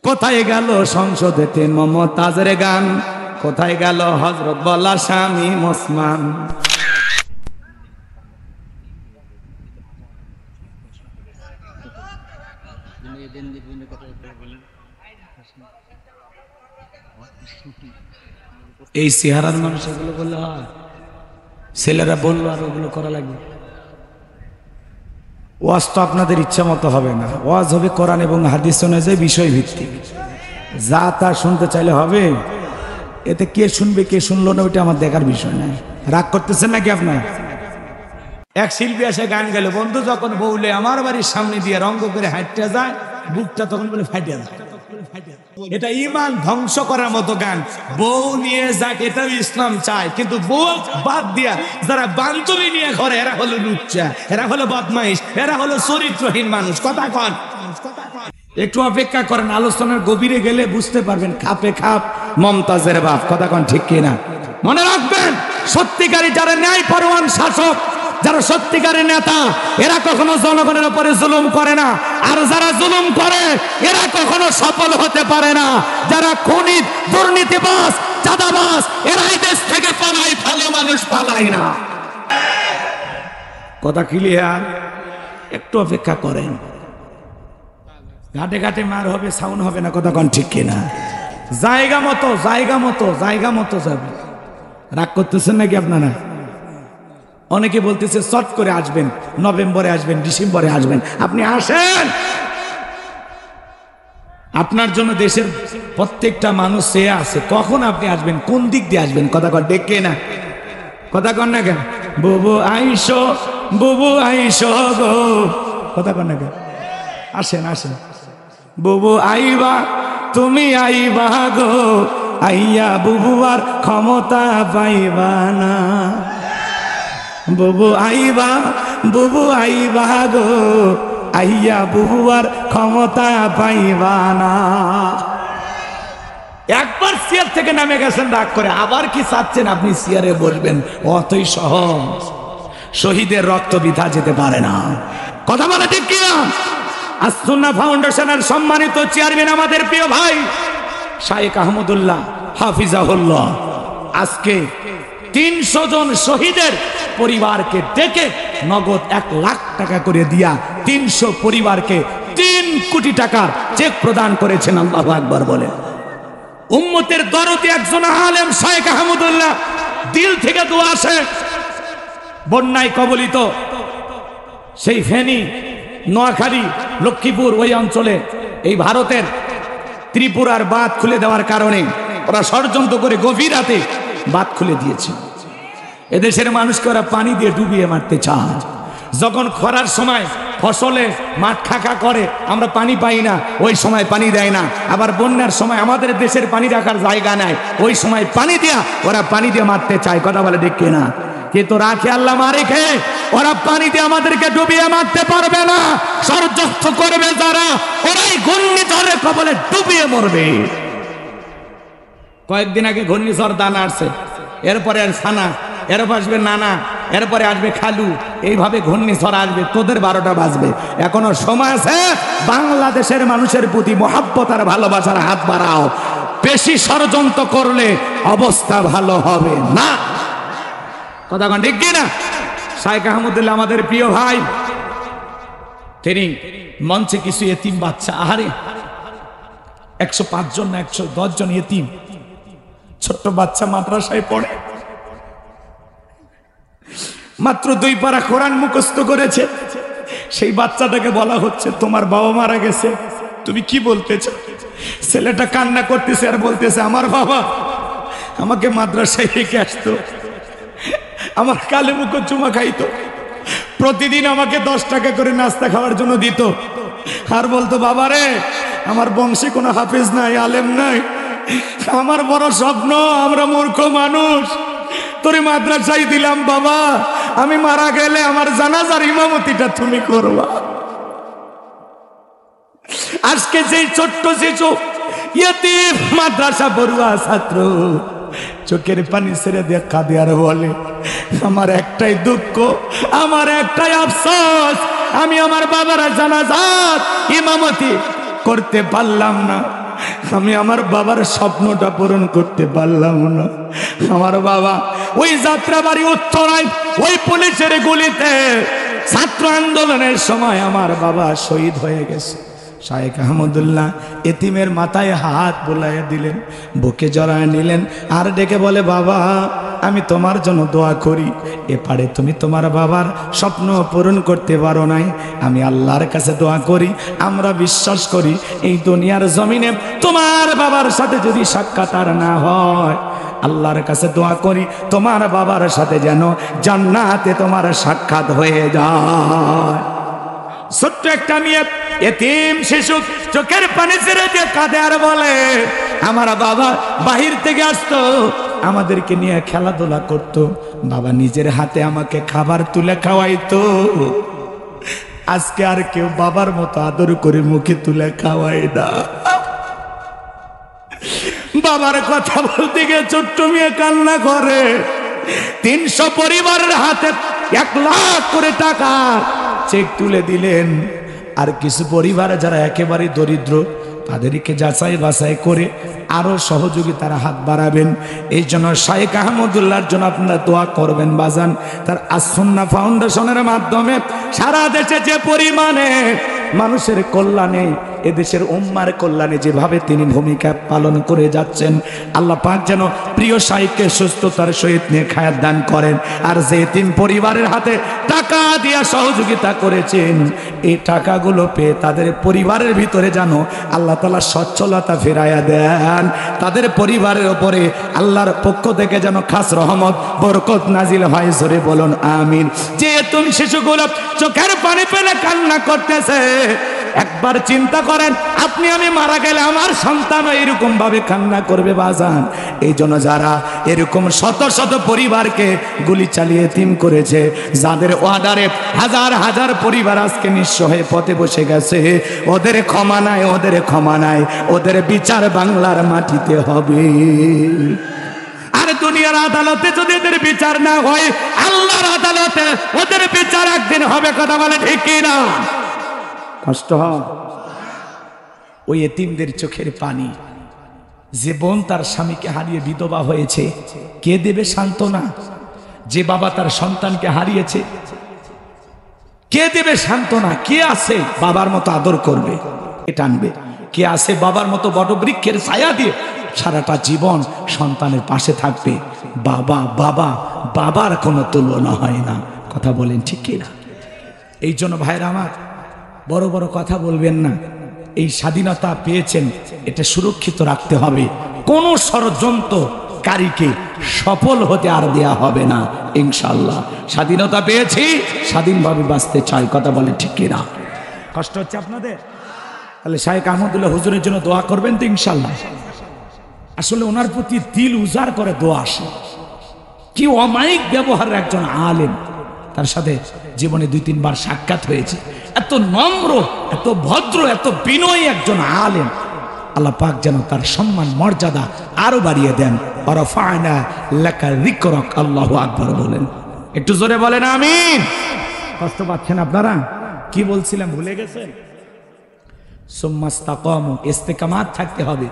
কোথায় গেল সংসদেতে মমতাজের গান, কোথায় গেল হযরত বলা স্বামী ওসমান। এই চেহারার মানুষ এগুলো বললে হয়? ছেলেরা বললো আর ওগুলো করা লাগবে? ওয়াজ তো আপনাদের ইচ্ছা মতো হবে না, ওয়াজ হবে কোরআন এবং হাদিস অনুযায়ী বিষয় ভিত্তিক। যা তা শুনতে চাইলে হবে? এতে কে শুনবে কে শুনলো না ওইটা আমার দেখার বিষয় না। রাগ করতেছেন নাকি আপনারা? এক শিল্পী এসে গান গেল, বন্ধু যখন বউলে আমার বাড়ির সামনে দিয়ে রঙ্গ করে হাঁটতে যায়, বুকটা তখন বলে ফাটিয়া যায়। এটা ইমান ধ্বংস করার মতো গান। বউ নিয়ে যাক এটাও ইসলাম চায়, কিন্তু বউ বাদ দিয়া যারা বান্ধবী নিয়ে ঘরে, এরা হলো লুচ্চা, এরা হলো বদমাইশ, এরা হলো চরিত্রহীন মানুষ। কথা কন, একটু অপেক্ষা করেন, আলোচনার গভীরে গেলে বুঝতে পারবেন খাপে খাপ মমতাজের বাপ। কথা কন ঠিক কিনা? মনে রাখবেন, সত্যিকারী যারা ন্যায় পরোয়ান শাসক, যারা সত্যিকারের নেতা, এরা কখনো জনগণের উপরে জুলুম করে না। আর যারা জুলুম করে এরা কখনো সফল হতে পারে না। যারা খুনি, দুর্নীতিবাজ, চাঁদাবাজ, এরাই দেশ থেকে পালায়, ভালো মানুষ পালায় না। কথা ক্লিয়ার? একটু অপেক্ষা করেন, ঘাটে ঘাটে মার হবে, সাউন্ড হবে না। কথা কন ঠিক কিনা? জায়গা মতো জায়গা মতো জায়গা মতো যাবে। রাগ করতেছেন নাকি আপনারা? অনেকে বলতেছে চট করে আসবেন, নভেম্বরে আসবেন, ডিসেম্বরে আসবেন। আপনি আসেন, আপনার জন্য দেশের প্রত্যেকটা মানুষ চেয়ে আছে কখন আপনি আসবেন, কোন দিক দিয়ে আসবেন। কথা কর ডেকে না, কথা কর না কেন? বুবু আইসো, বুবু আইসো গো, কথা কর না কেন? আসেন আসেন, বুবু আইবা, তুমি আইবা গো, আইয়া বুবু আর ক্ষমতা পাইবা না। বুবু আইবা, বুবু আইবা গো, আইয়া বুবু আর ক্ষমতা পাইবা না। একবার চেয়ার থেকে নামে গেছেন রাগ করে, আবার কি চাচ্ছেন আপনি চেয়ারে বসবেন? অতই সহজ। শহীদের রক্ত বৃথা যেতে পারে না। কথা বলে ঠিক কিনা? আস-সুন্নাহ ফাউন্ডেশনের সম্মানিত চেয়ারম্যান আমাদের প্রিয় ভাই শাইখ আহমদুল্লাহ হাফিজাহুল্লাহ আজকে 300 জন শহীদের পরিবারকে ডেকে নগদ 1 লাখ টাকা করে দিয়া 300 পরিবারকে 3 কোটি টাকা চেক প্রদান করেছেন। আল্লাহু আকবার বলে। উম্মতের দরদি একজন আলেম শাইখ আহমদুল্লাহ দিল থেকে দোয়া আসে। বন্যায় কবলিত সেই ফেনী, নোয়াখালী, লক্ষ্মীপুর ওই অঞ্চলে এই ভারতের ত্রিপুরার বাঁধ খুলে দেওয়ার কারণে ওরা ষড়যন্ত্র করে গভীর রাতে বাঁধ খুলে দিয়েছে। এদেশের মানুষকে ওরা পানি দিয়ে ডুবিয়ে মারতে চায়। যখন খরার সময় ফসলে মাঠ খাকা করে, আমরা পানি পাই না, ওই সময় পানি দেয় না। আবার বন্যার সময় আমাদের দেশের পানি রাখার জায়গা নাই, ওই সময় পানি দিয়া ওরা পানি দিয়ে মারতে চায়। কথা বলে দেখে না? কিন্তু রাখে আল্লাহ মারে খেয়ে ওরা পানি দিয়ে আমাদেরকে ডুবিয়ে মারতে পারবে না। ষড়যন্ত্র করবে যারা, ওরাই ঘূর্ণিঝড়ের কবলে ডুবিয়ে মরবে। কয়েকদিন আগে ঘূর্ণিঝড় দানা আসছে, এরপরে আর ছানা, এরপর আসবে নানা, এরপরে আসবে খালু, এইভাবে ঘূর্ণিঝড় আসবে। তোদের 12টা বাজবে। এখনো সময় আছে। বাংলাদেশের মানুষের প্রতি মহাব্বত আর ভালোবাসার হাত বাড়াও। বেশি ষড়যন্ত্র করলে অবস্থা ভালো হবে না। কথা কন ঠিক কিনা? শাইখ আহমদুল্লাহ আমাদের প্রিয় ভাই, তিনি মঞ্চে কিছু এতিম বাচ্চা, আহারে 105 জন না 110 জন এতিম ছোট্ট বাচ্চা মাদ্রাসায় পড়ে, মাত্র 2 পারা কোরআন মুখস্থ করেছে। সেই বাচ্চাটাকে বলা হচ্ছে তোমার বাবা মারা গেছে, তুমি কি বলতেছো? ছেলেটা কান্না করতেছে আর বলতেছে আমার বাবা আমাকে মাদ্রাসায় রেখে আসতো, আমার কালে মুখ চুমা খাইতো, প্রতিদিন আমাকে 10 টাকা করে নাস্তা খাওয়ার জন্য দিত, আর বলতো বাবা রে আমার বংশে কোনো হাফেজ নাই, আলেম নাই, আমার বড় স্বপ্ন আমরা মূর্খ মানুষ, তোরে মাদ্রাসায় দিলাম বাবা, আমি মারা গেলে আমার জানাজার ইমামতিটা তুমি করবা। আজকে সেই ছোট্ট শিশু ইয়েতিম মাদ্রাসা পড়ুয়া ছাত্র চোখের পানি ছেড়ে দেখা দেয়ার বলে আমার একটাই দুঃখ, আমার একটাই আফসোস, আমি আমার বাবার জানাজার ইমামতি করতে পারলাম না। আমি আমার বাবার স্বপ্নটা পূরণ করতে পারলাম না। আমার বাবা ওই যাত্রাবাড়ি উত্তরায় ওই পুলিশের গুলিতে ছাত্র আন্দোলনের সময় আমার বাবা শহীদ হয়ে গেছে। শায়েখ আহমদুল্লাহ এতিমের মাথায় হাত বুলাইয়া দিলেন, বুকে জড়ায় নিলেন, আর ডেকে বলে, বাবা আমি তোমার জন্য দোয়া করি। এপারে তুমি তোমার বাবার স্বপ্ন পূরণ করতে পারো নাই, আমি আল্লাহর কাছে দোয়া করি, আমরা বিশ্বাস করি এই দুনিয়ার জমিনে তোমার বাবার সাথে যদি সাক্ষাৎ আর না হয়, আল্লাহর কাছে দোয়া করি তোমার বাবার সাথে যেন জান্নাতে তোমার সাক্ষাৎ হয়ে যায়। ছোট্ট একটা মেয়ে এতিম শিশু চোখের পানি ছেড়ে দিয়ে কাঁদে আর বলে, আমার বাবা বাহির থেকে আসতো, আমাদেরকে নিয়ে খেলাধুলা করত, বাবা নিজের হাতে আমাকে খাবার তুলে খাওয়াইতো, আজকে আর কেউ বাবার মতো আদর করে মুখে তুলে খাওয়াই না। বাবার কথা বলতে গিয়ে ছোট্ট মেয়ে কান্না করে। 300 পরিবারের হাতে 1 লাখ করে টাকা চেক তুলে দিলেন। আর কিছু পরিবার যারা একেবারে দরিদ্র তাদেরকে যাচাই বাছাই করে আরো সহযোগিতার হাত বাড়াবেন। এই জন্য শায়েখ আহমদুল্লাহর জন্য আপনারা দোয়া করবেন বাজান। তার আসুন্নাহ ফাউন্ডেশনের মাধ্যমে সারা দেশে যে পরিমাণে মানুষের কল্যাণে, এদেশের উম্মার কল্যাণে যেভাবে তিনি ভূমিকা পালন করে যাচ্ছেন, আল্লাহ পাক যেন প্রিয় শাইখকে সুস্থতার সহিত নেখায়াত দান করেন। আর যে তিন পরিবারের হাতে টাকা দিয়া সহযোগিতা করেছেন, এই টাকাগুলো পেয়ে তাদের পরিবারের ভিতরে যেন আল্লাহ তাআলা সচ্ছলতা ফেরাইয়া দেন, তাদের পরিবারের উপরে আল্লাহর পক্ষ থেকে যেন খাস রহমত বরকত নাজিল হয়। জোরে বলুন আমিন। যে তুমি শিশুগুলো চোখের পানি ফেলে কান্না করতেছে, একবার চিন্তা করেন, আপনি আমি মারা গেলে আমার সন্তানও এরকম ভাবে কান্না করবে বাজান। এই জন্য যারা এরকম শত শত পরিবারকে গুলি চালিয়ে এতিম করেছে, যাদের অর্ডারে হাজার হাজার পরিবার আজকে নিঃস্ব হয়ে পথে বসে গেছে, ওদের ক্ষমা নাই, ওদের ক্ষমা নাই, ওদের বিচার বাংলার মাটিতে হবে। আর দুনিয়ার আদালতে যদি এদের বিচার না হয়, আল্লাহর আদালতে ওদের বিচার একদিন হবে। কথা বলে ঠিক কিনা? কষ্ট হয় ওই এতিমদের চোখের পানি। যে বোন তার স্বামীকে হারিয়ে বিধবা হয়েছে, কে দেবে সান্ত্বনা? যে বাবা তার সন্তানকে হারিয়েছে, কে দেবে সান্ত্বনা? কে আছে বাবার মতো আদর করবে, কে টানবে? কে আছে বাবার মতো বটবৃক্ষের ছায়া দিয়ে সারাটা জীবন সন্তানের পাশে থাকবে? বাবা বাবা বাবার কোনো তুলনা হয় না। কথা বলেন ঠিক কিনা? এই জন্য ভাইরা আমার, বড় বড় কথা বলবেন না। এই স্বাধীনতা পেয়েছেন, এটা সুরক্ষিত রাখতে হবে। কোন ষড়যন্ত্রকারীকে সফল হতে আর দেয়া হবে না ইনশাআল্লাহ। স্বাধীনতা পেয়েছি, স্বাধীনভাবে বাঁচতে চাই। কথা বলে ঠিক কিনা? কষ্ট হচ্ছে আপনাদের? তাহলে শায়েখ আহমদুল্লাহ হুজুরের জন্য দোয়া করবেন তো ইনশাআল্লাহ। আসলে ওনার প্রতি দিল উজাড় করে দোয়া আসে। কি অমায়িক ব্যবহারের একজন আলেম, তার সাথে জীবনে 2-3 বার সাক্ষাৎ হয়েছে। এত নম্র, এত ভদ্র, এত বিনয়ী একজন আলেম। আল্লাহ পাক যেন তার সম্মান মর্যাদা আরো বাড়িয়ে দেন। ওয়ারাফা'না লাকা যিকরাক। আল্লাহু আকবার বলেন, একটু জোরে বলেন আমিন। কষ্ট পাচ্ছেন আপনারা? কি বলছিলাম ভুলে গেছেন? সুম্মাস্তাকামু, ইস্তেকামাত থাকতে হবে,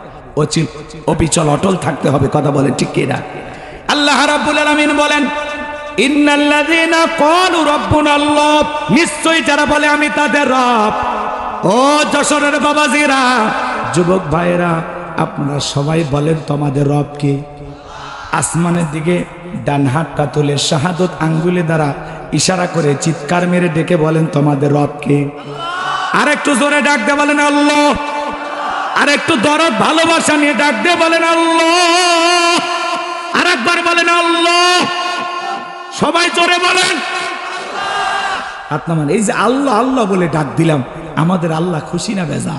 অবিচল অটল থাকতে হবে। কথা বলেন ঠিক কিনা? আল্লাহ রাব্বুল আলামিন বলেন, ইন্নাল্লাযীনা ক্বালু রাব্বুনা আল্লাহ, নিশ্চয়ই যারা বলে আমি তাদের রব। ও যশোরের বাবাজিরা, যুবক ভাইরা, আপনারা সবাই বলেন তোমাদের রব কে? আসমানের দিকে ডান হাতটা তুলে শাহাদত আঙ্গুলে দ্বারা ইশারা করে চিৎকার মেরে ডেকে বলেন তোমাদের রব কে? আর একটু জোরে ডাক দিয়ে বলেন আল্লাহ। আর একটু দরদ ভালোবাসা নিয়ে ডাক দিয়ে বলেন আল্লাহ। আর একবার বলেন আল্লাহ। সবাই জোরে বলেন আল্লাহ। এই যে আল্লাহ আল্লাহ বলে ডাক দিলাম, আমাদের আল্লাহ খুশি না বেজা?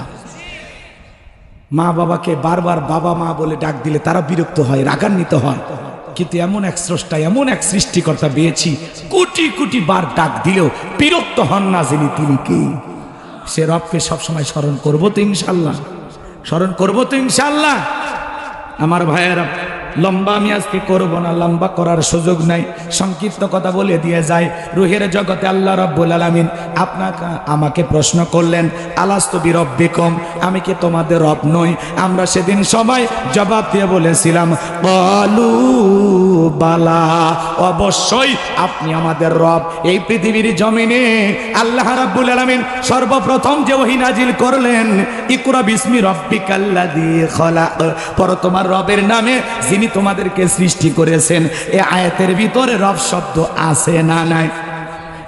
মা বাবাকে বারবার বাবা মা বলে ডাক দিলে তারা বিরক্ত হয়, রাগান্বিত হয়। কিন্তু এমন এক স্রষ্টা, এমন এক সৃষ্টিকর্তা পেয়েছি, কোটি কোটি বার ডাক দিলেও বিরক্ত হন না। যিনি, তিনি কে? সে রবকে সবসময় স্মরণ করবো তো ইনশাল্লাহ, স্মরণ করবো তো ইনশাল্লাহ। আমার ভাইয়েরা, লম্বা আমি আজকে করব না, লম্বা করার সুযোগ নাই, সংক্ষিপ্ত কথা বলে দিয়ে যায়। রুহের জগতে আল্লাহ রাব্বুল আলামিন আপনাকে আমাকে প্রশ্ন করলেন, আলাস্তু বিরব্বিকুম, আমি কি তোমাদের রব নই? আমরা সেদিন সবাই জবাব দিয়ে বলেছিলাম ক্বালু বালা, অবশ্যই আপনি আমাদের রব। এই পৃথিবীর জমিনে আল্লাহ রাব্বুল আলামিন সর্বপ্রথম যে ওহী নাজিল করলেন, ইকরা বিসমি রাব্বিকাল্লাযী খলাক, পড়ো তোমার রবের নামে যিনি তোমাদেরকে সৃষ্টি করেছেন। এই আয়াতের ভিতরে রব শব্দ আছে না নাই?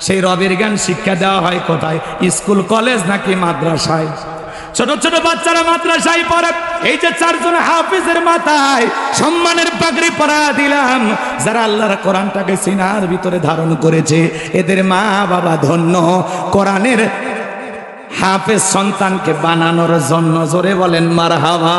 সেই রবের জ্ঞান শিক্ষা দেওয়া হয় কোথায়? স্কুল কলেজ নাকি মাদ্রাসায়? ছোট ছোট বাচ্চারা মাদ্রাসায় পড়ে। এই যে চারজন হাফিজের মাথায় সম্মানের পাগড়ি পরা দিলাম, যারা আল্লাহর কোরআনটাকে সিনার ভিতরে ধারণ করেছে, এদের মা বাবা ধন্য। কোরআনের হাফেজ সন্তানকে বানানোর জন্য জোরে বলেন মারহাবা।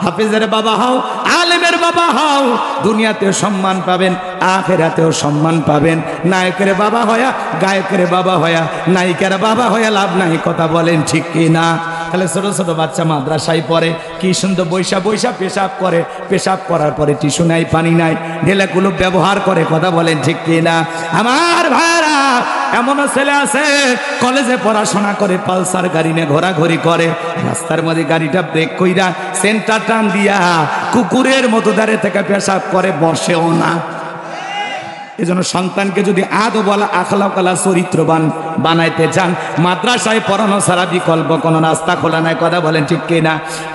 হাফেজের বাবা হও, আলেমের বাবা হও, দুনিয়াতেও সম্মান পাবেন, আখিরাতেও সম্মান পাবেন। নায়কের বাবা হয়া, গায়কের বাবা হয়া, নায়িকার বাবা হয়া লাভ নাই। কথা বলেন ঠিক কি না? তাহলে ছোট ছোট বাচ্চা মাদ্রাসায় পড়ে, কি সুন্দর বৈশা বৈশা পেশাব করে, পেশাব করার পরে টিস্যু নাই, পানি নাই, ঢেলাগুলো ব্যবহার করে। কথা বলেন ঠিক কি না? আমার ভাইরা, এমনও ছেলে আছে কলেজে পড়াশোনা করে, পালসার গাড়ি নিয়ে ঘোরাঘুরি করে, রাস্তার মধ্যে গাড়িটা ব্রেক কইরা সেন্টার টান দিয়া কুকুরের মতো দাঁড়িয়ে থেকে পেশাব করে, বসেও না। এজন্য সন্তানকে যদি আদব বলা আখলাকালা চরিত্রবান বানাইতে চান, মাদ্রাসায় পড়ানো ছাড়া বিকল্প কোনো রাস্তা খোলা নাই। কথা বলেন ঠিক কিনা?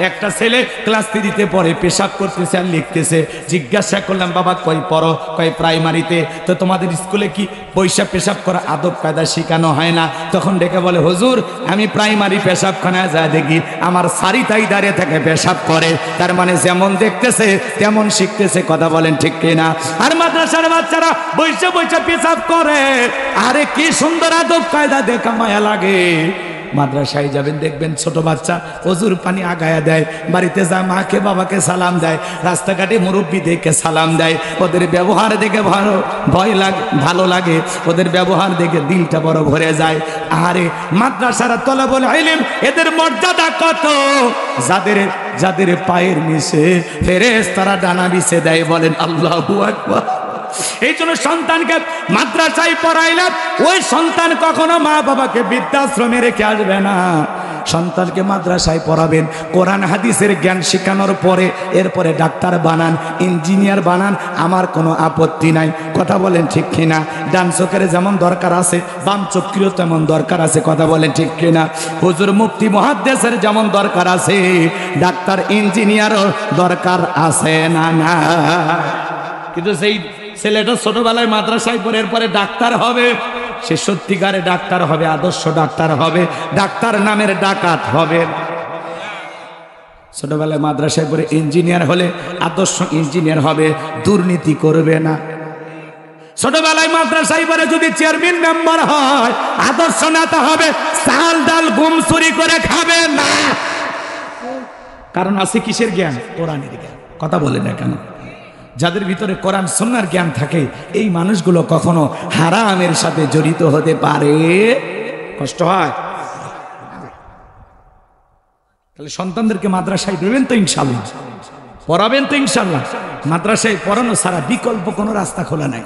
একটা ছেলে ক্লাস 3-তে পড়ে, পেশাব করতেছে আর লিখতেছে। জিজ্ঞাসা করলাম, বাবা কই পড়ো? কয় প্রাইমারিতে। তো তোমাদের স্কুলে কি পয়সা পেশাব করা আদব কায়দা শেখানো হয় না? তখন ডেকে বলে, হুজুর আমি প্রাইমারি পেশাবখানায় যা দেখি আমার সারিতাই দাঁড়িয়ে থেকে পেশাব করে। তার মানে যেমন দেখতেছে তেমন শিখতেছে। কথা বলেন ঠিক কিনা? আর মাদ্রাসার বাচ্চারা বৈশা বৈশা পেশাব করে। আরে কি সুন্দর আদব কায়দা, দেখা মায়া লাগে। মাদ্রাসায় যাবেন, দেখবেন ছোট বাচ্চা অজুর পানি আগায়া দেয়, বাড়িতে যায় মাকে বাবাকে সালাম দেয়, রাস্তাঘাটে মুরব্বী দেখে সালাম দেয়। ওদের ব্যবহার দেখে ভালো লাগে, ওদের ব্যবহার দেখে দিলটা বড় ভরে যায়। আরে মাদ্রাসারা তলাবুল ইলম, এদের মর্যাদা কত! যাদের পায়ের নিচে ফেরেশতারা ডানা বিছে দেয়। বলেন আল্লাহু আকবার। এই জন্য সন্তানকে মাদ্রাসায় পড়াইলাম, ওই সন্তান কখনো মা বাবাকে বৃদ্ধাশ্রমে রেখে আসবে না। সন্তানকে মাদ্রাসায় পড়াবেন, কোরআন হাদিসের জ্ঞান শেখানোর পরে এরপরে ডাক্তার বানান, ইঞ্জিনিয়ার বানান, আমার কোনো আপত্তি নাই। কথা বলেন ঠিক কিনা? ডান চোখের যেমন দরকার আছে, বাম চোখেরও তেমন দরকার আছে। কথা বলেন ঠিক কিনা? হুজুর মুফতি মুহাদ্দিসের যেমন দরকার আছে, ডাক্তার ইঞ্জিনিয়ারও দরকার আছে না? না। কিন্তু সেই ছেলেটা ছোটবেলায় মাদ্রাসায় পড়ে এরপরে ডাক্তার হবে, সে সত্যিকারে ডাক্তার হবে, আদর্শ ডাক্তার হবে, ডাক্তার নামের ডাকাত হবে। ছোটবেলায় মাদ্রাসায় পড়ে ইঞ্জিনিয়ার হলে আদর্শ ইঞ্জিনিয়ার হবে, দুর্নীতি করবে না। ছোটবেলায় মাদ্রাসায় পড়ে যদি চেয়ারম্যান মেম্বার হয়, আদর্শ নেতা হবে, চাল ডাল গম চুরি করে খাবে না। কারণ আছে কিসের জ্ঞান? কোরআনের জ্ঞান। কথা বলে না কেন? যাদের ভিতরে কোরআন সুন্নাহর জ্ঞান থাকে, এই মানুষগুলো কখনো হারামের সাথে জড়িত হতে পারে? কষ্ট হয়? তাহলে সন্তানদেরকে মাদ্রাসায় দেবেন তো ইনশাআল্লাহ, পড়াবেন তো ইনশাআল্লাহ। মাদ্রাসায় পড়ানো ছাড়া বিকল্প কোনো রাস্তা খোলা নাই।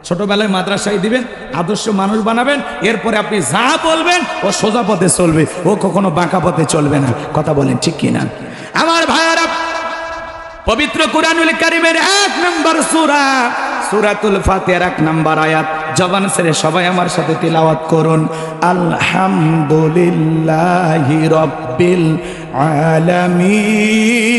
ছোটবেলায় মাদ্রাসায় দিবেন, আদর্শ মানুষ বানাবেন, এরপরে আপনি যা বলবেন ও সোজা পথে চলবে, ও কখনো বাঁকা পথে চলবে না। কথা বলেন ঠিক কিনা? আমার ভাইয়ারা, পবিত্র কুরআনুল কারীমের 1 নম্বর সূরা সূরাতুল ফাতিহার 1 নম্বর আয়াত, জবান ছেড়ে সবাই আমার সাথে তিলাওয়াত করুন। আলহামদুলিল্লাহি রাব্বিল আলামিন।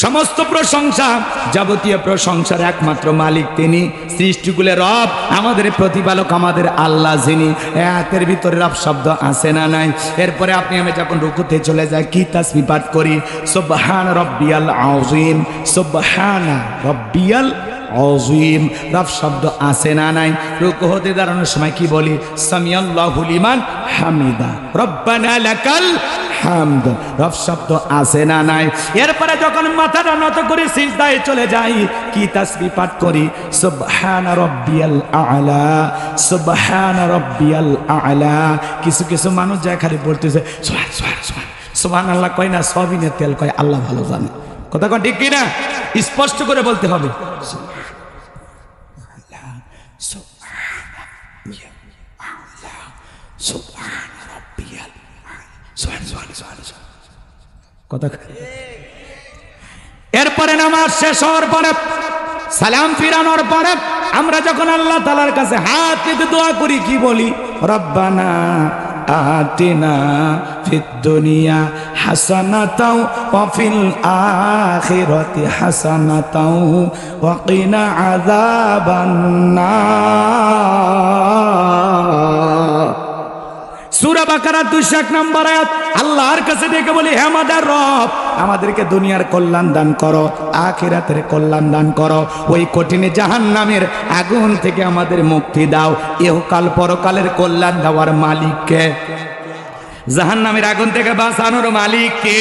সমস্ত প্রশংসা, যাবতীয় প্রশংসার একমাত্র মালিক তিনি, সৃষ্টিকুলের রব, আমাদের প্রতিপালক, আমাদের আল্লাহ যিনি। আয়াতের ভিতরে রব শব্দ আছে না নাই? এরপরে আপনি আমি যখন রুকুতে চলে যাই, কি তাসবিহ পাঠ করি? সুবহান রাব্বিয়াল আযীম, সুবহান রাব্বিয়াল আযীম। রব শব্দ আছে না নাই? রুকু হতে দাঁড়ানোর সময় কি বলি? সামিআল্লাহু লিমান হামিদা, রব্বানা লাকাল হামদ। রব শব্দ আছে না নাই? এরপরে যখন মাথাটা নত করে সিজদায় চলে যাই, কি তাসবিহ পাঠ করি? সুবহানা রাব্বিয়াল আ'লা, সুবহানা রাব্বিয়াল আ'লা। কিছু কিছু মানুষ যায় খালি বলতেছে সুবহান সুবহান সুবহান সুবহানাল্লাহ কয় না, সয়াবিনের তেল কয় আল্লাহ ভালো জানে। কথা কয় ঠিক কিনা? স্পষ্ট করে বলতে হবে। কথা এরপরে নামাজ শেষ হওয়ার পরে সালাম ফিরানোর পরে আমরা যখন আল্লাহ তাআলার কাছে হাত পেতে দোয়া করি কি বলি? রব্বানা আতিনা ফিদ দুনিয়া হাসানাতাও ওয়া ফিল আখিরাতি হাসানাতাও ওয়া কিনা আযাবান নার। সূরা বাকারা 201 নম্বর আয়াত। আল্লাহর কাছে ডেকে বলি, হে আমাদের রব, আমাদেরকে দুনিয়ার কল্যাণ দান করো, আখিরাতের কল্যাণ দান করো, ওই কঠিন জাহান্নামের আগুন থেকে আমাদের মুক্তি দাও। ইহকাল পরকালের কল্যাণ দেওয়ার মালিক কে? জাহান্নামের আগুন থেকে বাঁচানোর মালিক কে?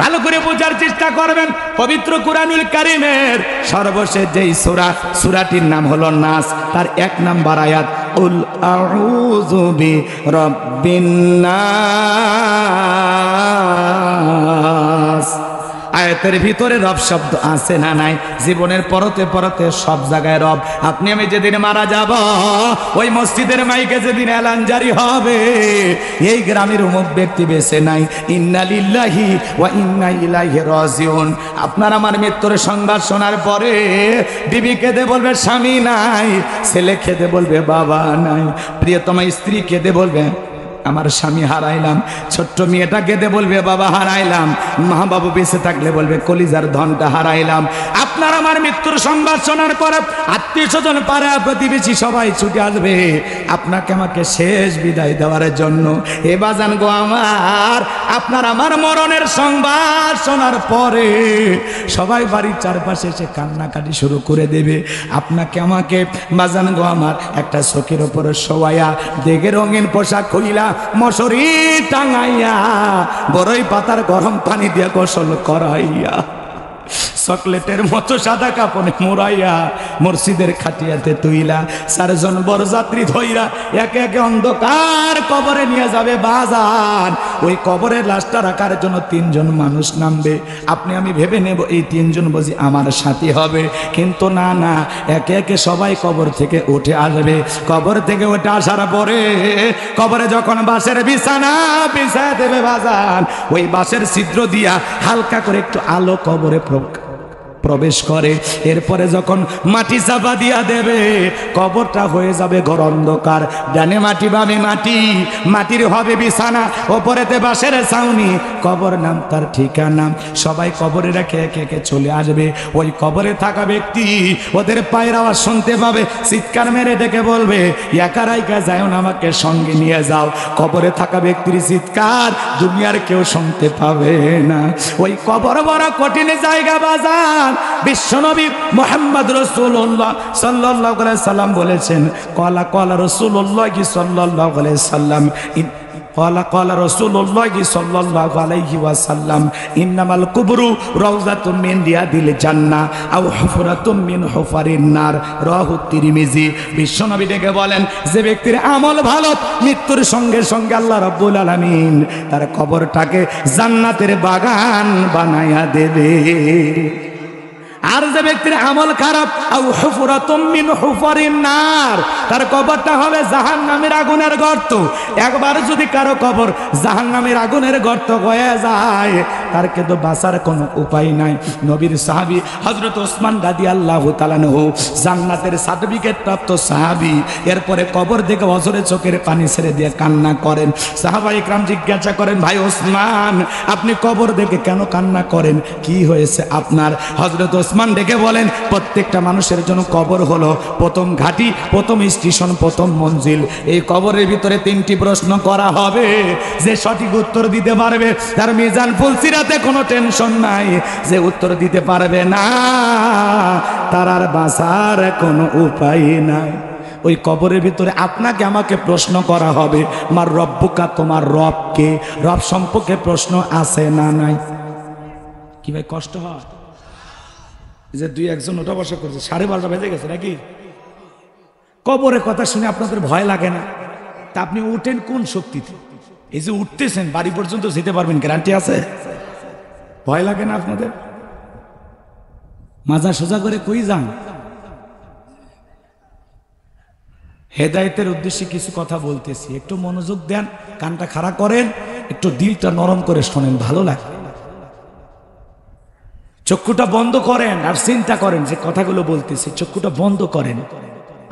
ভালো করে বোঝার চেষ্টা করবেন। পবিত্র কুরআনুল কারীমের সর্বশেষ যেই সূরা, সূরাটির নাম হলো নাস, তার 1 নম্বর আয়াত, উল আউযু বিরাব্বিন নাস। আয়াতের ভিতরে রব শব্দ আছে না নাই? জীবনের পরতে পরতে সব জায়গায় রব। আপনি আমি যেদিন মারা যাব, ওই মসজিদের মাইকে যেদিন এলান জারি হবে, এই গ্রামের অমুক ব্যক্তি বেঁচে নাই, ইন্না লিল্লাহি ওয়া ইন্না ইলাইহি রাজিউন। আপনার আমার মৃত্যুর সংবাদ শোনার পরে বিবি কেঁদে বলবে স্বামী নাই, ছেলে কেঁদে বলবে বাবা নাই, প্রিয়তমা স্ত্রী কেঁদে বলবে আমার স্বামী হারাইলাম, ছোট্ট মেয়েটা কেঁদে বলবে বাবা হারাইলাম, মা বাবু বেঁচে থাকলে বলবে কলিজার ধনটা হারাইলাম। আপনার আমার মৃত্যুর সংবাদ শোনার পরে আত্মীয় স্বজন পাড়া প্রতিবেশী সবাই ছুটে আসবে আপনাকে আমাকে শেষ বিদায় দেওয়ার জন্য। এ বাজান গো আমার, আপনার আমার মরণের সংবাদ শোনার পরে সবাই বাড়ির চারপাশে এসে কান্নাকাটি শুরু করে দেবে। আপনাকে আমাকে বাজান গো আমার একটা চোখের উপরে শোয়াইয়া, দেখে রঙিন পোশাক কইলা, মশারি টাঙাইয়া, বড়ই পাতার গরম পানি দিয়া গোসল করাইয়া, চকলেটের মতো সাদা কাপড়ে মোড়াইয়া, মসজিদের খাটিয়াতে তুইলা, 4 জন বরযাত্রী ধইরা একে একে অন্ধকার কবরে নিয়ে যাবে বাজান। ওই কবরের লাশটা রাখার জন্য 3 জন মানুষ নামবে। আপনি আমি ভেবে নেব এই 3 জন বুঝি আমার সাথী হবে, কিন্তু না না, একে একে সবাই কবর থেকে উঠে আসবে। কবর থেকে উঠে আসার পরে কবরে যখন বাঁশের বিছানা বিছায় দেবে বাজান, ওই বাঁশের ছিদ্র দিয়া হালকা করে একটু আলো কবরে প্রবেশ করে। এরপরে যখন মাটি চাপা দিয়া দেবে, কবরটা হয়ে যাবে ঘর অন্ধকার। ডানে মাটি বামে মাটি, মাটির হবে বিছানা, ওপরেতে বাঁশের ছাউনি, কবর নাম তার ঠিকানা। সবাই কবরে রেখে একে একে চলে আসবে। ওই কবরে থাকা ব্যক্তি ওদের পায়ের আওয়াজ শুনতে পাবে, চিৎকার মেরে ডেকে বলবে একা রাইকা যাও না, আমাকে সঙ্গে নিয়ে যাও। কবরে থাকা ব্যক্তির চিৎকার দুনিয়ার কেউ শুনতে পাবে না। ওই কবর বড় কঠিন জায়গা বাজার। বিশ্বনবী মুহাম্মদ রাসূলুল্লাহ সাল্লাল্লাহু আলাইহি সাল্লাম বলেছেন, ক্বালা ক্বালা রাসূলুল্লাহ সাল্লাল্লাহু আলাইহি সাল্লাম, ক্বালা রাসূলুল্লাহ সাল্লাল্লাহু আলাইহি ওয়াসাল্লাম, ইন্নামাল কুবরু রাউযাতুম মিন রিয়াদিল জান্নাহ আও হুফরাতুম মিন হুফারিন নার। রাহু তিরমিজি। বিশ্বনবী ডেকে বলেন, যে ব্যক্তির আমল ভালো, মৃত্যুর সঙ্গে সঙ্গে আল্লাহ রাব্বুল আলামিন তার কবরটাকে জান্নাতের বাগান বানায়া দেবে। আর যে ব্যক্তির আমল খারাপ, আও হুফরাতুম মিন হুফারিন নার, তার কবরটা হবে জাহান্নামের আগুনের গর্ত। একবার যদি কারো কবর জাহান্নামের আগুনের গর্ত হয়ে যায়, তার কিন্তু বাঁচার কোনো উপায় নাই। নবীর সাহাবী হযরত ওসমান রাদিয়াল্লাহু তাআলা আনহু জান্নাতের সার্টিফিকেট প্রাপ্ত সাহাবী, এরপরে কবর থেকে অঝরে চোখের পানি ছেড়ে দিয়ে কান্না করেন। সাহাবায়ে কেরাম জিজ্ঞাসা করেন, ভাই ওসমান, আপনি কবর দেখে কেন কান্না করেন? কি হয়েছে আপনার? হযরত ওসমান ডেকে বলেন, প্রত্যেকটা মানুষের জন্য কবর হলো প্রথম ঘাঁটি, প্রথম স্টেশন, প্রথম মঞ্জিল। এই কবরের ভিতরে 3টি প্রশ্ন করা হবে। যে সঠিক উত্তর দিতে পারবে তার মিজান ফুলসিরাতে কোনো টেনশন নাই। যে উত্তর দিতে পারবে না, তার আর বাঁচার কোনো উপায় নাই। ওই কবরের ভিতরে আপনাকে আমাকে প্রশ্ন করা হবে, মার রব্বুকা, তোমার রব কে? রব সম্পর্কে প্রশ্ন আছে না নাই? কি ভাই কষ্ট হয় যে 2-1 ওঠা বসা করছে, 12:30 বেজে গেছে নাকি? কবরের কথা শুনে আপনাদের ভয় লাগে না? তা আপনি উঠেন কোন শক্তিতে? এই যে উঠতেছেন বাড়ি পর্যন্ত যেতে পারবেন, গ্যারান্টি আছে? ভয় লাগে না আপনাদের? মাজা সোজা করে কই যান? হেদায়েতের উদ্দেশ্যে কিছু কথা বলতেছি, একটু মনোযোগ দেন, কানটা খাড়া করেন, একটু দিলটা নরম করে শোনেন, ভালো লাগে। চক্ষুটা বন্ধ করেন আর চিন্তা করেন যে কথাগুলো বলতেছি, চক্ষুটা বন্ধ করেন।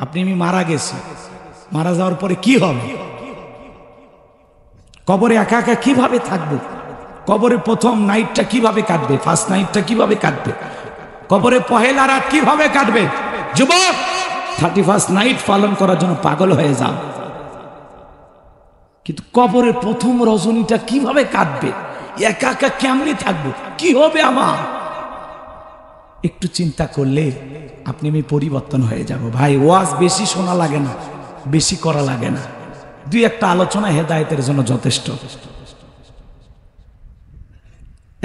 আপনি আমি মারা গেছি, মারা যাওয়ার পরে কি হবে? কবরে একা একা কিভাবে থাকবো? কবরে প্রথম নাইটটা কিভাবে কাটবে? ফার্স্ট নাইটটা কিভাবে কাটবে? কবরে পহেলা রাত কিভাবে কাটবে? যুবক, 31st নাইট পালন করার জন্য পাগল হয়ে যাও, কিন্তু কবরের প্রথম রজনীটা কিভাবে কাটবে? একা একা কেমনে থাকবো? কি হবে আমার? একটু চিন্তা করলে আপনি আমি পরিবর্তন হয়ে যাব। ভাই, ওয়াজ বেশি শোনা লাগে না, বেশি করা লাগে না, দুই একটা আলোচনা হেদায়েতের জন্য যথেষ্ট।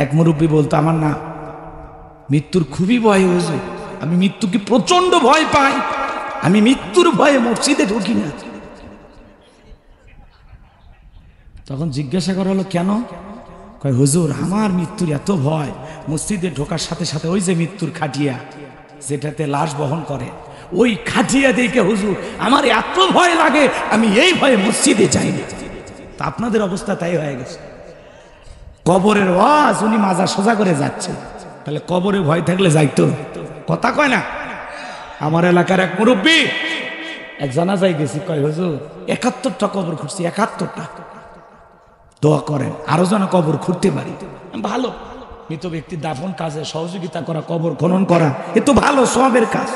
এক মুরব্বী বলতো, আমার না মৃত্যুর খুবই ভয় হয়েছে, আমি মৃত্যুকে প্রচন্ড ভয় পাই, আমি মৃত্যুর ভয়ে মসজিদে ঢুকি না। তখন জিজ্ঞাসা করা হলো, কেন? কয়, হুজুর, আমার মৃত্যুর এত ভয়, মসজিদে ঢোকার সাথে সাথে ওই যে মৃত্যুর খাটিয়া যেটাতে লাশ বহন করে, ওই খাটিয়া দেখে হুজুর আমার এত ভয় লাগে, আমি এই ভয়ে মসজিদে যাই না। তা আপনাদের অবস্থা তাই হয়ে গেছে। কবরের ওয়াজ উনি মাজা সোজা করে যাচ্ছে, তাহলে কবরে ভয় থাকলে যাইতো? কথা কয় না। আমার এলাকার এক মুরব্বী এক জানাজায় গেছি, কয় হুজুর 71টা কবর খুঁড়ছি, 71টা, দোয়া করেন আরো যেন কবর খুঁড়তে পারি। ভালো, মৃত ব্যক্তির দাফন কাজে সহযোগিতা করা, কবর খনন করা, এ তো ভালো সবের কাজ,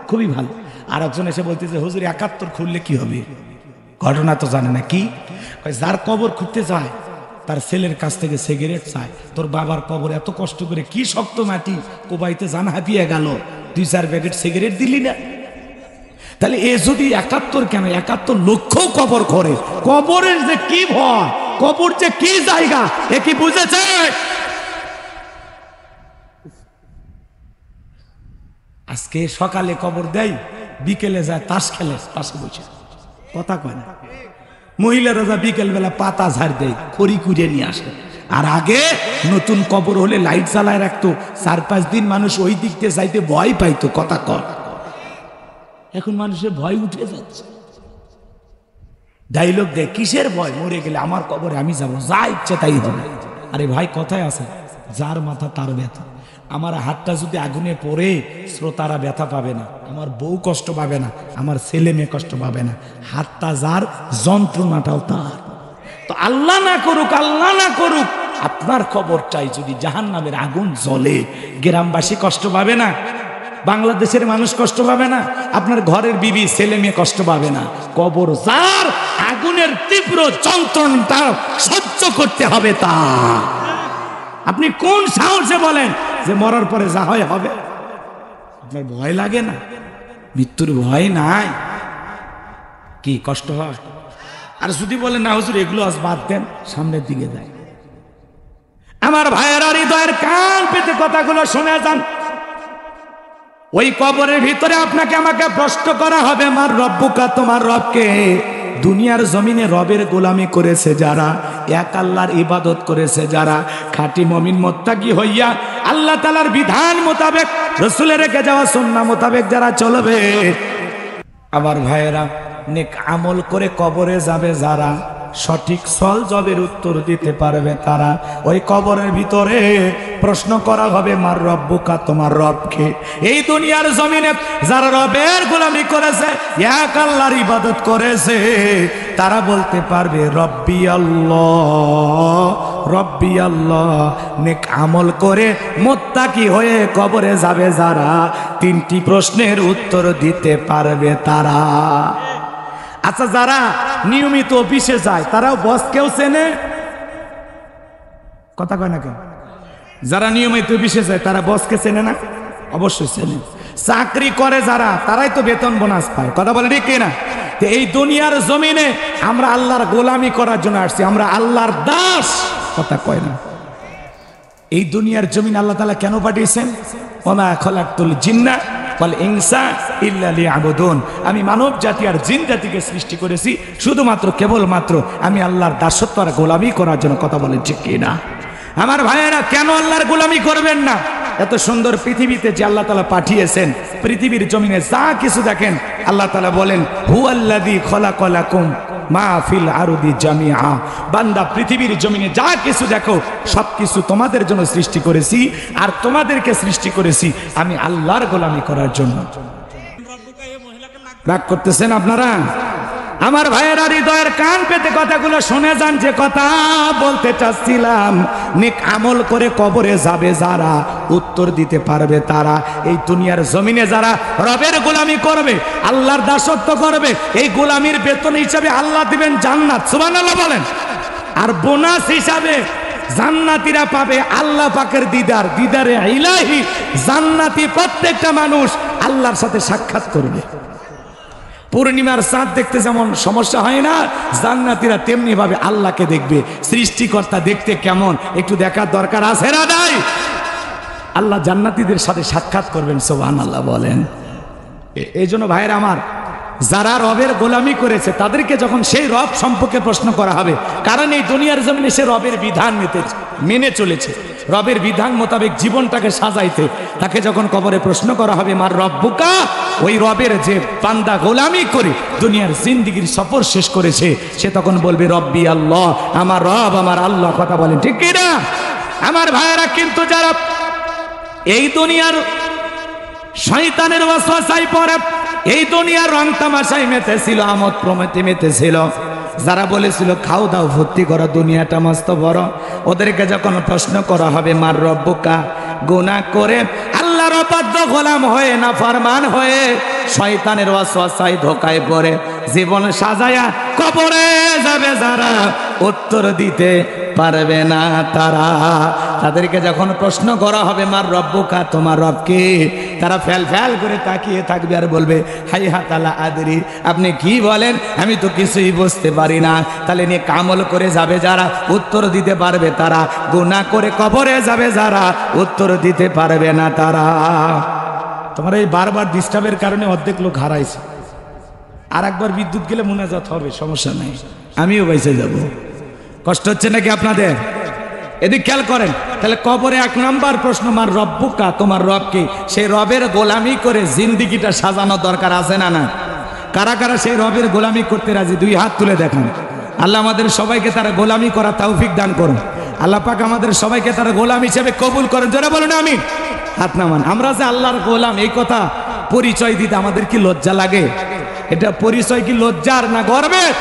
খুবই ভালো। আর একজন এসে বলতেছে, হুজুর 71 খুঁড়লে কি হবে? ঘটনা তো জানে না। কি? যার কবর খুঁড়তে যায় তার ছেলের কাছ থেকে সিগারেট চায়। তোর বাবার কবর এত কষ্ট করে কি শক্ত মাটি কোবাইতে জান হাঁপিয়ে গেল, 2-4 প্যাকেট সিগারেট দিলি না? তাহলে এ যদি 71 কেন, 71 লক্ষ কবর করে, কবরের যে কি ভয়, কবর যে কি জায়গা, এ কি বুঝেছে? আজকে সকালে কবর দেয়, বিকেলে যায় তাস খেলে পাশে বসে, কথা কয় না। মহিলারা যা বিকেল বেলা পাতা ঝাড় দেয়, খড়ি কুড়িয়ে নিয়ে আসে। আর আগে নতুন কবর হলে লাইট জ্বালায় রাখতো, 4-5 দিন মানুষ ওই দিক দিয়ে যাইতে ভয় পাইতো, কথা কর। এখন মানুষের ভয় উঠে যাচ্ছে, ডাইলগ দেয়, কিসের ভয়? মরে গেলে আমার কবরে আমি যাব, যা ইচ্ছে তাই হবে। আরে ভাই, কথায় আছে, যার মাথা তার ব্যথা। আমার হাতটা যদি আগুনে পড়ে, শ্রোতারা ব্যথা পাবে না, আমার বউ কষ্ট পাবে না, আমার ছেলে মেয়ে কষ্ট পাবে না। হাতটা যার, যন্ত্রণাটাও তার। তো আল্লাহ না করুক, আল্লাহ না করুক, আপনার কবরটাই যদি জাহান্নামের আগুন জ্বলে, গ্রামবাসী কষ্ট পাবে না, বাংলাদেশের মানুষ কষ্ট পাবে না, আপনার ঘরের বিবি ছেলে মেয়ে কষ্ট পাবে না। কবর যার, আগুনের তীব্র যন্ত্রণাটা সহ্য করতে হবে তা। আপনি কোন সাহসে বলেন যে মরার পরে যা হয় হবে? আপনার ভয় লাগে না? মৃত্যুর ভয় নাই? কি কষ্ট হয়? আর যদি বলেন না হুজুর এগুলো আজ বাদ দেন, সামনের দিকে যায়। আমার ভাইয়েরা, হৃদয়ের কান পেতে কথাগুলো শুনে যান। ওই কবরের ভিতরে আপনাকে আমাকে প্রশ্ন করা হবে, আমার রব্বুকা, তোমার রবকে? দুনিয়ার জমিনে রবের গোলামি করেছে যারা, এক আল্লাহর ইবাদত করেছে যারা, খাঁটি মুমিন মুত্তাকি হইয়া আল্লাহ তাআলার বিধান মোতাবেক, রাসূলের রেখে যাওয়া সুন্নাহ মোতাবেক যারা চলবে, আমার ভাইয়েরা, নেক আমল করে কবরে যাবে যারা, সঠিক সল জবের উত্তর দিতে পারবে তারা, ওই কবরের ভিতরে প্রশ্ন করা হবে, মার রব্বুকা, তোমার রবকে? এই দুনিয়ার জমিনে যারা রবের গোলামি করেছে, এক আল্লাহর ইবাদত করেছে, তারা বলতে পারবে রব্বি আল্লাহ, রব্বি আল্লাহ। নেক আমল করে মুত্তাকি হয়ে কবরে যাবে যারা, 3টি প্রশ্নের উত্তর দিতে পারবে তারা। আচ্ছা, যারা নিয়মিত অফিসে যায় তারাও বসকেও চেনে, কথা কয় না কেন? যারা নিয়মিত অফিসে যায় তারা বসকে চেনে না? অবশ্যই চেনে। চাকরি করে যারা, তারাই তো বেতন বোনাস পায়, কথা বলে ঠিক কিনা? এই দুনিয়ার জমিনে আমরা আল্লাহর গোলামি করার জন্য আসছি, আমরা আল্লাহর দাস, কথা কয় না? এই দুনিয়ার জমিন আল্লাহ তাআলা কেন পাঠিয়েছেন? ওয়া মা খালাকতুল জিন্না ওয়াল ইনসা ইল্লা লিয়াবুদুন, আমি মানব জাতি আর জিন জাতিকে সৃষ্টি করেছি শুধুমাত্র কেবলমাত্র আমি আল্লাহর দাসত্ব আর গোলামি করার জন্য। কথা বলেন ঠিক কি না? আমার ভাইয়েরা, কেন আল্লাহর গোলামি করবেন না? এত সুন্দর পৃথিবীতে যে আল্লাহ তাআলা পাঠিয়েছেন, পৃথিবীর জমিনে যা কিছু দেখেন আল্লাহ তাআলা বলেন হুয়াল্লাযী খলাকালাকুম মা ফিল আরদি জামিআ, বান্দা পৃথিবীর জমিনে যা কিছু দেখো সব কিছু তোমাদের জন্য সৃষ্টি করেছি, আর তোমাদেরকে সৃষ্টি করেছি আমি আল্লাহর গোলামি করার জন্য। রাগ করতেছেন আপনারা? আমার ভাইয়েরা, হৃদয়ের কান পেতে কথাগুলো শুনে যান। যে কথা বলতে চাচ্ছিলাম, নেক আমল করে কবরে যাবে যারা, উত্তর দিতে পারবে তারা। এই দুনিয়ার জমিনে যারা রবের গোলামি করবে, আল্লাহর দাসত্ব করবে, এই গোলামির বেতন হিসাবে আল্লাহ দিবেন জান্নাত। সুবহানাল্লাহ বলেন। আর বোনাস হিসাবে জান্নাতীরা পাবে আল্লাহ পাকের দিদার, দিদারে ইলাহি। জান্নাতি প্রত্যেকটা মানুষ আল্লাহর সাথে সাক্ষাৎ করবে। পূর্ণিমার চাঁদ দেখতে যেমন সমস্যা হয় না, জান্নাতীরা তেমনি ভাবে আল্লাহকে দেখবে। সৃষ্টিকর্তা দেখতে কেমন একটু দেখার দরকার আছে না নাই? আল্লাহ জান্নাতীদের সাথে সাক্ষাৎ করবেন। সুবহানাল্লাহ বলেন। এই জন্য ভাইয়েরা আমার, যারা রবের গোলামি করেছে তাদেরকে যখন সেই রব সম্পর্কে প্রশ্ন করা হবে, কারণ এই দুনিয়ার জমিনে সে রবের বিধান মেনে চলেছে, রবের বিধান মোতাবেক জীবনটাকে সাজাইতে, তাকে যখন কবরে প্রশ্ন করা হবে মার রব্বুকা, ওই রবের যে বান্দা গোলামি করে দুনিয়ার জিন্দেগীর সফর শেষ করেছে, সে তখন বলবে রব্বি আল্লাহ, আমার রব আমার আল্লাহ। কথা বলেন ঠিক কি না? আমার ভাইয়েরা, কিন্তু যারা এই দুনিয়ার শয়তানের ওয়াসওয়াসায় পড়ে, এই দুনিয়ার রং তামাশায় মেতেছিল, আমোদ প্রমোদে মেতেছিল, যারা বলেছিল খাও দাও ভর্তি করো দুনিয়াটা মস্ত বড়, ওদেরকে যখন প্রশ্ন করা হবে মার রব্বুকা, গুনাহ করে আল্লাহর অবাধ্য গোলাম হয়ে না ফরমান হয়ে শয়তানের ওয়াসওয়াসায় ধোকায় পড়ে জীবন সাজায়া কবরে যাবে যারা, উত্তর দিতে পারবে না তারা। তাদেরকে যখন প্রশ্ন করা হবে মার রব্বুকা, তোমার রবকে, তারা ফ্যাল ফ্যাল করে তাকিয়ে থাকবে আর বলবে হাই হাতালা আদরি, আপনি কি বলেন, আমি তো কিছুই বুঝতে পারি না। তাহলে নিয়ে কামল করে যাবে যারা, উত্তর দিতে পারবে তারা। গুনাহ করে কবরে যাবে যারা, উত্তর দিতে পারবে না তারা। তোমার এই বারবার ডিস্টার্বের কারণে অর্ধেক লোক হারাইছে। আর একবার বিদ্যুৎ গেলে মুনাজাত হবে, সমস্যা নাই, আমিও বেঁচে যাব। কষ্ট হচ্ছে নাকি আপনাদের? এদিক খেয়াল করেন। তাহলে কবরে এক নাম্বার প্রশ্ন মার রব্বুকা, তোমার রবকে। সেই রবের গোলামি করে জিন্দিগিটা সাজানো দরকার আছে না? না। কারা কারা সেই রবের গোলামি করতে রাজি? দুই হাত তুলে দেখান। আল্লাহ আমাদের সবাইকে তারা গোলামি করা তৌফিক দান করুন। আল্লাহ পাক আমাদের সবাইকে তারা গোলাম হিসেবে কবুল করেন। জোরে বলুন আমিন। হাত নামান। আমরা যে আল্লাহর গোলাম, এই কথা পরিচয় দিতে আমাদের কি লজ্জা লাগে? এটা পরিচয় কি লজ্জার না গর্বের?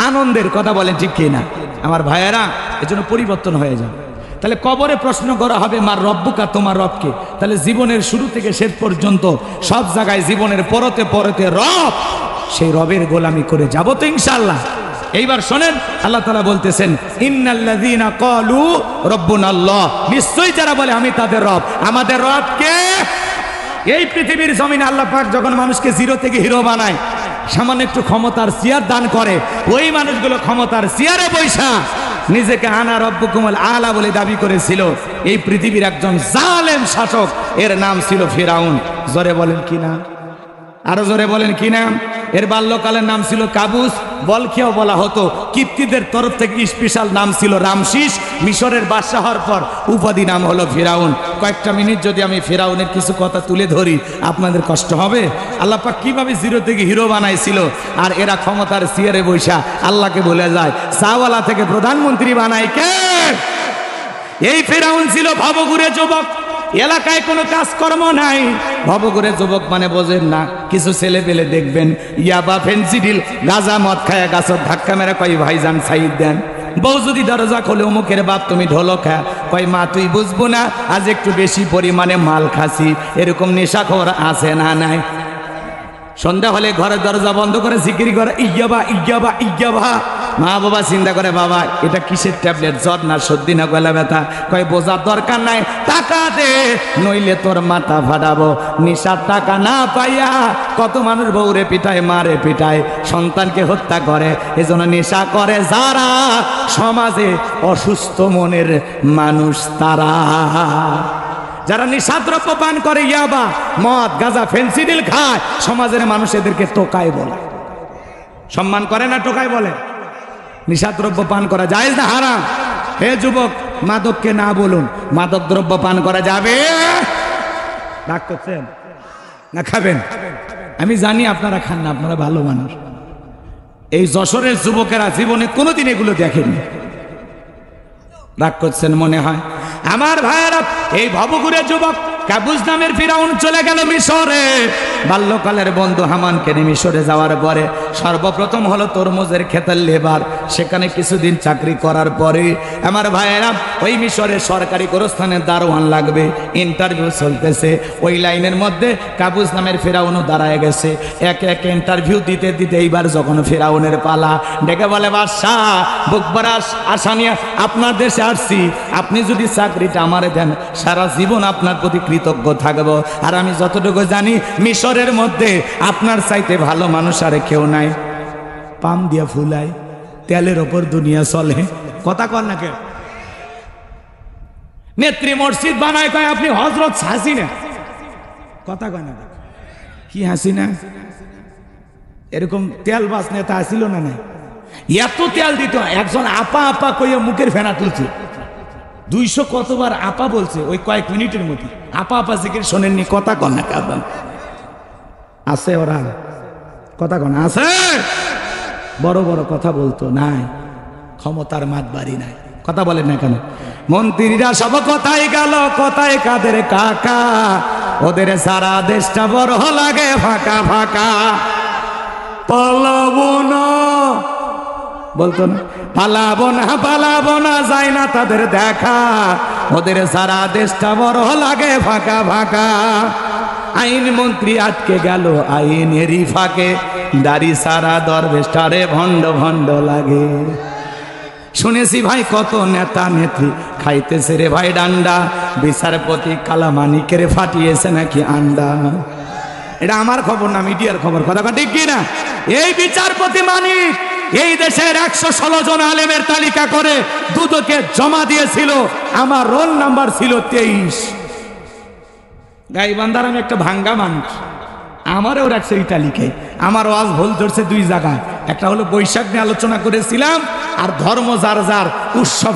আনন্দের। কথা বলেন ঠিক কি না? আমার ভাইয়েরা, এজন্য পরিবর্তন হয়ে যায়। তাহলে কবরে প্রশ্ন করা হবে মার রব্বুকা, তোমার রবকে। তাহলে জীবনের শুরু থেকে শেষ পর্যন্ত সব জায়গায় জীবনের পরতে পরতে রব, সেই রবের গোলামি করে যাব তো ইনশাআল্লাহ। এইবার শোনেন, আল্লাহ তাআলা বলতেছেন ইন্নাল্লাযীনা ক্বালু রাব্বুনাল্লাহ, নিশ্চয়ই যারা বলে আমি তাদের রব। আমাদের রব কে? এই পৃথিবীর জমিনে আল্লাহ পাক যখন মানুষকে জিরো থেকে হিরো বানায়, সামান্য একটু ক্ষমতার চেয়ার দান করে, ওই মানুষগুলো ক্ষমতার চেয়ারে বৈশা নিজেকে আনা রব্বুকুমুল আলা বলে দাবি করেছিল। এই পৃথিবীর একজন জালেম শাসক, এর নাম ছিল ফিরাউন। জোরে বলেন কি না? আরো জোরে বলেন কি না? এর বাল্যকালের নাম ছিল কাবুস, বলখিয়াও বলা হতো। কিপ্তিদের তরফ থেকে স্পেশাল নাম ছিল রামশিস। মিশরের বাদশাহ হওয়ার পর উপাধি নাম হলো ফিরাউন। কয়েকটা মিনিট যদি আমি ফিরাউনের কিছু কথা তুলে ধরি, আপনাদের কষ্ট হবে। আল্লাহ পাক কিভাবে জিরো থেকে হিরো বানাইছিল, আর এরা ক্ষমতার চেয়ারে বৈশা আল্লাহকে বলে যায় চাওয়ালা থেকে প্রধানমন্ত্রী বানায় কে? এই ফিরাউন ছিল ভবঘুরে যুবক, এলাকায় কোনো কাজকর্ম নাই। ভবঘুরে যুবক মানে বোঝেন না, কিছু ছেলে পেলে দেখবেন ইয়াবা ফেন্সিডিল গাঁজা মদ খায় গাছত ধাক্কা মেরে কয় ভাইজান সাইড দেন। বউ যদি দরজা খোলে অমুকের বাপ তুমি ঢোলো খা, কয় মা তুই বুঝবো না, আজ একটু বেশি পরিমাণে মাল খাসি। এরকম নেশাখোর আছে না নাই? সন্ধ্যা হলে ঘরের দরজা বন্ধ করে জিকির করে ইয়াবা ইয়াবা ইয়াবা। মা বাবা চিন্তা করে বাবা এটা কিসের ট্যাবলেট, জ্বর না সর্দি না গলা ব্যথা? কয় বোঝার দরকার নাই, টাকা দে নইলে তোর মাথা ফাটাবো। নেশার টাকা না পাইয়া কত মানুষ বউরে পিটায়, মারে পিটায়, সন্তানকে হত্যা করে। এজন্য নেশা করে যারা সমাজে অসুস্থ মনের মানুষ তারা। যারা নিশাদ্রব্য পান করে, ইয়াবা, মদ, গাঁজা, ফেন্সিডিল খায়, সমাজের মানুষ এদেরকে টোকাই বলে। সম্মান করে না টোকাই বলে? নিশাদ্রব্য পান করা জায়েজ না হারাম? হে যুবক, মাদককে না বলুন, মাদক দ্রব্য পান করা যাবে? রাগ করছেন না? খাবেন? আমি জানি আপনারা খান না, আপনারা ভালো মানুষ। এই যশোরের যুবকেরা জীবনে কোনোদিন এগুলো দেখেনি। রাগ করছেন মনে হয়? আমার ভাইয়েরা, এই ভবঘুরে যুবক কাবুস নামের ফিরাউন চলে গেল মিশরে। বাল্যকালের বন্ধু হামানকে নিয়ে মিশরে যাওয়ার পরে সর্বপ্রথম হলো তরমুজের ক্ষেতের লেবার। সেখানে কিছুদিন চাকরি করার পরে আমার ভাইয়েরা, ওই মিশরে সরকারি গোরস্থানের দারোয়ান লাগবে, ইন্টারভিউ চলতেছে। ওই লাইনের মধ্যে কাবুস নামের ফিরাউনও দাঁড়ায় গেছে। একে একে ইন্টারভিউ দিতে দিতে এইবার যখন ফিরাউনের পালা, ডেকে বলে, বাদশাহ, বুকভরা আশা নিয়ে আপনার দেশে আসছি, আপনি যদি চাকরিটা আমারে দেন সারা জীবন আপনার প্রতি কৃতজ্ঞ থাকব। আর আমি যতটুকু জানি মিশরের মধ্যে আপনার চাইতে ভালো মানুষ আর কেউ নাই। পাম দিয়া ফুলায়, তেলের ওপর দুনিয়া চলে। কথা কর না কেউ? নেত্রী মসজিদ বানায় কয় আপনি হযরত হাসিনা। কথা কয় না? কি হাসিনা? এরকম তেল বাস নেতা আসিল না? নাই, এত তেল দিত। একজন আপা আপা কইয়া মুখের ফেনা তুলছে। 200 কতবার আপা বলছে ওই কয়েক মিনিটের মধ্যে। আপা আপা জিকির শোনেননি? কথা কন না কেন? আছে ওরা? কথা কন আছে? বড় বড় কথা বলতো, নাই ক্ষমতার মাত বাড়ি নাই। কথা বলেন না কেন? মন্ত্রীরা সব কোথায় গেল, কোথায় কাদের কাকা, ওদের সারা দেশটা বড় লাগে ফাঁকা ফাঁকা। পালাবো না বলতো না? পালাবো না, যায় না তাদের দেখা, ওদের সারা দেশটা বড় লাগে ফাঁকা ফাঁকা। আইন মন্ত্রী আটকে গেল আইনেরই ফাঁকে, দাড়ি সারা দরবেশটারে ভণ্ড ভণ্ড লাগে। শুনেছি ভাই কত নেতা নেত্রী খাইতেছে রে ভাই ডান্ডা, বিচারপতি কালামানিকের ফাটিয়েছে নাকি আন্ডা। এটা আমার খবর না, মিডিয়ার খবর। কথা ঠিক কি না? এই বিচারপতি মানিক এই দেশের 116 জন আলেমের তালিকা করে দুদকে জমা দিয়েছিল। আমার রোল নাম্বার ছিল 23। গাইবান্ধার আমি একটা ভাঙ্গা মানুষ, আমারও রাখছে এই তালিকায়। আমার ওয়াজ ভুল ধরছে 2 জায়গায়। একটা হলো বৈশাখ নিয়ে আলোচনা করেছিলাম, আর ধর্ম যার যার উৎসব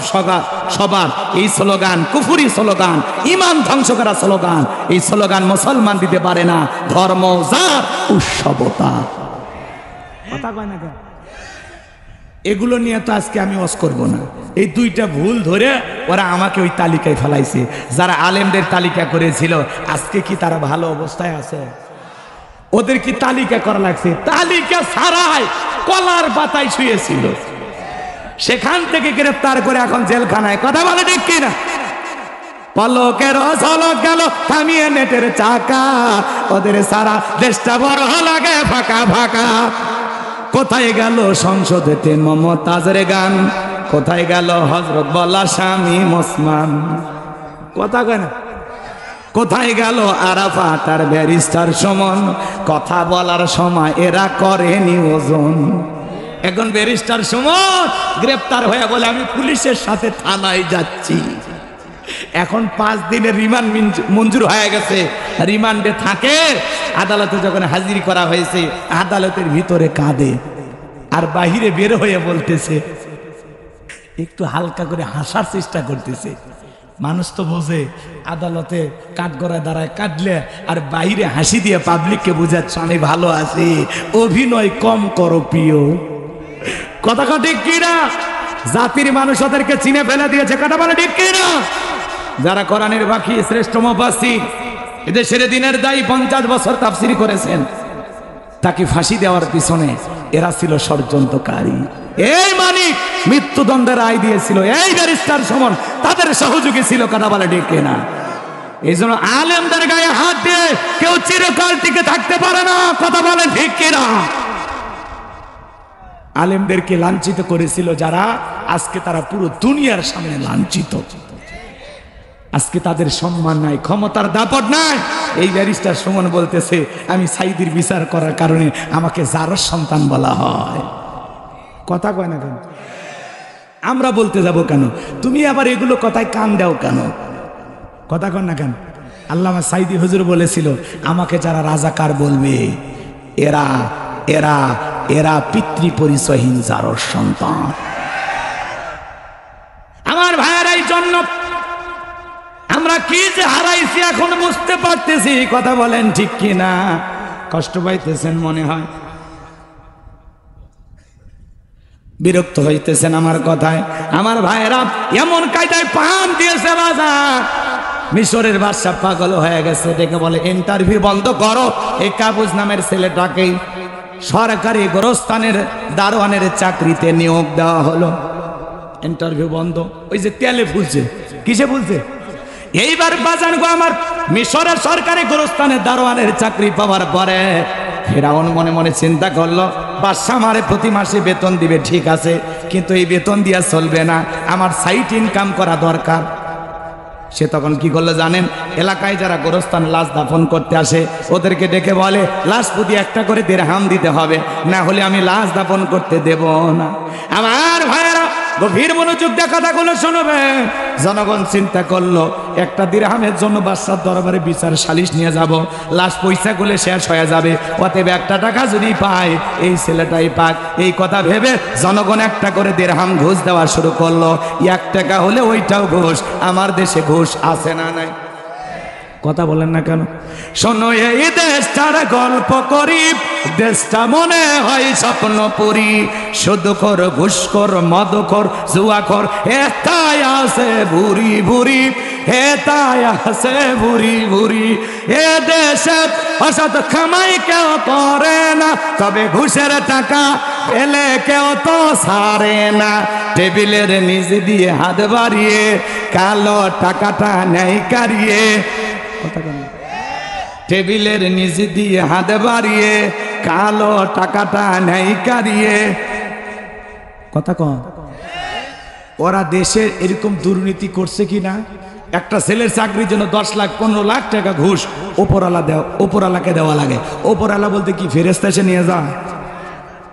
সবার এই স্লোগান কুফুরি স্লোগান, ইমান ধ্বংস করা স্লোগান। এই স্লোগান মুসলমান দিতে পারে না। ধর্ম যার, উৎসবতা। কথা কয় না কেন? এগুলো নিয়ে তো আজকে আমি ওয়াজ করব না। এই 2টা ভুল ধরে ওরা আমাকে ওই তালিকায় ফেলাইছে। যারা আলেমদের তালিকা করেছিল আজকে কি তারা ভালো অবস্থায় আছে? ওদের কি তালিকা করা লাগছে? তালিকা ছাড়াই কলার পাতায় শুয়েছিল, সেখান থেকে গ্রেফতার করে এখন জেলখানায়। কথা বলে ঠিক কিনা? পলকের ঝলক গেল থামিয়ে নেটের চাকা, ওদের সারা দেশটা বড় লাগে ফাঁকা ফাঁকা। কোথায় গেল সংসদেতে মমতাজের গান, কোথায় গেল হযরত বলা স্বামী ওসমান। কথা কয় না? কোথায় গেল আরাফাত আর ব্যারিস্টার সুমন, কথা বলার সময় এরা করেনি ওজন। এখন ব্যারিস্টার সুমন গ্রেফতার হয়ে বলে আমি পুলিশের সাথে থানায় যাচ্ছি। এখন 5 দিনের রিমান্ড মঞ্জুর হয়ে গেছে, রিমান্ডে থাকে। আদালতে যখন হাজির করা হয়েছে আদালতের ভিতরে কাঁদে, আর বাহিরে বের হয়ে বলতেছে, একটু হালকা করে হাসার চেষ্টা করতেছে। মানুষ তো বোঝে আদালতে কাঠগড়ায় দাঁড়ায় কাঁদলে, আর বাইরে হাসি দিয়ে পাবলিককে বুঝাচ্ছ আমি ভালো আছি, অভিনয় কম করো প্রিয়। কথা ঠিক কিনা? জাতির মানুষ ওদেরকে চিনে ফেলে দিয়েছে। কথা বলে ঠিক কিনা? যারা কোরআনের বাকি শ্রেষ্ঠ মুফাসসির, এদেশের দিনের দায়ী 50 বছর তাফসীর করেছেন, তাকে ফাঁসি দেওয়ার পিছনে এরা ছিল ষড়যন্ত্রকারী। এই মানিক মৃত্যুদণ্ডের রায় দিয়েছিল, এই ব্যারিস্টার সুমন তাদের সহযোগী ছিল। কথা বলে ঠিক কিনা? এই জন্য আলেমদের গায়ে হাত দিয়ে কেউ চিরকাল টিকে থাকতে পারে না। কথা বলে ঠিক কিনা? আলেমদেরকে লাঞ্ছিত করেছিল যারা, আজকে তারা পুরো দুনিয়ার সামনে লাঞ্ছিত। আজকে তাদের সম্মান নাই, ক্ষমতার দাপট নাই। এই ব্যারিস্টার সুমন বলতেছে আমি সাইদির বিচার করার কারণে আমাকে জারজ সন্তান বলা হয়। কথা কয় না কেন? আমরা বলতে যাব কেন? তুমি আবার এগুলো কথায় কান দাও কেন? কথা কন না কেন? আল্লামা সাইদি হুজুর বলেছিল, আমাকে যারা রাজাকার বলবে এরা এরা এরা পিতৃ পরিচয়হীন জারর সন্তান। আমার ভাইয়ের এই জন্য আমরা কি যে হারাইছি এখন বুঝতে পারতেছি। কথা বলেন ঠিক কি না? কষ্ট পাইতেছেন মনে হয়, বিরক্ত হইতেছেন আমার কথায়। আমার ভাইয়েরা এমন কায়দায় পাম দিয়েছে বাজার, মিশরের বাদশা পাগল হয়ে গেছে, ডেকে বলে ইন্টারভিউ বন্ধ করো। এই কাবুজ নামের ছেলেটাকে সরকারি গোরস্থানের দারোয়ানের চাকরিতে নিয়োগ দেওয়া হলো। ইন্টারভিউ বন্ধ। ওই যে তেলে ফুলছে, কিসে ফুলছে? এইবার বাজান গো আমার, মিশরের সরকারি গোরস্থানের দারোয়ানের চাকরি পাওয়ার পরে ফেরাউন মনে মনে চিন্তা করলো, বাদশা আমারে প্রতি মাসে বেতন দিবে, ঠিক আছে, কিন্তু এই বেতন দিয়া চলবে না, আমার সাইড ইনকাম করা দরকার। সে তখন কি করলো জানেন? এলাকায় যারা গোরস্থান লাশ দাফন করতে আসে ওদেরকে ডেকে বলে, লাশ প্রতি একটা করে দিরহাম দিতে হবে, না হলে আমি লাশ দাফন করতে দেব না। আমার ভাইয়েরা গভীর মনোযোগ দিয়ে কথাগুলো শুনবে। জনগণ চিন্তা করলো, একটা দিরহামের জন্য বাদশার দরবারে বিচার সালিশ নিয়ে যাব, লাশ পয়সা গুলো শেষ হয়ে যাবে, অতএব একটা টাকা যদি পায় এই ছেলেটাই পাক। এই কথা ভেবে জনগণ একটা করে দিরহাম ঘুষ দেওয়া শুরু করলো। 1 টাকা হলে ওইটাও ঘুষ। আমার দেশে ঘুষ আছে না নাই? কথা বলেন না কেন? শোনো এই দেশটার গল্প করি, দেশটা মনে হয় স্বপ্নপুরী, সুদখোর ঘুষখোর মদখোর জুয়াখোর হেতায় আছে ভুরি ভুরি, হেতায় আছে ভুরি ভুরি। এ দেশে অসৎ কামাই কেউ করে না, তবে ঘুষের টাকা পেলে কেউ তো ছাড়ে না। টেবিলের নিচ দিয়ে হাত বাড়িয়ে কালো টাকাটা নেয় কারিয়ে, টেবিলের নিচে দিয়ে হাত বাড়িয়ে কালো টাকাটা নেই কারিয়ে। কথা কম। ওরা দেশের এরকম দুর্নীতি করছে কিনা? একটা ছেলের চাকরির জন্য 10 লাখ 15 লাখ টাকা ঘুষ ওপরওয়ালাকে দেওয়া লাগে। ওপরওয়ালা বলতে কি ফেরেশতা এসে নিয়ে যা?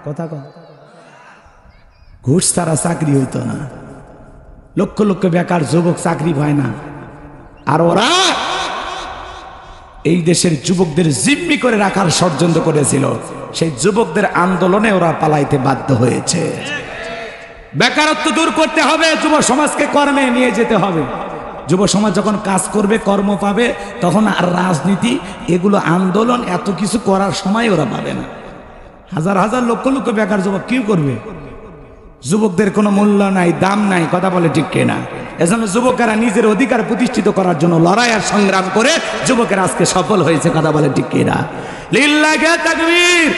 কথা কম। ঘুষ ছাড়া চাকরি হইতো না। লক্ষ লক্ষ বেকার যুবক চাকরি পায় না। আর ওরা এই দেশের যুবকদের জিম্মি করে রাখার ষড়যন্ত্র করেছিল। সেই যুবকদের আন্দোলনে ওরা পালাইতে বাধ্য হয়েছে। বেকারত্ব দূর করতে হবে, যুব সমাজকে কর্মে নিয়ে যেতে হবে। যুব সমাজ যখন কাজ করবে, কর্ম পাবে, তখন আর রাজনীতি এগুলো আন্দোলন এত কিছু করার সময় ওরা পাবে না। হাজার হাজার লক্ষ লক্ষ বেকার যুবক কি করবে? যুবকদের কোনো মূল্য নাই, দাম নাই। কথা বলে ঠিক কিনা? এজন্য যুবকেরা নিজের অধিকার প্রতিষ্ঠিত করার জন্য লড়াই আর সংগ্রাম করে যুবকেরা আজকে সফল হয়েছে। কথা বলে ঠিক কিনা? লিল্লাহি তাকবীর।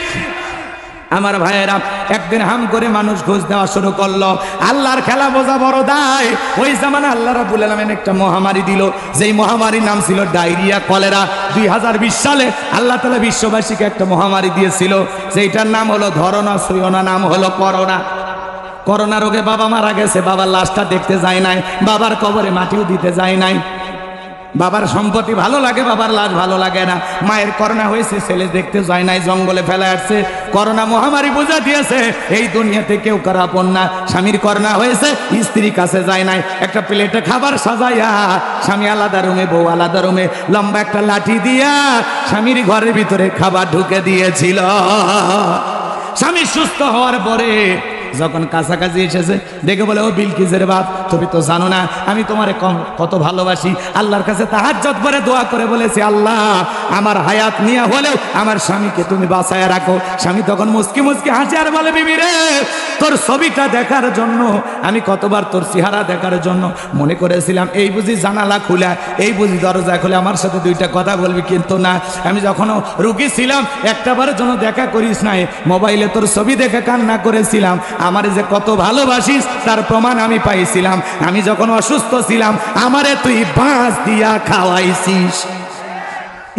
আমার ভাইয়েরা একদিন হাম করে মানুষ ঘুষ দেওয়া শুরু করলো। আল্লাহর খেলা বোঝা বড় দায়। ওই জামানা আল্লাহ রাব্বুল আলামিন একটা মহামারী দিল, যেই মহামারীর নাম ছিল ডায়রিয়া, কলেরা। 2020 সালে আল্লাহ তাআলা বিশ্ববাসীকে একটা মহামারী দিয়েছিল, যেটার নাম হলো ধরনা সইনা, নাম হলো করোনা। করোনা রোগে বাবা মারা গেছে, বাবার লাশটা দেখতে যায় নাই, বাবার কবরে মাটিও দিতে যায় নাই। বাবার সম্পত্তি ভালো লাগে, বাবার লাশ ভালো লাগে না। মায়ের করোনা হয়েছে, ছেলে দেখতে যায় নাই, জঙ্গলে ফেলে আসছে। করোনা মহামারী বোঝা দিয়েছে এই দুনিয়াতে কেউ কারো আপন না। স্বামীর করোনা হয়েছে, স্ত্রীর কাছে যায় নাই, একটা প্লেটে খাবার সাজাইয়া স্বামী আলাদা রুমে, বউ আলাদা রুমে, লম্বা একটা লাঠি দিয়া স্বামীর ঘরের ভিতরে খাবার ঢুকে দিয়েছিল। স্বামী সুস্থ হওয়ার পরে যখন কাছাকাছি এসেছে, দেখে বলে, ও বিলকিসের বাপ, তুমি তো জানো না আমি তোমারে কত ভালোবাসি। আল্লাহর কাছে তাহাজ্জুদ করে দোয়া করে বলেছি, আল্লাহ আমার হায়াত নিয়ে হলেও আমার স্বামীকে তুমি বাঁচায় রাখো। স্বামী তখন মুচকি মুচকি হাসি আর বলে, বিবি রে, তোর ছবিটা দেখার জন্য আমি কতবার তোর চেহারা দেখার জন্য মনে করেছিলাম এই বুঝি জানালা খুলে, এই বুঝি দরজা খুলে আমার সাথে 2টা কথা বলবি, কিন্তু না, আমি যখন রুগী ছিলাম একটাবারের জন্য দেখা করিস নাই, মোবাইলে তোর ছবি দেখে কান্না করেছিলাম। আমারে যে কত ভালোবাসিস তার প্রমাণ আমি পাইছিলাম। আমি যখন অসুস্থ ছিলাম আমারে তুই বাঁশ দিয়া খাওয়াইছিস।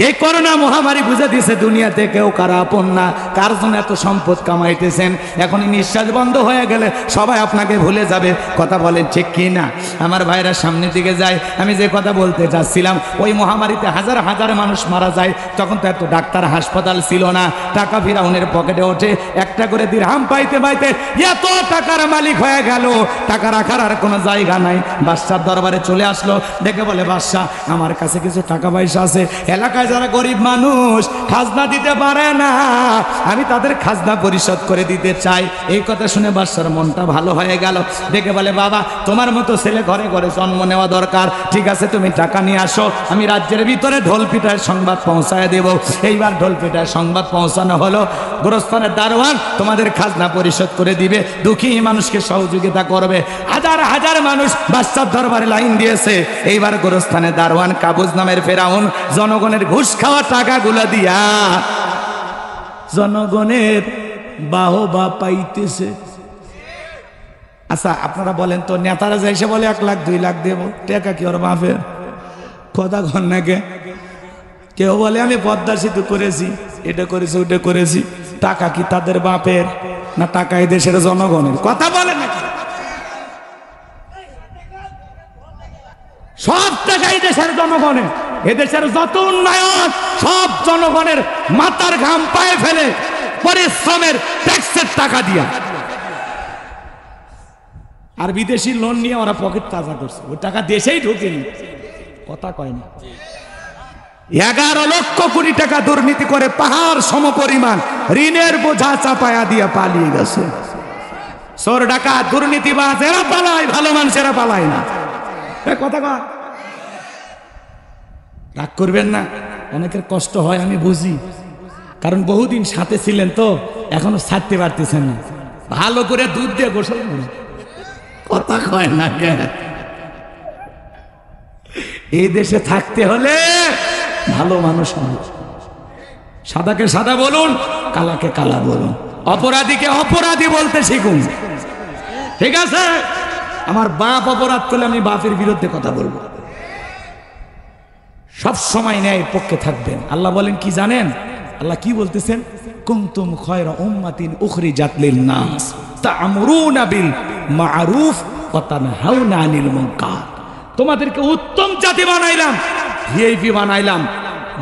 এই করোনা মহামারী বুঝে দিয়েছে দুনিয়াতে কেউ কারো আপন না, কার জন্য এত সম্পদ কামাইতেছেন, এখন নিঃশ্বাস বন্ধ হয়ে গেলে সবাই আপনাকে ভুলে যাবে। কথা বলেন ঠিক কি না? আমার ভাইরা সামনের দিকে যায়, আমি যে কথা বলতে চাচ্ছিলাম, ওই মহামারীতে হাজার হাজার মানুষ মারা যায়, তখন তো এত ডাক্তার হাসপাতাল ছিল না, টাকা ফিরাউনের পকেটে ওঠে, একটা করে দিরহাম পাইতে পাইতে এত টাকার মালিক হয়ে গেল, টাকা রাখার আর কোনো জায়গা নাই। বাদশার দরবারে চলে আসলো, দেখে বলে বাদশা আমার কাছে কিছু টাকা পয়সা আছে, এলাকায় যারা গরিব মানুষ খাজনা দিতে পারে না, আমি তাদের খাজনা পরিশোধ করে দিতে চাই। এই কথা শুনে বাদশার মনটা ভালো হয়ে গেল, দেখে বলে বাবা তোমার মতো ছেলে ঘরে ঘরে জন্ম নেওয়া দরকার, ঠিক আছে তুমি টাকা নিয়ে আসো, আমি রাজ্যের ভিতরে ঢোল পিটায় সংবাদ পৌঁছায় দেব। এইবার ঢোল পিটায় সংবাদ পৌঁছানো হলো, গোরস্থানের দারোয়ান তোমাদের খাজনা পরিশোধ করে দিবে, দুঃখী মানুষকে সহযোগিতা করবে। হাজার হাজার মানুষ বাদশার দরবারে লাইন দিয়েছে। এইবার গোরস্থানের দারোয়ান কাবুজ নামের ফেরাউন জনগণের ঘুষ খাওয়া টাকাগুলো দিয়া জনগণের বাহবা পাইতেছে। আচ্ছা আপনারা বলেন তো, নেতারা যাইছে বলে 1 লাখ 2 লাখ দেব, টাকা কি ওর বাপের? কথা ঘন নাকি? কেউ বলে আমি পদ্মা সেতু করেছি, এটা করেছি ওটা করেছি, টাকা কি তাদের বাপের না টাকা এই দেশের জনগণের? কথা বলে নাকি? সব টাকা এই দেশের জনগণের, এদেশের যত উন্নয়ন সব জনগণের মাথার ঘাম পায়ে ফেলে পরিশ্রমের ট্যাক্সের টাকা দিয়া। আর বিদেশি লোন নিয়ে ওরা পকেট তাজা করছে, ওই টাকা দেশেই ঢুকেনি। কথা কয় না? 11 লক্ষ কোটি টাকা দুর্নীতি করে পাহাড় সমপরিমাণ ঋণের বোঝা চাপায়া দিয়ে পালিয়ে গেছে। চোর ডাকাত দুর্নীতিবাজ এরা পালায়, ভালো মানুষেরা পালায় না। কথা কয়, রাগ করবেন না, অনেকের কষ্ট হয় আমি বুঝি, কারণ বহুদিন সাথে ছিলেন তো এখনো ছাড়তে পারতেছেন না। ভালো করে দুধ দিয়ে গোসল করে। কথা কয় না কে? এই দেশে থাকতে হলে ভালো মানুষ হবে, সাদাকে সাদা বলুন, কালাকে কালা বলুন, অপরাধীকে অপরাধী বলতে শিখুন, ঠিক আছে? আমার বাপ অপরাধ করলে আমি বাপের বিরুদ্ধে কথা বলবো, সব সময় ন্যায়ের পক্ষে থাকবেন। আল্লাহ বলেন কি জানেন? আল্লাহ কি বলতেছেন? কুনতুম খায়রা উম্মাতিন উখরিজাত লিন-নাস তা'মুরুনা বিল মা'রুফ ওয়া তানহাউনা আনিল মুনকার। তোমাদেরকে উত্তম জাতি বানাইলাম, ভিআইপি বানাইলাম,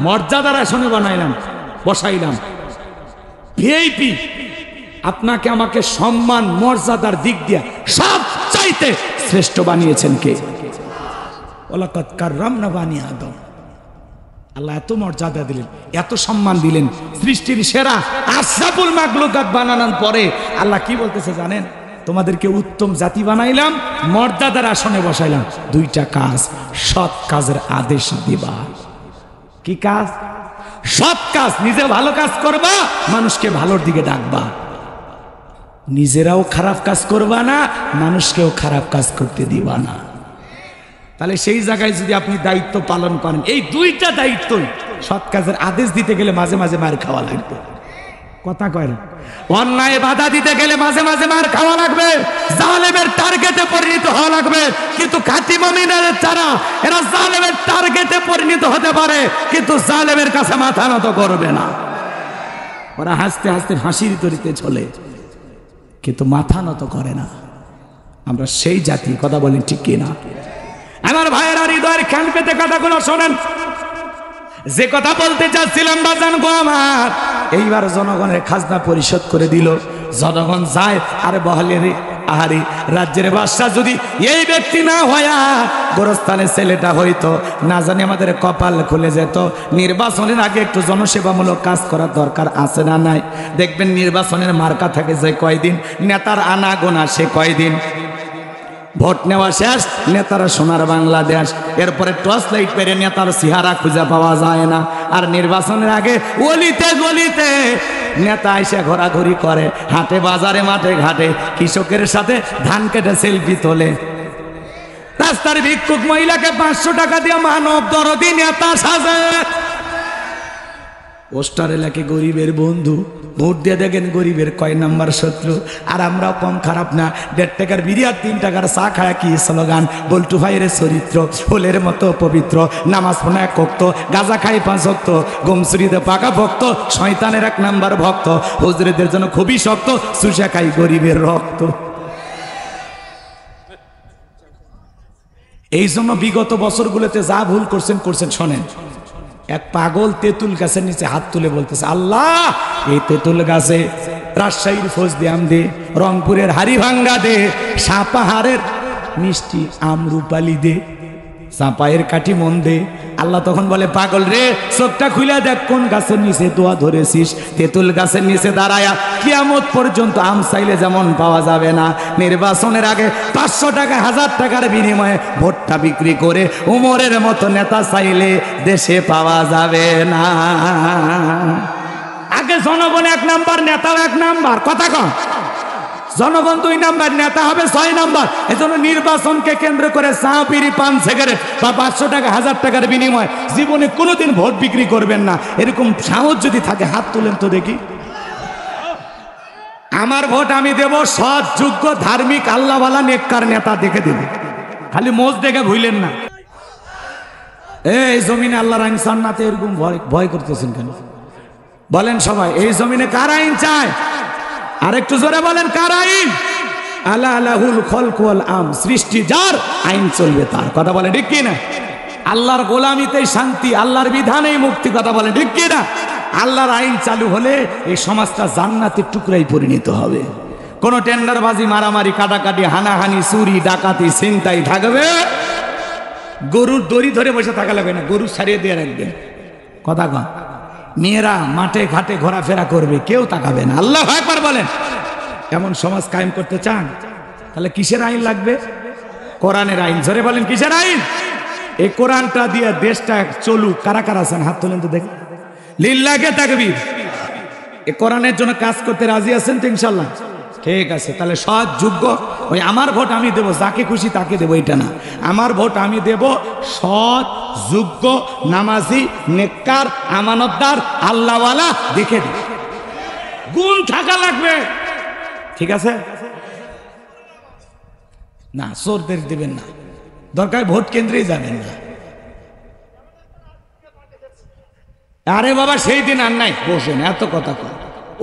মর্যাদার আসনে বানাইলাম, বসাইলাম। ভিআইপি আপনাকে আমাকে সম্মান মর্যাদার দিক দিয়ে সব চাইতে শ্রেষ্ঠ বানিয়েছেন কে? ওয়ালাকাদ কাররামনা বানি আদম। আল্লাহ এত মর্যাদা দিলেন, এত সম্মান দিলেন, সৃষ্টির সেরা আশরাফুল মাখলুকাত বানানোর পরে আল্লাহ কি বলতেছে জানেন? তোমাদেরকে উত্তম জাতি বানাইলাম, মর্যাদার আসনে বসাইলাম। 2টা কাজ, সৎ কাজের আদেশ দিবা। কি কাজ? সৎ কাজ। নিজে ভালো কাজ করবা, মানুষকে ভালোর দিকে ডাকবা, নিজেরাও খারাপ কাজ করবা না, মানুষকেও খারাপ কাজ করতে দিবা না। তাহলে সেই জায়গায় যদি আপনি দায়িত্ব পালন করেন, এই 2টা দায়িত্বই, সৎ কাজের আদেশ দিতে গেলে মাঝে মাঝে মার খাওয়া লাগবে। কথা কয় না? অন্যায় বাধা দিতে গেলে মাঝে মাঝে মার খাওয়া লাগবে, জালেমের টার্গেটে পরিণত হওয়া লাগবে। কিন্তু খাঁটি মুমিনের যারা, এরা জালেমের টার্গেটে পরিণত হতে পারে, কিন্তু জালেমের কাছে মাথা নত করবে না। ওরা হাসতে হাসতে হাসির তরিতে চলে, কিন্তু মাথা নত করে না। আমরা সেই জাতি। কথা বলেন ঠিক কিনা? আমার ভাইয়েরা হৃদয়ের কান পেতে কথাগুলো শোনেন। যে কথা বলতে চাচ্ছিলাম বাজান গো আমার, এইবার জনগণের খাজনা পরিশোধ করে দিল। জনগণ যায় আর বহলে রে আহারি, রাজ্যের বাদশা যদি এই ব্যক্তি না হইয়া গোরস্থানের ছেলেটা হইতো, না জানি আমাদের কপাল খুলে যেত। নির্বাচনের আগে একটু জনসেবামূলক কাজ করার দরকার আছে না নাই? দেখবেন নির্বাচনের মার্কা থাকে যে কয়দিন, নেতার আনা গোনা সে কয়দিন। ভোট নেওয়া শেষ, নেতারা সোনার বাংলাদেশ, এরপরে টর্চ লাইট পেরে নেতার চেহারা খুঁজে পাওয়া যায় না। আর নির্বাচনের আগে গলিতে গলিতে নেতা এসে ঘোরাঘুরি করে, হাটে বাজারে মাঠে ঘাটে, কৃষকের সাথে ধান কেটে সেলফি তোলে। রাস্তার ভিক্ষুক মহিলাকে 500 টাকা দিয়ে মানব দরদি নেতা সাজে। পোস্টার এলাকে গরিবের বন্ধু, ভোট দিয়ে দেখেন গরিবের কয় নাম্বার শত্রু। আর আমরা কম খারাপ না, 1.5 টাকার বিড়ি আর 3 টাকার চা খায় কি স্লোগান, বল্টু ভাইয়ের চরিত্র ফুলের মতো পবিত্র, নামাজ পড়ে 1 ওয়াক্ত, গাঁজা খাই 5 ওয়াক্ত, গমচুরিতে পাকা ভক্ত, শয়তানের 1 নাম্বার ভক্ত, হুজুরদের জন্য খুবই শক্ত, চুষা খাই গরিবের রক্ত। এই জন্য বিগত বছরগুলোতে যা ভুল করছেন শোনেন। এক পাগল তেঁতুল গাছের নিচে হাত তুলে বলতেছে, আল্লাহ এই তেঁতুল গাছে রাজশাহীর ফজদিয়াম দে, রংপুরের হাড়িভাঙ্গা দে, সাপাহারের মিষ্টি আমরুপালি দে, চাপায়ের কাঠি মন দে। আল্লাহ তখন বলে, পাগল রে চোখটা খুলে দেখ কোন গাছের নিচে দোয়া ধরেছিস। তেঁতুল গাছের নিচে দাঁড়ায়া কিয়ামত পর্যন্ত আম চাইলে যেমন পাওয়া যাবে না, নির্বাচনের আগে 500 টাকা 1000 টাকার বিনিময়ে ভোটটা বিক্রি করে উমরের মতো নেতা চাইলে দেশে পাওয়া যাবে না। আগে জনগণ 1 নাম্বার, নেতাও 1 নাম্বার, কথা কন। জনগণ 2 নাম্বার, নেতা হবে 6 নাম্বার। এজন্য নির্বাচনকে কেন্দ্র করে চা বিড়ি পান সিগারেট বা 500 টাকা 1000 টাকার বিনিময় জীবনে কোনোদিন ভোট বিক্রি করবেন না। এরকম সাহস যদি থাকে হাত তুলেন তো দেখি। আমার ভোট আমি দেব সৎ, যোগ্য, ধার্মিক, আল্লাহওয়ালা, নেককার নেতা দেখে দেব। খালি মোজ দেখে ভুলেন না। এই জমিনে আল্লাহর আইন সান্নাতে এরকম ভয় করতেছেন কেন? বলেন সবাই, এই জমিনে কার আইন চায়? আরেকটু জোরে বলেন, কার আইন? আলা আলাহুল খলক ওয়াল আম, সৃষ্টি যার, আইন চলবে তার। কথা বলে ঠিক কি না? আল্লাহর গোলামিতেই শান্তি, আল্লাহর বিধানেই মুক্তি। কথা বলে ঠিক কি না? আল্লাহর আইন চালু হলে এই সমাজটা জান্নাতের টুকরাই পরিণত হবে। কোন টেন্ডারবাজি, মারামারি, কাটাকাটি, হানাহানি, চুরি, ডাকাতি, ছিনতাই থাকবে। গরুর দড়ি ধরে বসে থাকা লাগবে না, গরু ছাড়িয়ে দিয়ে রাখবেন। কথা কন। মেয়েরা মাঠে ঘাটে ঘোরাফেরা করবে, কেউ তাকাবে না। আল্লাহু আকবার বলেন। এমন সমাজ কায়েম করতে চান? তাহলে কিসের আইন লাগবে? কোরআনের আইন। জোরে বলেন, কিসের আইন? এই কোরআনটা দিয়ে দেশটা চলুক। কারা কারা আছেন হাত তোলেন তো দেখি। লিল্লাহে তাকবীর। এই কোরআনের জন্য কাজ করতে রাজি আছেন তো ইনশাআল্লাহ? ঠিক আছে, তাহলে সৎ, যোগ্য। ওই আমার ভোট আমি দেব, যাকে খুশি তাকে দেবো এটা না। আমার ভোট আমি দেব সৎ, যোগ্য, নামাজি, নেককার, আমানতদার, আল্লাহওয়ালা দেখে দেব। গুণ থাকা লাগবে, ঠিক আছে না? চোরদের দেবেন না, দরকার ভোট কেন্দ্রেই যাবেন না। আরে বাবা সেই দিন আর নাই, বসেন, এত কথা কর।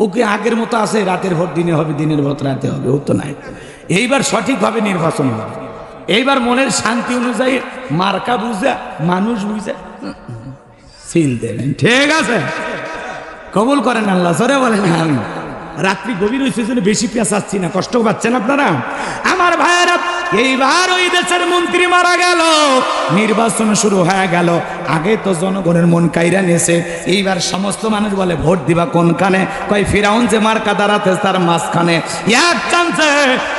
ওকে আগের মতো আছে, রাতের ভোট দিনে হবে, দিনের ভোট রাতে হবে, ও তো নাই। এইবার সঠিকভাবে নির্বাচন হবে। এইবার মনের শান্তি অনুযায়ী মার্কা বুঝে, মানুষ বুঝে সিল দেবেন, ঠিক আছে? কবুল করেন আল্লাহ। জোরে বলেন আমি। রাত্রি গভীর হয়েছে জন্য বেশি পেঁচাচ্ছি না, কষ্ট পাচ্ছেন আপনারা? আমার ভাইয়েরা, এইবার ওই দেশের মন্ত্রী মারা গেল, নির্বাচন শুরু হয়ে গেল। আগে তো জনগণের মন কাইরা নিয়েছে। এইবার সমস্ত মানুষ বলে ভোট দিবা কোনখানে? কয় ফিরাউন যে মার্কা দাঁড়াতে তার মাঝখানে। এক চান্সে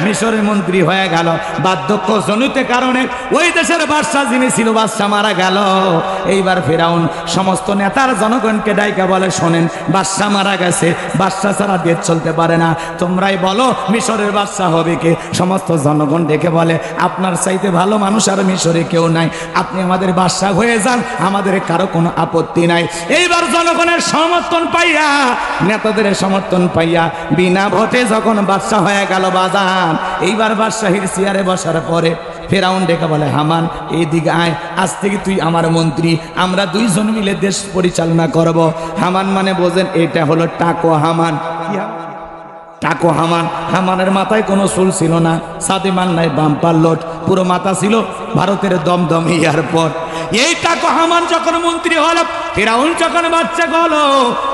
মিশরের মন্ত্রী হয়ে গেল। বার্ধক্য জনিত কারণে ওই দেশের বাদশা যিনি ছিল, বাদশা মারা গেল। এইবার ফিরাউন সমস্ত নেতার জনগণকে ডাইকা বলে, শোনেন বাদশা মারা গেছে, বাদশা ছাড়া দেশ চলতে পারে না, তোমরাই বলো মিশরের বাদশা হবে কে? সমস্ত জনগণ ডেকে বলে, আপনার চাইতে ভালো মানুষ আর মিশরে কেউ নাই, আপনি আমাদের বাদশা হয়ে যান, আমাদের কারো কোনো আপত্তি নাই। এইবার জনগণের সমর্থন পাইয়া, নেতাদের সমর্থন পাইয়া বিনা ভোটে যখন বাদশা হয়ে গেল বাজান, এইবার বাদশাহীর চেয়ারে বসার পরে ফেরাউন ডেকে বলে, হামান এইদিকে আয়, আজ থেকে তুই আমার মন্ত্রী, আমরা 2 জন মিলে দেশ পরিচালনা করব। হামান মানে বোঝেন, এটা হলো টাকো হামান। কি টাকো হামান? হামানের মাথায় কোনো চুল ছিল না, সাদে মান নাই, বাম্পার লোট, পুরো মাথা ছিল ভারতের দমদম এয়ারপোর্ট। এই টাকো হামান যখন মন্ত্রী হলো, ফিরাউন যখন বাচ্চা হলো,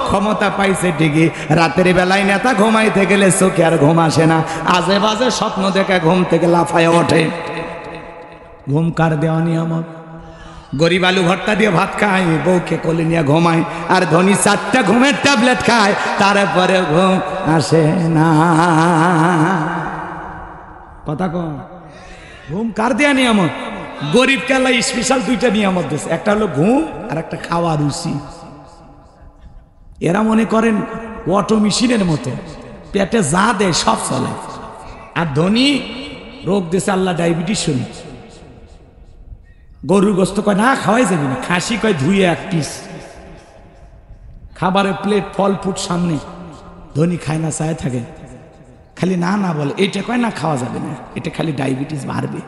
ক্ষমতা পাইছে ঠিকই, রাতের বেলায় নেতা ঘুমাইতে গেলে চোখে আর ঘুম আসে না, আজে বাজে স্বপ্ন দেখে ঘুম থেকে লাফায় ওঠে। ঘুম কার দেওয়া নিয়ামত? গরিব আলু ভর্তা দিয়ে ভাত খায়, বউকে কোলে নিয়ে ঘুমায়, আর ধনী 4টা ঘুমের ট্যাবলেট খায়, তারপরে ঘুম আসে না। কথা কন। ঘুম কার দেয়া নিয়ামত? গরিব কাল্লা স্পেশাল 2টা নিয়ামত দিয়েছে, একটা হলো ঘুম আর একটা খাওয়া রুচি। এরা মনে করেন অটো মেশিনের মতো, পেটে যা দেয় সব চলে। আর ধনী রোগ দিয়েছে আল্লাহ, ডায়াবেটিস শুনি। গরুর গোস্ত কয় না খাওয়াই যাবি না, খাসি কয় ধুয়ে 1 পিস খাবারের প্লেট ফল ফুট সামনে, ধনী খায় না, চায় থাকে, খালি না না বলে, এটা কয় না খাওয়া যাবে না, এটা খালি ডায়াবেটিস বাড়বে।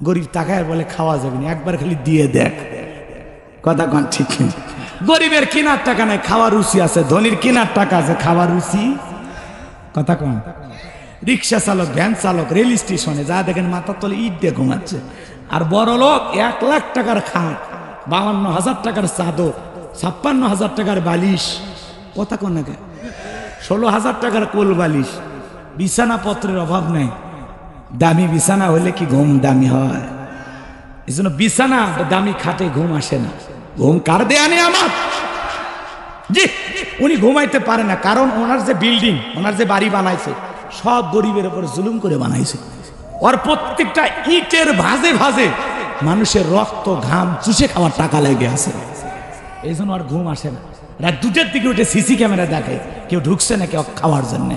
গরিব তাকায় বলে খাওয়া যাবে না, একবার খালি দিয়ে দেখ। কথা কন ঠিক না? গরিবের কেনার টাকা নাই, খাওয়ার রুচি আছে, ধনীর কেনার টাকা আছে, খাওয়ার রুচি। কথা কন? রিক্সা চালক, ভ্যান চালক রেল স্টেশনে যা দেখেন মাথার তলে ইট দিয়ে ঘুমাচ্ছে, আর বড় লোক 1 লাখ টাকার খাট, 52,000 টাকার চাদর, 56,000 টাকার বালিশ। কথা কন না? 16,000 টাকার কোল বালিশ। বিছানা পত্রের অভাব নাই। দামি বিছানা হলে কি ঘুম দামি হয়? এই জন্য বিছানা দামি খাটে ঘুম আসে না। ঘুম কার দেয়া নেই আমার? জি, উনি ঘুমাইতে পারে না, কারণ ওনার যে বিল্ডিং, ওনার যে বাড়ি বানাইছে, সব গরিবের উপর জুলুম করে বানাইছে। ওর প্রত্যেকটা ইটের ভাজে ভাজে মানুষের রক্ত ঘাম চুষে খাওয়ার টাকা লেগে আছে। এই জন্য আর ঘুম আসে না। রাত 2টার দিকে উঠে সিসি ক্যামেরা দেখে কেউ ঢুকছে না কেউ খাওয়ার জন্য,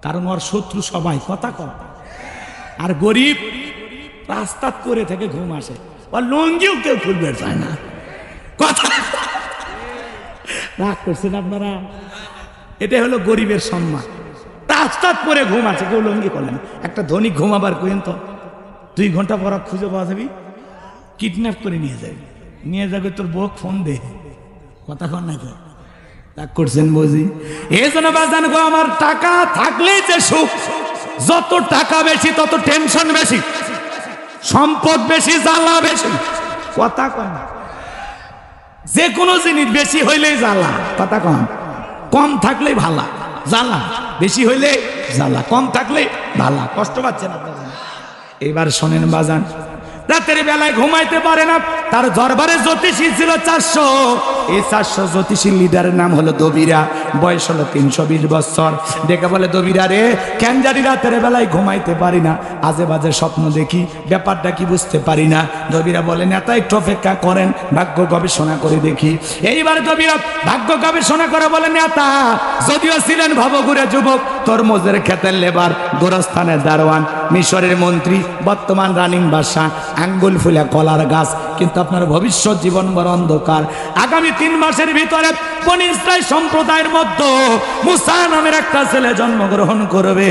কারণ ওর শত্রু সবাই। কথা কম। আর গরিব রাস্তা করে থেকে ঘুম আসে, ওর লঙ্গিও কেউ খুলবে চায় না। কথা রাগ করছেন আপনারা? এটা হলো গরিবের সম্মান। রাস্তা করে ঘুম আছে, কেউ লঙ্গি করলেন। একটা ধনী ঘুমাবার কইন তো 2 ঘন্টা পর খুঁজে পাওয়া যাবি, কিডন্যাপ করে নিয়ে যাবে তোর বউ ফোন দে। কথা কন না? রাগ করছেন বুঝি? এই জন্য বাজান গো, আমার টাকা থাকলেই যে সুখ। যত টাকা বেশি তত টেনশন বেশি, সম্পদ বেশি, জ্বালা বেশি। কথা কন? যে কোনো জিনিস বেশি হইলেই জ্বালা। কথা কন? কম থাকলেই ভালা, জ্বালা। বেশি হইলে জ্বালা, কম থাকলে ভালা। কষ্ট পাচ্ছেন আপনারা? এবার শোনেন বাজান, রাতের বেলায় ঘুমাইতে পারে না, তার দরবারে জ্যোতিষী ছিল 400। এই 400 জ্যোতিষীর লিডারের নাম হলো দবিরা। বয়স হলো 320 বছর। ডেকে বলে, দবিরা রে, কেন জানি রাতের বেলায় ঘুমাইতে পারি না, আজে বাজে স্বপ্ন দেখি, ব্যাপারটা কি বুঝতে পারি না। দবিরা বলে, নেতা একটু অপেক্ষা করেন, ভাগ্য গবেষণা করে দেখি। এইবার দবিরা ভাগ্য গবেষণা করে বলে, নেতা যদিও ছিলেন ভবঘুরে যুবক, তরমুজের ক্ষেতের লেবার, গোরস্থানের দারোয়ান, মিশরের মন্ত্রী, বর্তমান রানিং বাদশা, আঙ্গুল ফুলে কলার গাছ, কিন্তু আপনার ভবিষ্যৎ জীবন বড় অন্ধকার। আগামী 3 মাসের ভিতরে বনি ইসরাইল সম্প্রদায়ের মধ্যে মুসা নামের একটা ছেলে জন্মগ্রহণ করবে।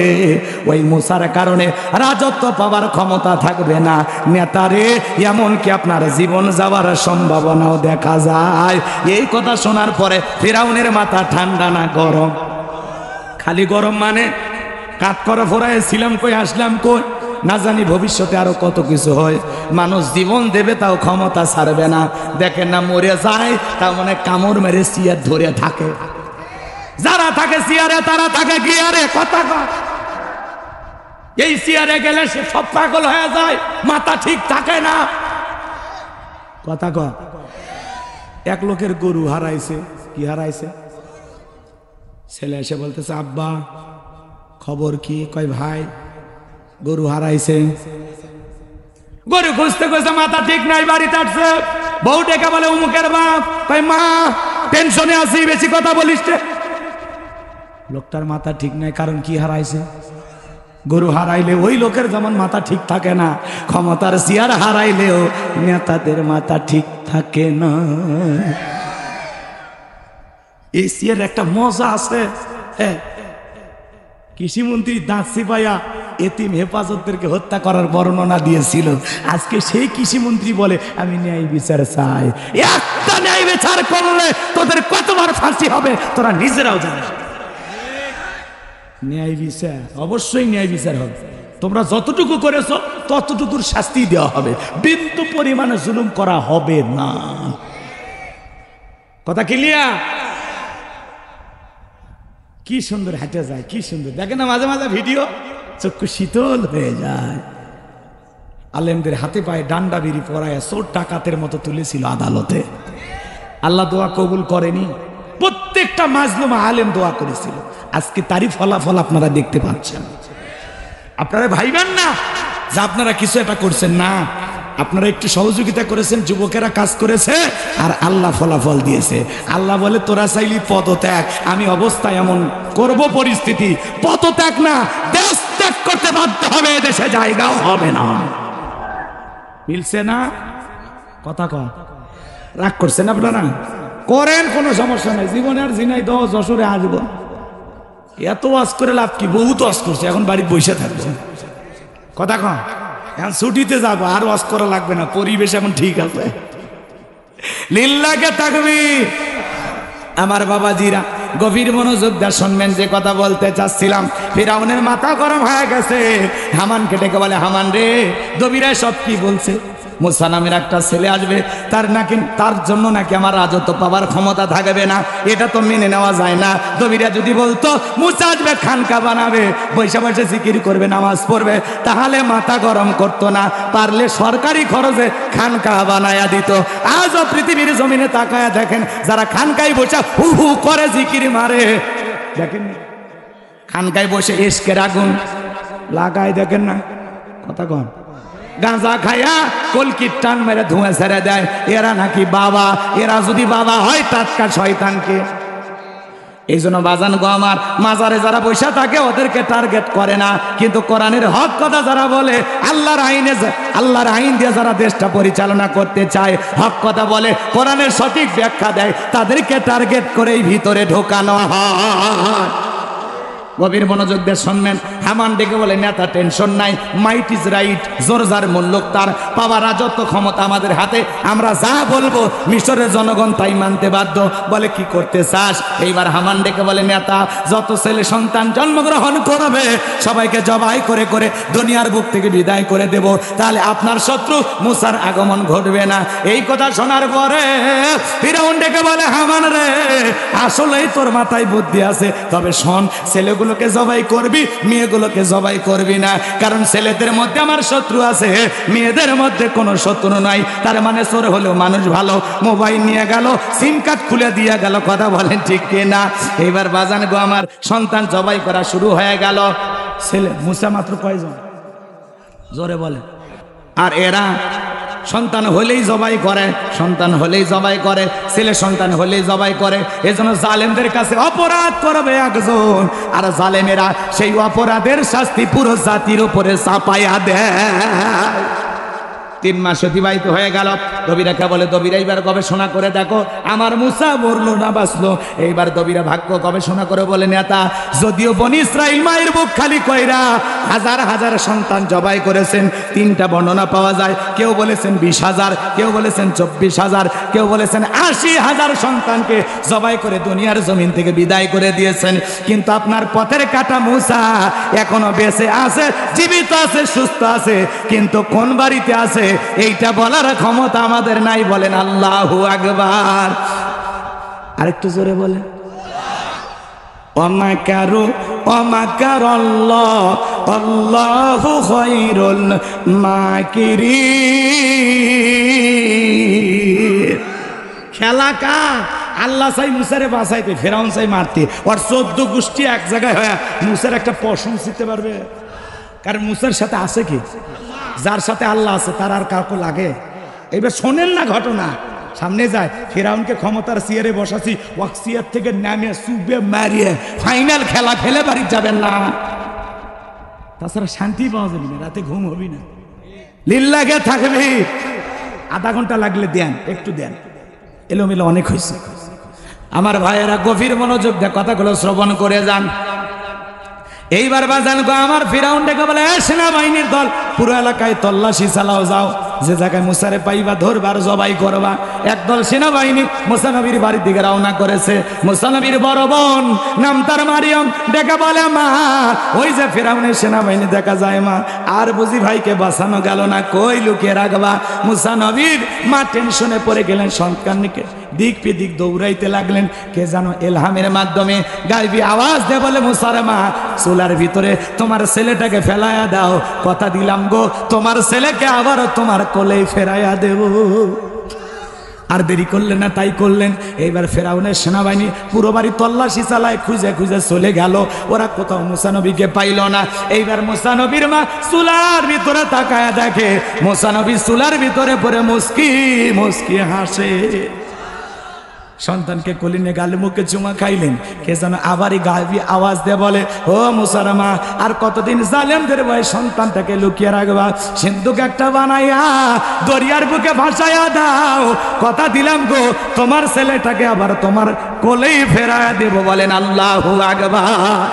ওই মুসার কারণে রাজত্ব পাওয়ার ক্ষমতা থাকবে না। নেতারে, এমনকি আপনার জীবন যাওয়ার সম্ভাবনাও দেখা যায়। এই কথা শোনার পরে ফিরাউনের মাথা ঠান্ডা না গরম? খালি গরম মানে কাঠ করা ফোরায় ছিলাম কই, আসলাম কই, না জানি ভবিষ্যতে আরো কত কিছু হয়। মানুষ জীবন দেবে তাও ক্ষমতা ছাড়বে না। দেখেন না, মরে যায় তার মানে কামড় মেরে চেয়ার ধরে থাকে। যারা থাকে চেয়ারে তারা থাকে গিয়ারে। কথা কয়? এই চেয়ারে গেলে সে সব পাগল হয়ে যায়, মাথা ঠিক থাকে না। কথা কয়? এক লোকের গরু হারাইছে। কি হারাইছে? ছেলে এসে বলতেছে, আব্বা খবর কি? কয়, ভাই গরু হারাইছে। গরু খুঁজতে খুঁজতে মাথা ঠিক নাই, বাড়িতে আসছে। বউ ডেকে বলে, অমুকের বাপ। কয়, মা টেনশনে আছি, বেশি কথা বলিস। লোকটার মাথা ঠিক নাই, কারণ কি হারাইছে? গরু হারাইলে ওই লোকের যেমন মাথা ঠিক থাকে না, ক্ষমতার চেয়ার হারাইলেও নেতাদের মাথা ঠিক থাকে না। এই চেয়ার একটা মজা আছে। হ্যাঁ, কৃষিমন্ত্রী দাঁত চিপাইয়া এতিম হেফাজতদেরকে হত্যা করার বর্ণনা দিয়েছিল। আজকে সেই কৃষিমন্ত্রী বলে, আমি ন্যায় বিচার চাই। একটা ন্যায় বিচার করলে তোদের কতবার ফাঁসি হবে তোরা নিজেরাও জানিস। ন্যায় বিচার, অবশ্যই ন্যায় বিচার হবে। তোমরা যতটুকু করেছো ততটুকুর শাস্তি দেওয়া হবে, বিন্দু পরিমাণে জুলুম করা হবে না। কথা ক্লিয়ার? কি সুন্দর হেঁটে যায়, কি সুন্দর। দেখেন না মাঝে মাঝে ভিডিও, চক্ষু শীতল হয়ে যায়। আলেমদের হাতে পায়ে ডান্ডা বিড়ি পরায় চোর ডাকাতের মতো তুলেছিল আদালতে। আল্লাহ দোয়া কবুল করেনি। প্রত্যেকটা মাজলুমা আলেম দোয়া করেছিল। আজকে তারই ফলাফল আপনারা দেখতে পাচ্ছেন। আপনারা ভাইবেন না যে আপনারা কিছু একটা করছেন না, আপনারা একটু সহযোগিতা করেছেন, যুবকেরা কাজ করেছে, আর আল্লাহ ফলাফল দিয়েছে। আল্লাহ বলে, তোরা চাইলি পদত্যাগ, আমি অবস্থা এমন করব পরিস্থিতি, পদত্যাগ না দেশ ত্যাগ করতে বাধ্য হবে, দেশে জায়গাও হবে না। মিলছে না? কথা কয়? রাগ করছেন আপনারা? করেন, কোনো সমস্যা নাই। জীবনে আর জিনাই দশ যশোরে আসবো, এত ওয়াজ করে লাভ কি? বহুত ওয়াজ করছে, এখন বাড়িতে বসে থাকবো। কথা কন, এখন ছুটিতে যাবো, আর ওয়াজ করা লাগবে না, পরিবেশ এখন ঠিক আছে। লিল্লাহকে তাকবীর। আমার বাবাজিরা গভীর মনোযোগ দিয়ে শুনবেন যে কথা বলতে চাচ্ছিলাম। ফিরাউনের মাথা গরম হয়ে গেছে। হামানকে ডেকে বলে, হামান রে, দবিরা সব কি বলছে? মুসা নামের একটা ছেলে আসবে, তার জন্য নাকি আমার রাজত্ব পাওয়ার ক্ষমতা থাকবে না, এটা তো মেনে নেওয়া যায় না। দবিরা যদি বলতো মুসা আসবে, খানকা বানাবে, বৈশা বৈশা জিকির করবে, নামাজ পড়বে, তাহলে মাথা গরম করতো না, পারলে সরকারি খরচে খানকা বানায়া দিত। আজও পৃথিবীর জমিনে তাকায়া দেখেন, যারা খানকায় বসে হু হু করে জিকির মারে, দেখেন খানকায় বসে ইশকের আগুন লাগায়, দেখেন না? কথা কন, গাঁজা খায়া কলকির টান মেরে ধুঁয়া ছেড়ে দেয়, এরা নাকি বাবা। এরা যদি বাবা হয় টাটকা শয়তানকে। এই জন্য বাজান গো আমার, মাজারে যারা বৈশা থাকে ওদেরকে টার্গেট করে না, কিন্তু কোরআনের হক কথা যারা বলে, আল্লাহর আইন দিয়ে যারা দেশটা পরিচালনা করতে চায়, হক কথা বলে, কোরআনের সঠিক ব্যাখ্যা দেয়, তাদেরকে টার্গেট করেই ভিতরে ঢোকানো হয়। গভীর মনোযোগ দিয়ে শুনবেন। হামান ডেকে বলে, নেতা টেনশন নাই, মাইট ইজ রাইট, জোর যার মূল্য তার, পাওয়া রাজত্ব ক্ষমতা আমাদের হাতে, আমরা যা বলবো মিশরের জনগণ তাই মানতে বাধ্য। বলে কি করতে চাস? এইবার হামান ডেকে বলে, নেতা যত ছেলে সন্তান জন্মগ্রহণ করবে সবাইকে জবাই করে করে দুনিয়ার বুক থেকে বিদায় করে দেব, তাহলে আপনার শত্রু মুসার আগমন ঘটবে না। এই কথা শোনার পরে ফিরাউন ডেকে বলে, হামান রে, আসলেই তোর মাথায় বুদ্ধি আছে, তবে শোন, ছেলেগুলোকে জবাই করবি, মেয়েগুলোকে জবাই করবি না, কারণ ছেলেদের মধ্যে আমার শত্রু আছে, মেয়েদের মধ্যে কোনো শত্রু নাই। তার মানে চোর হলেও মানুষ ভালো, মোবাইল নিয়ে গেল, সিম কার্ড খুলে দিয়ে গেল। কথা বলেন ঠিক কিনা? এইবার বাজান গো আমার, সন্তান জবাই করা শুরু হয়ে গেল। ছেলে মুসা মাত্র কয়জন? জোরে বলে। আর এরা সন্তান হলেই জবাই করে, সন্তান হলেই জবাই করে, ছেলে সন্তান হলেই জবাই করে। এজন্য জালেমদের কাছে অপরাধ করবে একজন, আর জালেমেরা সেই অপরাধের শাস্তি পুরো জাতির উপরে চাপাইয়া দেয়। 3 মাস অতিবাহিত হয়ে গেল। দবিরাকে বলে, দবিরা এইবার গবেষণা করে দেখো আমার মুসা মরলো না বাঁচলো। এইবার দবিরা ভাগ্য গবেষণা করে বলে, নেতা যদিও বনি ইসরাইল মায়ের বুক খালি কইরা হাজার হাজার সন্তান জবাই করেছেন, 3টা বর্ণনা পাওয়া যায়। কেউ বলেছেন 20,000, কেউ বলেছেন 24,000, কেউ বলেছেন 80,000 সন্তানকে জবাই করে দুনিয়ার জমিন থেকে বিদায় করে দিয়েছেন। কিন্তু আপনার পথের কাটা মুসা এখনো বেঁচে আছে, জীবিত আছে, সুস্থ আছে, কিন্তু কোন বাড়িতে আছে এইটা বলার ক্ষমতা আমাদের নাই। বলেন আল্লাহু আকবার। আরেকটু জোরে বলে, ওমাকারু ওমাকারাল্লাহ আল্লাহু খায়রুল মাকিরিন। খেলা কার? আল্লাহ চাই মুসারে বাঁচাইতে, ফেরাউন চাই মারতে। আর 14 গোষ্ঠী এক জায়গায় হয়ে মুসার একটা পশম ছিঁড়তে পারবে? কারণ মুসার সাথে আছে কি? যার সাথে আল্লাহ আছে তার আর কাউকে লাগে? এবার শোনেন না ঘটনা, সামনে যায়। ফেরাউনকে ক্ষমতার চেয়ারে বসাছি, ওয়াক চেয়ার থেকে নামে চুবে মারিয়ে ফাইনাল খেলা খেলে বাড়ি যাবেন না, তাছাড়া শান্তি পাওয়া যাবে না, রাতে ঘুম হবি না, লিল্লাহে থাকবি। আধা ঘন্টা লাগলে দেন, একটু দেন, এলোমেলো অনেক হয়েছে। আমার ভাইয়েরা গভীর মনোযোগ দিয়ে কথাগুলো শ্রবণ করে যান। এইবার বাজান গো আমার, ফিরাউন ডেকে বলে, সেনাবাহিনীর দল পুরো এলাকায় তল্লাশি চালাও, যাও যে জায়গায় মুসারে পাইবা ধরবার জবাই করবা। একদল সেনাবাহিনী মুসা নবীর বাড়ির দিকে রওনা করেছে। মুসা নবীর বড় বোন নাম তার মারিয়ম ডেকে বলে, মা ওই যে ফিরাউনের সেনাবাহিনী দেখা যায় মা, আর বুঝি ভাইকে বাঁচানো গেল না, কই লুকিয়ে রাখবা? মুসা নবীর মা টেনশনে পড়ে গেলেন, সন্তানকে দিক বিদিক দৌড়াইতে লাগলেন। কে জানো এলহামের মাধ্যমে গাইবি আওয়াজ দিয়ে বলে, মুসারে মা চুলার ভিতরে তোমার ছেলেটাকে ফেলাইয়া দাও, কথা দিলাম গো তোমার ছেলেকে আবারও তোমার কোলেই ফেরাইয়া দেব। আর দেরি করলেন না, তাই করলেন। এইবার ফেরাউনের সেনাবাহিনী পুরো বাড়ি তল্লাশি চালায়, খুঁজে খুঁজে চলে গেল, ওরা কোথাও মুসা নবীকে পাইল না। এইবার মুসা নবীর মা চুলার ভিতরে তাকায়া দেখে, মুসা নবী চুলার ভিতরে পড়ে মুস্কি মুস্কি হাসে। সন্তানকে কোলে নিয়ে গালে মুখে চুমা খাইলেন। কে যেন আবারই গাবি আওয়াজ দিয়ে বলে, ও মুসারামা, আর কতদিন জালেমদের ভয়ে সন্তানটাকে লুকিয়ে রাখবা? সিন্ধুক একটা বানাইয়া দরিয়ার বুকে ভাসাইয়া দাও। কথা দিলাম গো, তোমার ছেলেটাকে আবার তোমার কোলেই ফেরায়া দেব। বলেন আল্লাহু আকবার।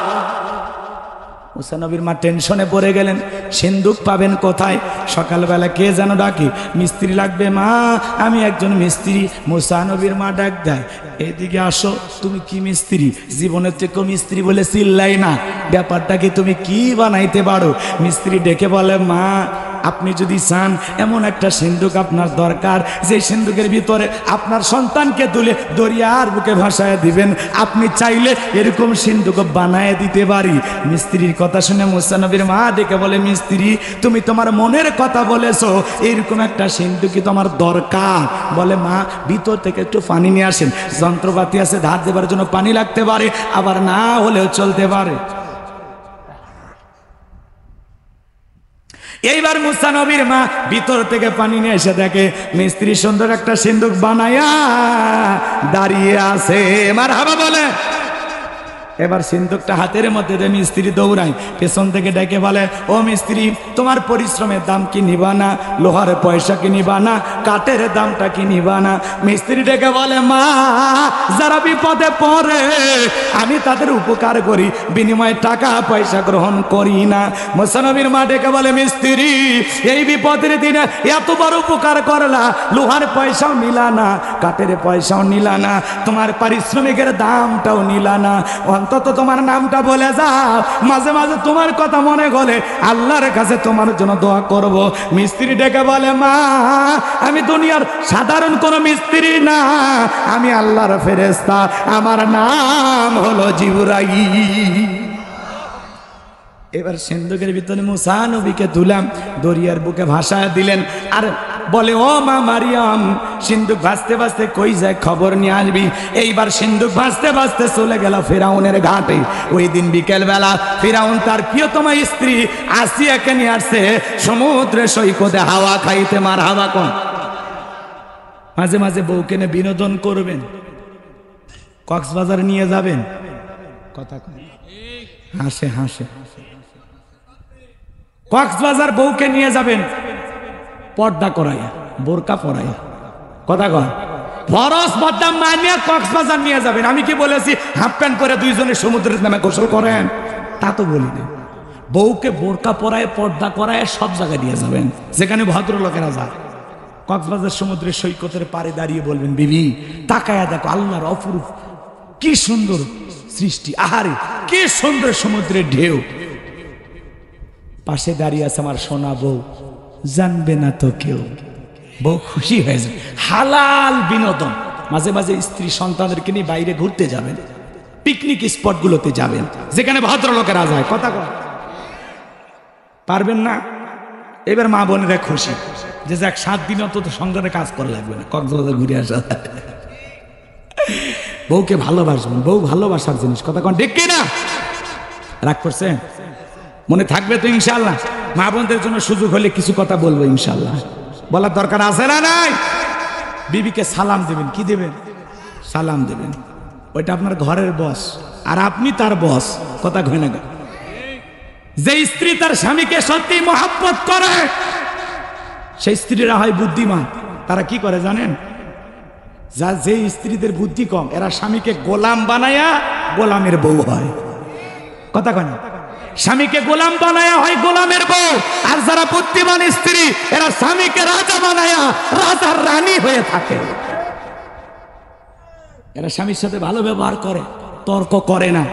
মুসা নবীর মা টেনশনে পড়ে গেলেন, সিন্ধুক পাবেন কোথায়? সকালবেলা কে যেন ডাকি, মিস্ত্রি লাগবে মা, আমি একজন মিস্ত্রি। মুসা নবীর মা ডাক দেয়, এদিকে আসো। তুমি কি মিস্ত্রি? জীবনের থেকে মিস্ত্রি বলে চিল্লাই না, ব্যাপারটা কি তুমি কি বানাইতে পারো? মিস্ত্রি ডেকে বলে, মা আপনি যদি চান এমন একটা সিন্ধুক আপনার দরকার, যে সিন্ধুকের ভিতরে আপনার সন্তানকে তুলে দরিয়ার বুকে ভাসায় দিবেন, আপনি চাইলে এরকম সিন্ধুক বানায় দিতে পারি। মিস্ত্রির কথা শুনে মুসা নবীর মা ডেকে বলে, মিস্ত্রি তুমি তোমার মনের কথা বলেছো, এরকম একটা সিন্ধুকই তোমার দরকার। বলে, মা ভিতর থেকে একটু পানি নিয়ে আসেন, যন্ত্রপাতি আছে ধার দেবার জন্য পানি লাগতে পারে, আবার না হলেও চলতে পারে। এইবার মুসা নবীর মা ভিতর থেকে পানি নিয়ে এসে দেখে মিস্ত্রি সুন্দর একটা সিন্ধুক বানায়া দাঁড়িয়ে আছে। মারহাবা বলে। এবার সিন্ধুকটা হাতের মধ্যে দিয়ে মিস্ত্রি দৌড়ায়, পেছন থেকে ডেকে বলে, ও মিস্ত্রি তোমার পরিশ্রমের দাম কি নিবা না? লোহার পয়সা কি নিবা না? কাঠের দামটা কি নিবা না? মিস্ত্রি ডেকে বলে, মা যারা বিপদে পড়ে আমি তাদের উপকার করি, বিনিময়ে টাকা পয়সা গ্রহণ করি না। মুসা নবীর মা ডেকে বলে, মিস্ত্রি এই বিপদের দিনে এত বড় উপকার করলা, লোহার পয়সাও নিলা না, কাঠের পয়সাও নিলা না, তোমার পারিশ্রমিকের দামটাও নিলা না, অন্তত তোমার নামটা বলে যাও, মাঝে মাঝে তোমার কথা মনে করে আল্লাহর কাছে তোমার জন্য দোয়া করব। মিস্ত্রি ডেকে বলে, মা আমি দুনিয়ার সাধারণ কোন মিস্ত্রি না, আমি আল্লাহর ফেরেশতা, আমার নাম হলো জিবরাইল। এবার সিন্ধুকের ভিতরে মুসা নবীকে তুলাম, দরিয়ার বুকে ভাসায় দিলেন। আর বলে, ও মা মারিয়াম, সিন্ধুক ভাসতে ভাসতে কই যায় খবর নিয়ে আসবি। এইবার সিন্ধুক ভাসতে ভাসতে চলে গেল ফিরাউনের ঘাটে। ওই দিন বিকেল বেলা ফিরাউন তার প্রিয়তমা স্ত্রী আসিয়াকে নিয়ে আসছে সমুদ্রে সৈকতে হাওয়া খাইতে। মার হাওয়া কোন মাঝে মাঝে বউকে নিয়ে বিনোদন করবেন, কক্সবাজার নিয়ে যাবেন। কথা হাসে হাসে কক্সবাজার বউকে নিয়ে যাবেন, পর্দা করাইয়া, বোরকা পরাইয়া। কথা কয় ফরজ পর্দা মানিয়া কক্সবাজার নিয়ে যাবেন। আমি কি বলেছি হাফ প্যান্ট পরে দুইজনে সমুদ্রের নামে গোসল করেন? তা তো বলি না। বউকে বোরকা পরায়, পর্দা করায় সব জায়গায় নিয়ে যাবেন, যেখানে ভদ্রলোকেরা যায়। কক্সবাজার সমুদ্রের সৈকতের পারে দাঁড়িয়ে বলবেন, বিবি তাকায়া দেখো আল্লাহর অপরূপ কি সুন্দর সৃষ্টি, আহারে কি সুন্দর সমুদ্রের ঢেউ। পাশে দাঁড়িয়ে আছে আমার সোনা বউ, জানবে না তো কেউ। বউ খুশি হয়ে যায়। হালাল বিনোদন। মাঝে মাঝে স্ত্রী সন্তানদেরকে নিয়ে বাইরে ঘুরতে যাবেন, পিকনিক স্পট গুলোতে যাবেন, যেখানে ভদ্রলোকেরা যায়। কথা কয় পারবেন না? এবার মা বোনেরা খুশি যে যাক 7 দিন অন্তত সংসারে কাজ করা লাগবে না, কক্সবাজার ঘুরে আসা। বউকে ভালোবাসবেন, বউ ভালোবাসার জিনিস। কথা কন ঠিক কিনা? রাগ করছেন? মনে থাকবে তো ইনশাআল্লাহ? মা বোনদের জন্য সুযোগ হলে কিছু কথা বলবো ইনশাআল্লাহ। বলার দরকার আছে না নাই? বিবিকে সালাম দেবেন। কি দেবেন? সালাম দেবেন। ওইটা আপনার ঘরের বস, আর আপনি তার বস। কথা কয় না? যে স্ত্রী তার স্বামীকে সত্যি মহব্বত করে সেই স্ত্রীরা হয় বুদ্ধিমান। তারা কি করে জানেন? যে স্ত্রীদের বুদ্ধি কম, এরা স্বামীকে গোলাম বানায়া গোলামের বউ হয়। কথা কয় না? স্বামীকে গোলাম বানায়া হয় গোলামের বউ। আর যারা বুদ্ধিমান স্ত্রী, এরা স্বামীকে রাজা বানায়া রাজার রানী হয়ে থাকে। এরা স্বামীর সাথে ভালো ব্যবহার করে, তর্ক করে না,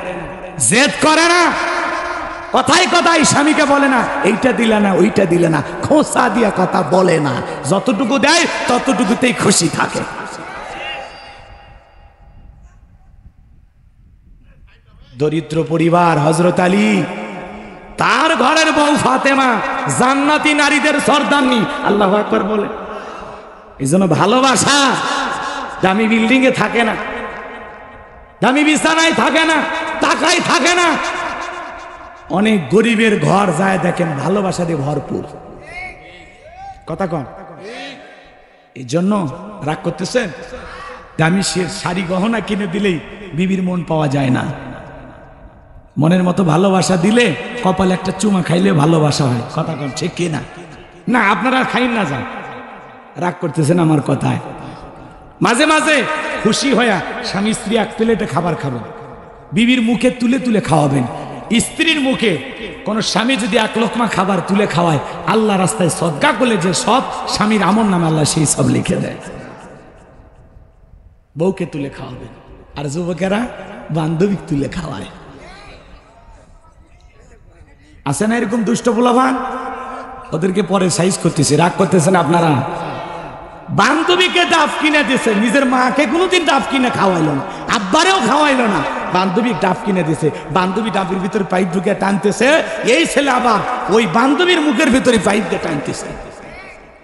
জেদ করে না, কথাই কথাই স্বামীকে বলে না এইটা দিলে না ওইটা দিলে না, খোঁচা দিয়া কথা বলে না। যতটুকু দেয় ততটুকুতেই খুশি থাকে। দরিদ্র পরিবার হযরত আলী, তার ঘরের বউ ফাতেমা জান্নাতি নারীদের সর্দারনি। আল্লাহু আকবার বলে। এইজন্য ভালোবাসা দামি বিল্ডিং এ থাকে না, দামি বিছানায় থাকে না, টাকায় থাকে না। অনেক গরিবের ঘর যায় দেখেন ভালোবাসা দিয়ে ভরপুর। কথা কন? এই জন্য রাগ করতেছেন? দামি শাড়ি গহনা কিনে দিলেই বিবির মন পাওয়া যায় না। মনের মতো ভালোবাসা দিলে কপালে একটা চুমা খাইলে ভালোবাসা হয়। কথা কম ঠিক কিনা? না আপনারা খাইন না, যান, রাগ করতেছেন আমার কথায়। মাঝে মাঝে খুশি হইয়া স্বামী স্ত্রী এক প্লেটে খাবার খাবেন, বিবির মুখে তুলে তুলে খাওয়াবেন। স্ত্রীর মুখে কোন স্বামী যদি এক লোকমা খাবার তুলে খাওয়ায়, আল্লাহ রাস্তায় সদকা করলে যে সব স্বামীর আমল নামে আল্লাহ সেই সব লিখে দেয়। বউকে তুলে খাওয়াবেন, আর যুবকেরা বান্ধবী তুলে খাওয়ায়। আছে না এরকম দুষ্ট পোলাপান? ওদেরকে পরে সাইজ করতেছে, রাগ করতেছেন আপনারা। বান্ধবীকে ডাব কিনে দিছে, নিজের মাকে কোনোদিন ডাব কিনে খাওয়াইলো না, আব্বারেও খাওয়াইলো না, বান্ধবী ডাব কিনে দিছে। বান্ধবী ডাবের ভিতরে পাইপ ঢুকে টানতেছে, এই ছেলে আবার ওই বান্ধবীর মুখের ভিতরে পাইপ দিয়ে টানতেছে,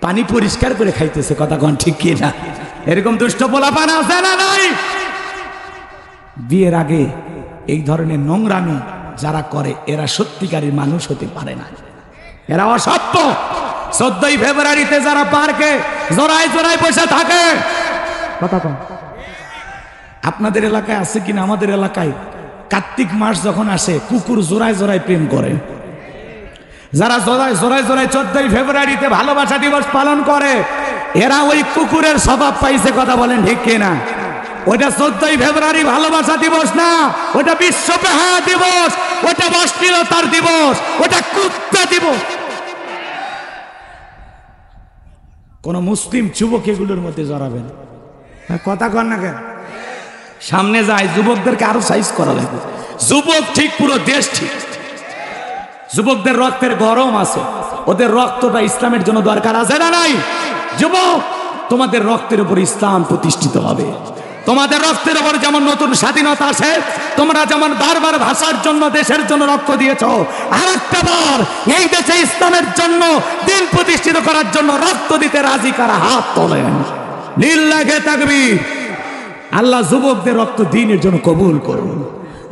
পানি পরিষ্কার করে খাইতেছে। কথা কোন ঠিক কি না? এরকম দুষ্ট পোলাপান আছে না নাই? বিয়ের আগে এই ধরনের নোংরামি যারা করে এরা সত্যিকারের মানুষ হতে পারে না, এরা অসভ্য। 14ই ফেব্রুয়ারিতে যারা পার্কে জোড়ায় জোড়ায় বসে থাকে, কথা কম, আপনাদের এলাকায় আছে কিনা? আমাদের এলাকায় কার্তিক মাস যখন আসে কুকুর জোড়ায় জোড়ায় প্রেম করে। যারা জোড়ায় জোড়ায় জোড়ায় 14ই ফেব্রুয়ারিতে ভালোবাসা দিবস পালন করে, এরা ওই কুকুরের স্বভাব পাইছে। কথা বলেন ঠিক কিনা? ওটা 14ই ফেব্রুয়ারি ভালোবাসা দিবস না, ওটা বিশ্ব বেহায়া দিবস, ওটা অশ্লীলতার দিবস, ওটা কুত্তা দিবস। কোন মুসলিম যুবক এগুলোর মধ্যে জড়াবেন? কথা কন না কেন? সামনে যায়, যুবকদেরকে আরো সাইজ করা লাগবে। যুবক ঠিক, পুরো দেশ ঠিক। যুবকদের রক্তের গরম আছে, ওদের রক্তটা ইসলামের জন্য দরকার আছে না নাই? যুবক, তোমাদের রক্তের উপর ইসলাম প্রতিষ্ঠিত হবে। তোমাদের রক্তের উপর যেমন নতুন স্বাধীনতা আসে, তোমরা যেমন বারবার ভাষার জন্য দেশের জন্য রক্ত দিয়েছ, আর একটা বার এই দেশে ইসলামের জন্য দিন প্রতিষ্ঠিত করার জন্য রক্ত দিতে রাজি কারা? হাত তোলেন। লিল্লাহি তাকবীর। আল্লাহ যুবকদের রক্ত দিনের জন্য কবুল করুন।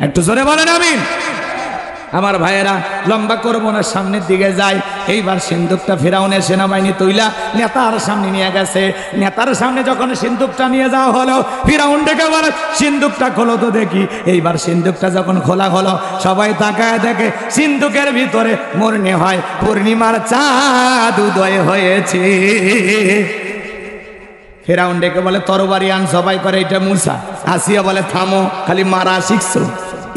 একটু জোরে বলেন আমিন। আমার ভাইয়েরা, লম্বা করবো না, সামনের দিকে যায়। এইবার সিন্দুকটা ফিরাউনের সেনাবাহিনী তৈলা নেতার সামনে নিয়ে গেছে। নেতার সামনে যখন সিন্দুকটা নিয়ে যাওয়া হলো, ফিরাউন ডেকে বলে, সিন্দুকটা খোলো তো দেখি। এইবার সিন্দুকটা যখন খোলা হলো, সবাই তাকায় দেখে সিন্দুকের ভিতরে মনে হয় পূর্ণিমার চাঁদ উদয় হয়েছে। ফিরাউন ডেকে বলে, তরবারি আন। সবাই করে এটা মুসা। আসিয়া বলে, থামো, খালি মারা শিখছো,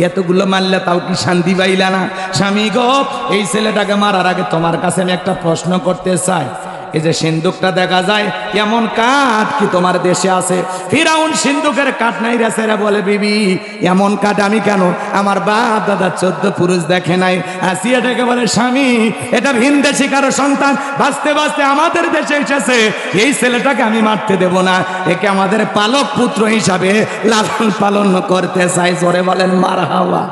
এতগুলো মারলে তাও কি শান্তি পাইলা না? স্বামী গো, এই ছেলেটাকে মারার আগে তোমার কাছে আমি একটা প্রশ্ন করতে চাই। এই যে সিন্দুকটা দেখা যায়, এমন কাঠ কি তোমার দেশে আছে? ফিরাউন সিন্দুকের কাঠ নাই রেছে, বলে, বিবি এমন কাঠ আমি কেন, আমার বাপ দাদা 14 পুরুষ দেখে নাই। আসিয়া ডেকে বলে, স্বামী এটা ভিনদেশী কারো সন্তান, বাঁচতে বাঁচতে আমাদের দেশে এসেছে, এই ছেলেটাকে আমি মারতে দেব না, একে আমাদের পালক পুত্র হিসাবে লালন পালন করতে চাই। জোরে বলেন মারহাবা।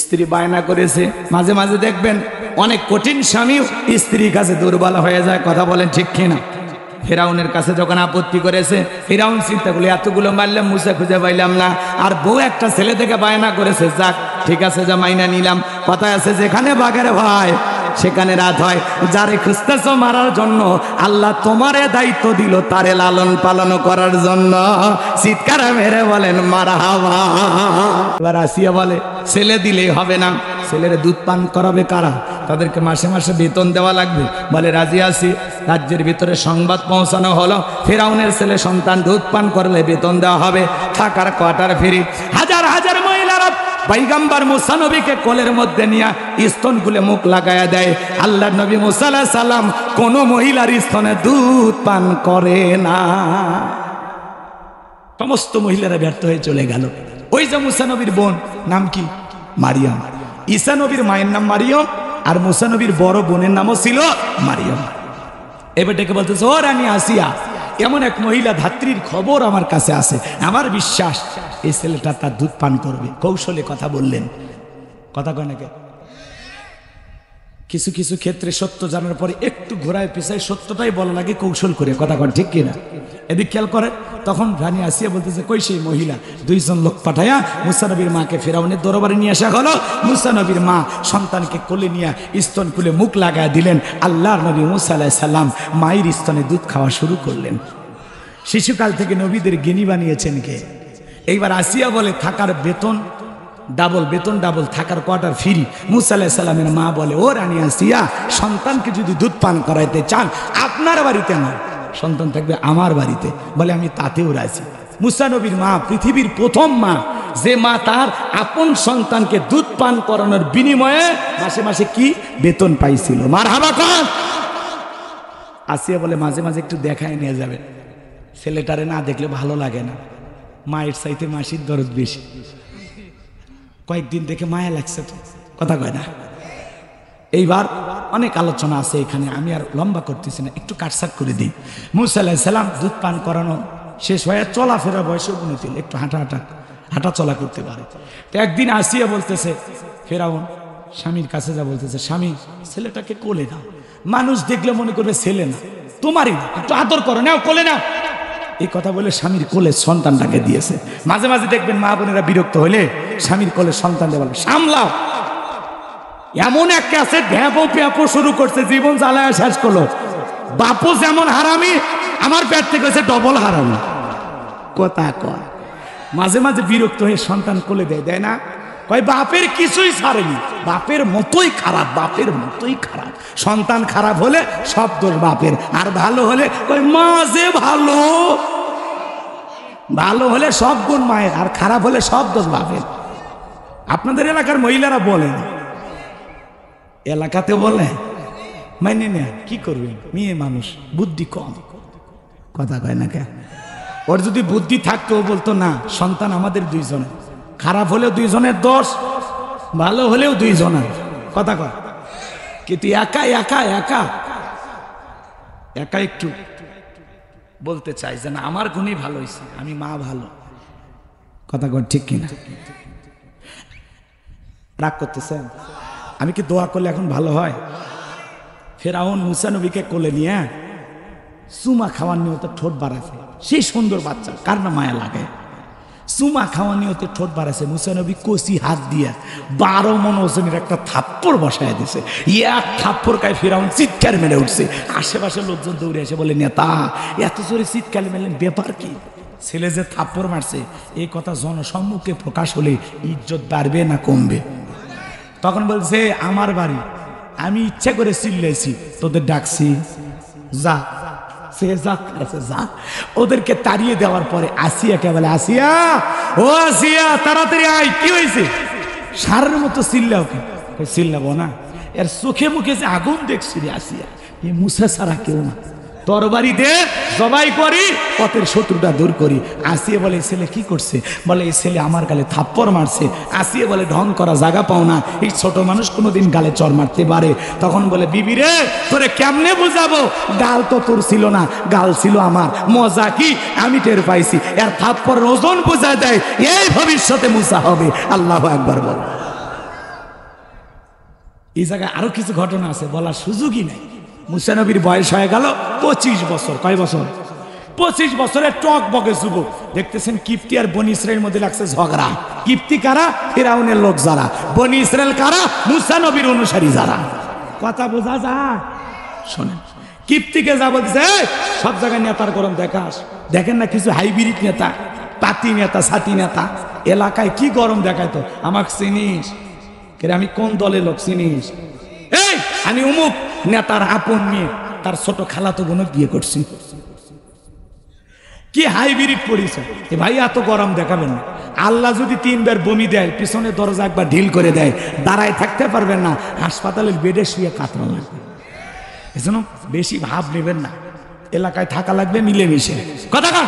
স্ত্রী বায়না করেছে। মাঝে মাঝে দেখবেন অনেক কঠিন স্বামীও স্ত্রীর কাছে দুর্বল হয়ে যায়। কথা বলেন ঠিক কিনা? ফিরাউনের কাছে যখন আপত্তি করেছে, ফিরাউন চিন্তা করলে এতগুলো মারলাম, মুসা খুঁজে পাইলাম না, আর বউ একটা ছেলে থেকে বায়না করেছে, যাক ঠিক আছে, যা মাইনা নিলাম। কথা আছে, যেখানে বাঘের ভয় সেখানে রাত হয়। যারে খুঁজতেছ মারার জন্য, আল্লাহ তোমারে দায়িত্ব দিল তারে লালন পালন করার জন্য। চিৎকার মেরে বলেন মারহাবা। এবার আসিয়া বলে, ছেলে দিলেই হবে না, ছেলের দুধ পান করাবে কারা? তাদেরকে মাসে মাসে বেতন দেওয়া লাগবে। বলে, রাজি আছি। রাজ্যের ভিতরে সংবাদ পৌঁছানো হলো, ফিরাউনের ছেলে সন্তান দুধ পান করলে বেতন দেওয়া হবে, থাকার কোয়ার্টার ফ্রি। হাজার হাজার মহিলারা পয়গম্বর মুসা নবীকে কোলের মধ্যে নিয়ে স্তন খুলে মুখ লাগায়া দেয়। আল্লাহর নবী মুসা আলাইহিস সালাম কোন মহিলার স্তনে দুধ পান করে না। সমস্ত মহিলারা ব্যর্থ হয়ে চলে গেল। ওই যে মুসা নবীর বোন, নাম কি? মারিয়াম। ঈসা নবীর মায়ের নাম মারিয়াম, আর মুসা নবীর বড় বোনের নামও ছিল মারিয়াম। এবার ডেকে বলতেছে, ও রানী আসিয়া, এমন এক মহিলা ধাত্রীর খবর আমার কাছে আছে, আমার বিশ্বাস এই ছেলেটা তার দুধ পান করবে। কৌশলে কথা বললেন। কথা কয় নাকি? কিছু কিছু ক্ষেত্রে সত্য জানার পরে একটু ঘোরায় পেছায় সত্যটাই বলা লাগে কৌশল করে। কথা কন ঠিক কিনা? এদিক খেয়াল করেন। তখন রানী আসিয়া বলতেছে, কই সেই মহিলা? 2 জন লোক পাঠায়া মুসা নবীর মাকে ফিরাউনের দরবারে নিয়ে আসা হলো। মুসা নবীর মা সন্তানকে কোলে নিয়ে স্তন খুলে মুখ লাগায় দিলেন। আল্লাহর নবী মুসা আলাইহিস সালাম মায়ের স্তনে দুধ খাওয়া শুরু করলেন। শিশুকাল থেকে নবীদের জ্ঞানী বানিয়েছেন কে? এইবার আসিয়া বলে থাকার বেতন ডাবল, থাকার কোয়ার্টার ফ্রি। মুসা আলাইহিস সালামের মা বলে, ও রানী আসিয়া, সন্তানকে যদি দুধ পান করাইতে চান আপনার বাড়িতে নয়, সন্তান থাকবে আমার বাড়িতে। বলে আমি তাতেও রাজি। মুসা নবীর মা পৃথিবীর প্রথম মা, যে মা তার আপন সন্তানকে দুধ পান করানোর বিনিময়ে মাসে মাসে কি বেতন পাইছিল। মারহাবা কর। আসিয়া বলে মাঝে মাঝে একটু দেখায় নিয়ে যাবেন, ছেলেটারে না দেখলে ভালো লাগে না, মায়ের চাইতে মাসির দরদ বেশি। কয়েকদিন দেখে মায়া লাগছে তো, কথা কয় না। এইবার অনেক আলোচনা আছে এখানে, আমি আর লম্বা করতেছি না, একটু কাটসাট করে দিই। মুসা আলাইহিস সালাম দুধ পান করানো শেষ হয়ে চলাফেরা বয়সে উন্নতি, একটু হাঁটা চলা করতে পারে। তো একদিন আসিয়া বলতেছে, ফেরাউন স্বামীর কাছে যা বলতেছে, স্বামী ছেলেটাকে কোলে নাও, মানুষ দেখলে মনে করবে ছেলে না, তোমারই না, একটু আদর করো, নাও কোলে নাও। এই কথা বলে স্বামীর কোলে সন্তানটাকে দিয়েছে। মাঝে মাঝে দেখবেন মা বোনেরা বিরক্ত হলে স্বামীর কোলে সন্তান দেওয়া, সামলাও। এমন এক ক্যাসেট ভ্যাপো প্যাপো শুরু করছে, জীবন জ্বালায় শেষ করলো। বাপু যেমন হারামি, আমার পেট থেকে হচ্ছে ডবল হারামি। কথা কয় মাঝে মাঝে বিরক্ত হয়ে সন্তান কোলে দেয় না, কয় বাপের কিছুই ছাড়েনি, বাপের মতোই খারাপ, বাপের মতোই খারাপ। সন্তান খারাপ হলে সব দোষ বাপের, আর ভালো হলে কয় মা যে ভালো, ভালো হলে সব গুণ মায়ের, আর খারাপ হলে সব দোষ বাপের। আপনাদের এলাকার মহিলারা বলেন, এলাকাতে বলে মাইনে নেয়, কি করবেন, মেয়ে মানুষ বুদ্ধি কম, কথা কয় না কে। ওর যদি বুদ্ধি থাকতো বলতো না, সন্তান আমাদের দুইজনের, খারাপ হলেও দুইজনের দোষ, ভালো হলেও দুইজনের, কথা কয়। কিন্তু একা একা একা একা একটু বলতে চাই যে না আমার গুণই ভালো হয়েছে, আমি মা ভালো, কথা কয় ঠিক কিনা? রাগ করতেছেন? আমি কি দোয়া করলে এখন ভালো হয়? ফেরাউন মুসা নবীকে কোলে নিয়ে চুমা খাওয়ার নিয়তে ঠোঁট বাড়াছে, সেই সুন্দর বাচ্চা, কার না মায়া লাগে। চুমা খাওয়া নিয়তে ঠোঁট বাড়াছে, মুসা নবী কষি হাত দিয়ে 12 মণ ওজনের একটা থাপ্পড় বসায় দিছে। এক থাপ্পড় খায় ফেরাউন চিৎকার মেরে উঠছে। আশেপাশে লোকজন দৌড়ে এসে বলে, নেতা এত জোরে চিৎকার মেলেন, ব্যাপার কি? ছেলে যে থাপ্পড় মারছে এই কথা জনসম্মুখে প্রকাশ হলে ইজ্জত বাড়বে না কমবে? তখন বলছে, আমার বাড়ি, আমি ইচ্ছা করে চিল্লাইছি, তোদের ডাকছি, যা। সে যা, ওদেরকে তাড়িয়ে দেওয়ার পরে আসিয়াকে বলে, আসিয়া, ও আসিয়া তাড়াতাড়ি আয়, কি হয়েছে? সারের মতো চিল্লাও কে? চিল্লাবো না, এর চোখে মুখে যে আগুন দেখছি রে আসিয়া, এই মুসা ছাড়া কেউ না, তরবারি দে জবাই করি, পথের শত্রুটা দূর করি। আসিয়া বলে, ছেলে কি করছে? বলে এই ছেলে আমার গালে থাপ্পড় মারছে। আসিয়া বলে, ঢং করা জায়গা পাও না, এই ছোট মানুষ কোনোদিন গালে চর মারতে পারে? তখন বলে, বিবি রে তোরে কেমনে বুঝাবো, গাল তো তোর ছিল না, গাল ছিল আমার, মজা কি আমি টের পাইছি, এর থাপ্পড়ের ওজন বোঝা দেয়, এই ভবিষ্যতে মুসা হবে। আল্লাহু আকবার বল। এই জায়গায় আরো কিছু ঘটনা আছে, বলার সুযোগই নাই। মুসা নবীর বয়স হয়ে গেল 25 বছর। কয় বছর? 25 বছরের টক বকে যুবক। দেখতেছেন কিপ্তি আর বনি ইসরায়েলের মধ্যে লাগছে ঝগড়া। কিপ্তি কারা? ফিরাউনের লোক যারা। বনি ইসরায়েল কারা? মুসা নবীর অনুসারী যারা। কথা বোঝা যায়? শোনেন, কিপ্তিকে যা বলতেছে, সব জায়গায় নেতার গরম দেখাস, দেখেন না কিছু হাইব্রিড নেতা, পাতি নেতা, ছাতি নেতা, এলাকায় কি গরম দেখায়, তো আমাকে চিনিস? আমি কোন দলের লোক চিনিস? এই আমি অমুক নেতার আপন মেয়ে, তার ছোট খালাতো বোন বিয়ে করছি। কি হাইব্রিড পরিচয় এ ভাই, এত গরম দেখাবেন না। আল্লাহ যদি 3 বার বমি দেয়, পিছনে দরজা একবার ঢিল করে দেয়, দাঁড়ায় থাকতে পারবেন না, হাসপাতালের বেডে শুয়ে কাতরা লাগবে। এজন্য বেশি ভাব নেবেন না, এলাকায় থাকা লাগবে মিলেমিশে। কথা কর,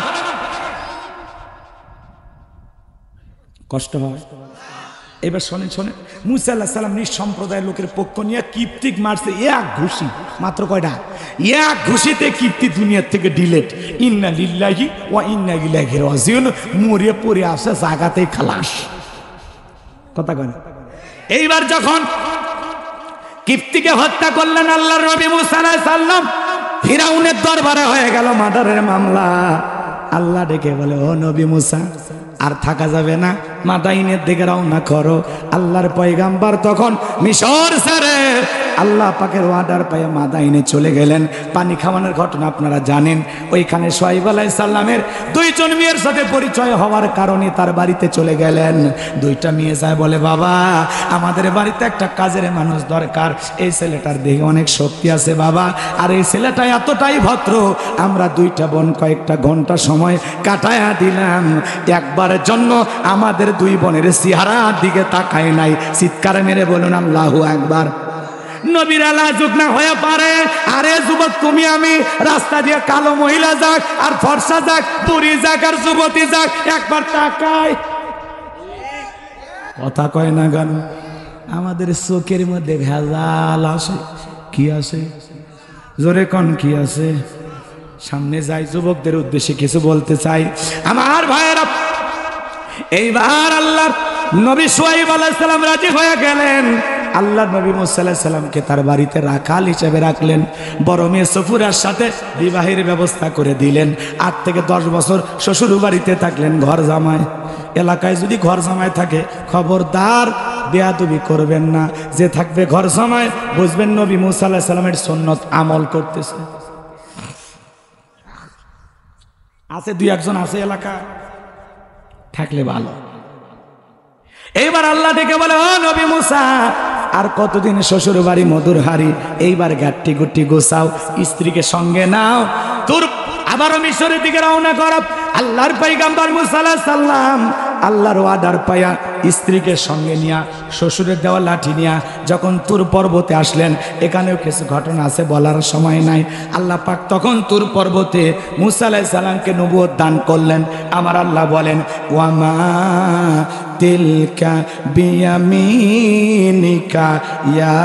কষ্ট হয়। এবার শোনেন, মুসা আলাইহিস সালাম নিজ সম্প্রদায়ের লোকের পক্ষ নিয়ে কিপ্তিক মারছে এক ঘুষি, মাত্র কয়টা? এক ঘুষিতে কিপ্তি দুনিয়ার থেকে ডিলেট। ইন্না লিল্লাহি ওয়া ইন্না ইলাইহি রাজিউন, মরে পড়ে আসে জায়গাতেই খালাস। কথা কয়। এইবার যখন কিপ্তিকে হত্যা করলেন আল্লাহর নবী মুসা আলাইহিস সালাম, ফিরাউনের দরবারে হয়ে গেল মার্ডারের মামলা। আল্লাহ ডেকে বলে, ও নবী মুসা, আর থাকা যাবে না, মাদাইনের দিকে রওনা করো। আল্লাহর পয়গাম্বার তখন মিশর ছেড়ে আল্লাহ পাকের অর্ডার পাইয়া মাদাইনে চলে গেলেন। পানি খাওয়ানোর ঘটনা আপনারা জানেন। ওইখানে শুআয়ব আলাইহিস সালামের দুইজন মেয়ের সাথে পরিচয় হওয়ার কারণে তার বাড়িতে চলে গেলেন। দুইটা মেয়ে যায় বলে, বাবা আমাদের বাড়িতে একটা কাজের মানুষ দরকার, এই ছেলেটার দেহে অনেক শক্তি আছে বাবা, আর এই ছেলেটা এতটাই ভদ্র, আমরা দুইটা বোন কয়েকটা ঘন্টা সময় কাটায়া দিলাম, একবারের জন্য আমাদের দুই বোনের চেহারার দিকে তাকায় নাই। চিৎকার মেরে বলুন আল্লাহু আকবার। নবীর লাজুক না হয়ে পারে। আরে যুবক, তুমি আমি রাস্তা দিয়ে কালো মহিলা যাক আর ফর্সা যাক, বুড়ি যাক আর যুবতী যাক, একবার তাকায়, কথা কয় না গান। আমাদের চোখের মধ্যে ভেজাল আসে। কি আসে? জোরে কোন কি আছে? সামনে যাই, যুবকদের উদ্দেশ্যে কিছু বলতে চাই। আমার ভাইয়েরা, এইবার আল্লাহর নবী শুআয়ব আলাইহিস সালাম রাজি হয়ে গেলেন। আল্লাহ নবী মুসা আলাইহিস সালামকে তার বাড়িতে রাখাল হিসেবে রাখলেন। বড় মেয়ে সফুরার সাথে বিবাহের ব্যবস্থা করে দিলেন। 8 থেকে 10 বছর শ্বশুর বাড়িতে থাকলেন ঘর জামাই। এলাকায় যদি ঘর জামাই থাকে, খবরদার বেয়াদবি করবেন না। যে থাকবে ঘর জামাই, বুঝবেন নবী মুসা আলাইহিস সালামের সুন্নত আমল করতেছে। আছে 2-1 জন আছে এলাকা, থাকলে ভালো। এইবার আল্লাহ ডেকে বলে, ও নবী মুসা, আর কতদিন শ্বশুর বাড়ি মধুর হাড়ি, এইবার গাট্টি গুট্টি গোছাও, স্ত্রীকে সঙ্গে নাও, তোর আবারও মিশরের দিকে রওনা কর। আল্লাহর পয়গম্বর মুসা আলাইহিস সালাম আল্লাহর অর্ডার পায়া স্ত্রীকে সঙ্গে নিয়া, শ্বশুরের দেওয়া লাঠি নিয়া যখন তুর পর্বতে আসলেন, এখানেও কিছু ঘটনা আছে, বলার সময় নাই। আল্লাহ পাক তখন তুর পর্বতে মুসা আলাইহিস সালামকে নবুয়ত দান করলেন। আমার আল্লাহ বলেন, ওয়ামা তিলকা বিয়ামিনিকা ইয়া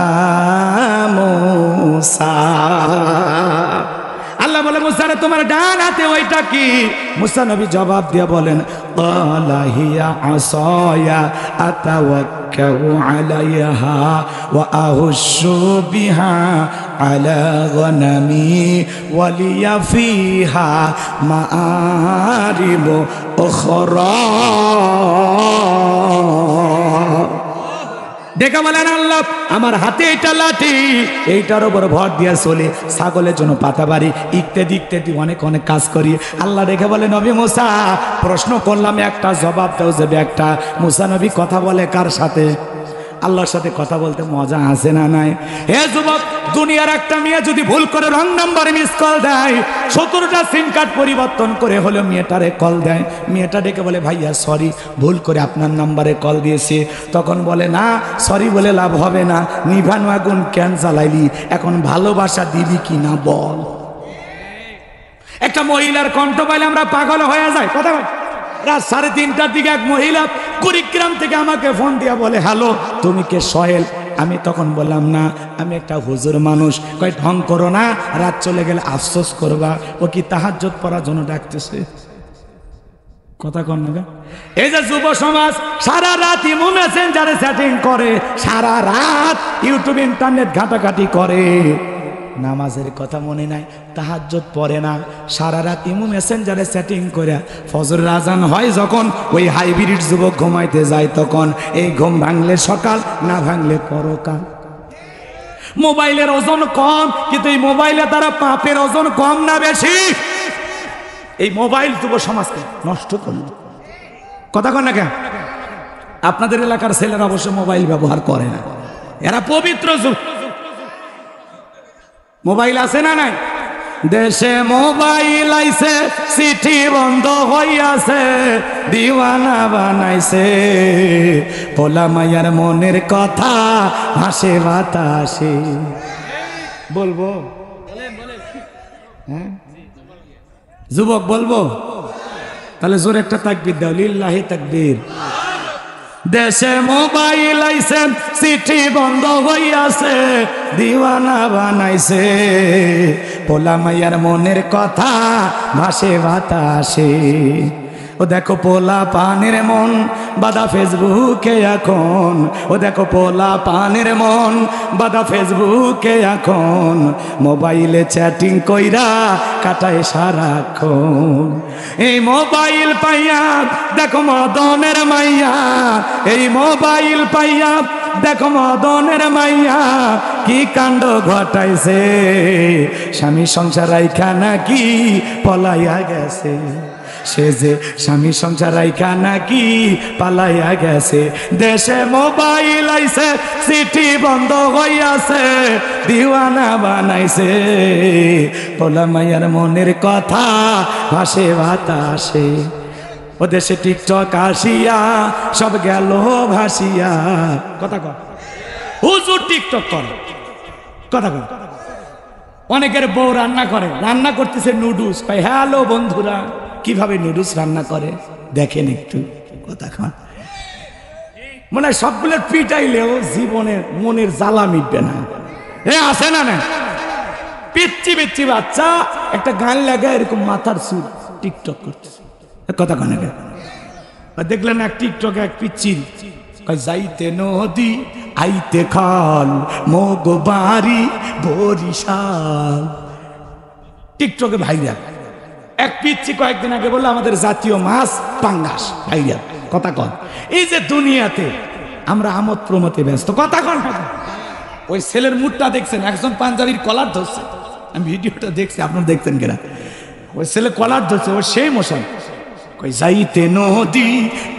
মুসা। আল্লাহ বলে, মুসা রে তোমার ডান হাতে ওইটা কি? মুসা নবী জবাব দিয়ে বলেন, ক্বালা হিয়া আসায়া আতাওয়াক্কাউ আলাইহা ওয়া আহুশু বিহা আলা গনামি ওয়া লিয়া ফিহা মাআরিব উখরা। দেখা বলেন আল্লাহ, আমার হাতে এটা লাঠি, এইটার উপর ভর দিয়া চলে, ছাগলের জন্য পাতাবাড়ি ইত্যাদি অনেক অনেক কাজ করি। আল্লাহ দেখে বলে, নবী মুসা, প্রশ্ন করলাম একটা, জবাব দাও যাবে একটা। মুসা নবী কথা বলে কার সাথে? আল্লাহর সাথে কথা বলতে মজা আছে না নাই? হে যুবক, দুনিয়ার একটা মেয়ে যদি ভুল করে রং নাম্বারে মিস কল দেয়, 17টা সিম কার্ড পরিবর্তন করে হলেও মেয়েটারে কল দেয়, মেয়েটা ডেকে বলে, ভাইয়া সরি, ভুল করে আপনার নাম্বারে কল দিয়েছে। তখন বলে, না সরি বলে লাভ হবে না, নিভানো আগুন কেন জ্বালাইলি, এখন ভালোবাসা দিবি কি না বল। একটা মহিলার কণ্ঠ পাইলে আমরা পাগল হয়ে যাই। কথা বল। রাত 3:30টার দিকে এক মহিলা কুড়িগ্রাম থেকে আমাকে ফোন দিয়া বলে, হ্যালো তুমি কে সোহেল? আমি তখন বললাম, না আমি একটা হুজুর মানুষ। কয় ঢং করো না, রাত চলে গেলে আফসোস করবা। ও কি তাহাজ্জুদ পড়ার জন্য ডাকতেছে? কথা কন না। এই যে যুব সমাজ সারা রাত ইমো মেসেঞ্জারে চ্যাটিং করে, সারা রাত ইউটিউব ইন্টারনেট ঘাটাঘাটি করে, নামাজের কথা মনে নাই, তাহাজ্জুদ পড়ে না, সারা রাত ইমো মেসেঞ্জারে চ্যাটিং করে ফজরের আজান হয় যখন, ওই হাইব্রিড যুবক ঘুমাইতে যায় তখন, এই ঘুম ভাঙলে সকাল, না ভাঙলে পরকাল। মোবাইলের ওজন কম, কিন্তু এই মোবাইলে তারা পাপের ওজন কম না বেশি? এই মোবাইল যুব সমাজকে নষ্ট করলো। কথা কন না কেন? আপনাদের এলাকার ছেলেরা অবশ্য মোবাইল ব্যবহার করে না, এরা পবিত্র যুগ। মোবাইল আছে না নাই? দেশে মোবাইল আইছে, চিঠি বন্ধ হইয়াছে, দিওয়ানা বানাইছে, পোলা মাইয়ার মনের কথা হাসে বাতাসে। বলবো হ্যাঁ যুবক, বলবো? তাহলে জোরে একটা তাকবীর দাও, লিল্লাহি তাকবীর। দেশে মোবাইল আইছে, চিঠি বন্ধ হইয়াছে, দিওয়ানা বানাইছে, পোলা মাইয়ার মনের কথা ভাসে বাতাসে। ও দেখো পোলা পানের মন বাদা ফেসবুকে এখন, ও দেখো পোলা পানের মন বাদা ফেসবুকে এখন, মোবাইলে চ্যাটিং কইরা কাটায় সারাক্ষণ। এই মোবাইল পাইয়া দেখো মদনের মাইয়া, এই মোবাইল পাইয়া দেখো মদনের মাইয়া কি কাণ্ড ঘটাইছে, স্বামী সংসার রাইখা নাকি পলাইয়া গেছে, সে যে স্বামী সংসার রাইখা নাকি পালাইয়া গেছে, দেশে মোবাইল আইছে চিঠি বন্ধ হইয়াছে, দিওয়ানা বানাইছে, পোলা মাইয়ার মনের কথা ভাসে বাতাসে, ও দেশে টিকটক আসিয়া সব গেল ভাসিয়া। কথা কর, হুজুর টিকটক করে, কথা কর। অনেকের বউ রান্না করে, রান্না করতেছে নুডলস, কয় হ্যালো বন্ধুরা কিভাবে নুডলস রান্না করে দেখেন একটু, কথা কর। মনে হয় সবগুলোর পিটাইলেও জীবনের মনের জ্বালা মিটবে না। এ আছে না না পিচ্ছি পিচ্ছি বাচ্চা একটা গান লাগায় এরকম মাথার চুল টিকটক করতেছে, কথা কনে দেখলেন এক টিকটকে এক পিচ্ছির যাইতে নদী আইতে খাল মগ বাড়ি বরিশাল, টিকটকে ভাইরাল। এক পিচ্ছি কয়েকদিন আগে বললো আমাদের জাতীয় মাছ পাঙ্গাস, ভাইরাল। কথা কন, এই যে দুনিয়াতে আমরা আমোদ প্রমোদে ব্যস্ত, কথা কন। ওই ছেলের মুডটা দেখছেন, একজন পাঞ্জাবির কলার ধরছে, আমি ভিডিওটা দেখছি, আপনারা দেখতেন কিনা, ওই ছেলে কলার ধরছে, ওর সেই মোশন, কই যাইতে নদী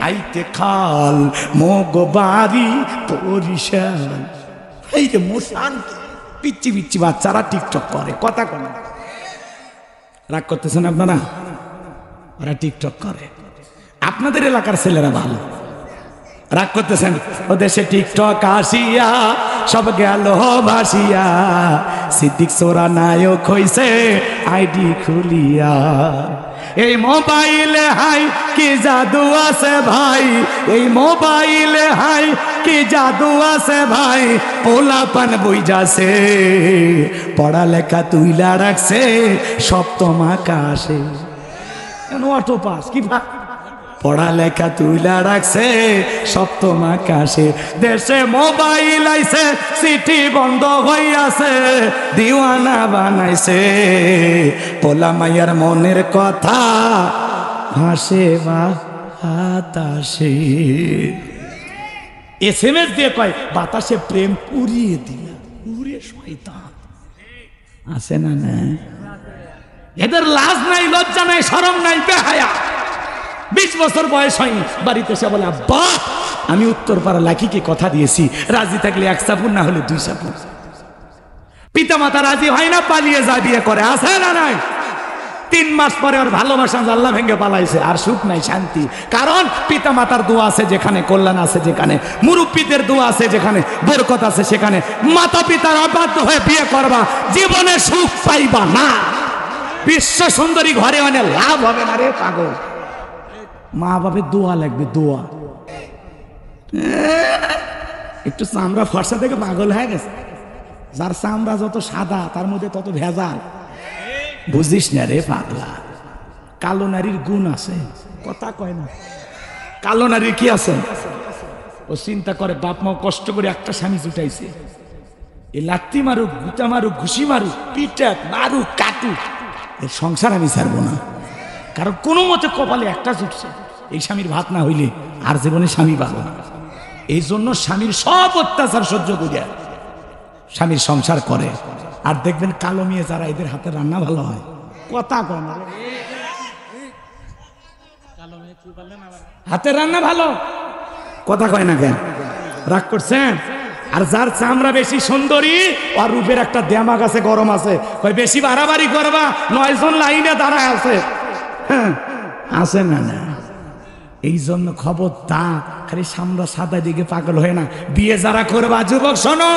আইতে খাল মগ বাড়ি বরিশাল, এই যে মোশন। পিচ্ছি পিচ্ছি বাচ্চারা টিকটক করে, কথা কন। রাগ করতেছেন আপনারা, ওরা টিকটক করে। আপনাদের এলাকার ছেলেরা ভালো, রাগ করতেছেন। ও দেশে টিকটক আসিয়া সব গেল ভাসিয়া, সিদ্দিক সোরা নায়ক হইছে আইডি খুলিয়া, এই মোবাইলে হাই কি জাদু আছে ভাই, এই মোবাইলে হাই কি জাদু আছে ভাই, পোলাপান বইজাছে, পড়ালেখা তুইলা রাখছে সপ্তম আকাশে, অটো পাস কি পড়ালেখা তুইলা রাখছে সপ্তম আকাশে, দেশে মোবাইল আইছে চিঠি বন্ধ হইয়াছে, দিওয়ানা বানাইছে, পোলা মাইয়ার মনের কথা ভাসে বাতাসে। SMS দিয়ে কয় বাতাসে প্রেম উড়িয়ে দিলা, উড়ে শয়তান আছে না না, এদের লাজ নাই, লজ্জা নাই, শরম নাই, বেহায়া। 20 বছর বয়স হয়নি, বাড়িতে এসে বলে আব্বা আমি উত্তরপাড়া লাকিকে কথা দিয়েছি, রাজি থাকলে 1 চাপুর না হলে 2 চাপুর। পিতা মাতা রাজি হয় না, পালিয়ে যায়, বিয়ে করে, আছে না নাই? 3 মাস পরে ওর ভালোবাসা জানলা ভেঙে পালাইছে, আর সুখ নাই, শান্তি। কারণ পিতা মাতার দোয়া আছে যেখানে, কল্যাণ আছে যেখানে, মুরব্বীদের দোয়া আছে যেখানে, বরকত আছে সেখানে। মাতা পিতার অবাধ্য হয়ে বিয়ে করবা, জীবনে সুখ পাইবা না। বিশ্ব সুন্দরী ঘরে অনেক লাভ হবে না রে পাগল, মা বাপের দোয়া লাগবে, দোয়া। একটু চামড়া ফর্সা থেকে পাগল হয়ে গেছে, যার চামড়া যত সাদা তার মধ্যে তত ভেজাল, বুঝিস না রে পাগলা। কালো নারীর গুণ আছে, কথা কয় না। কালো নারীর কি আছে? ও চিন্তা করে বাপ মা কষ্ট করে একটা স্বামী জুটাইছে, এই লাত্তি মারুক, গুটা মারুক, ঘুষি মারুক, পিটাক মারুক, কাটুক, এর সংসার আমি ছাড়বো না। কারণ কোনো মতে কপালে একটা জুটছে, এই স্বামীর ভাত না হইলে আর জীবনে স্বামী পাবো না। এই জন্য স্বামীর সব অত্যাচার সহ্য করে স্বামীর সংসার করে। আর দেখবেন কালো মেয়ে যারা, এদের হাতে রান্না ভালো হয়, কথা কয় না, হাতে রান্না ভালো, কথা কয় না কেন? রাগ করছেন? আর যার চামড়া বেশি সুন্দরী, আর রূপের একটা দেমাগ আছে, গরম আছে, কয় বেশি বাড়াবাড়ি করবা, 9 জন লাইনে দাঁড়ায় আছে, হ্যাঁ আছে না না। এই জন্য খবরদার, খালি সামরা সাদা দিকে পাগল হয় না। বিয়ে যারা করবা, যুবক শোনো,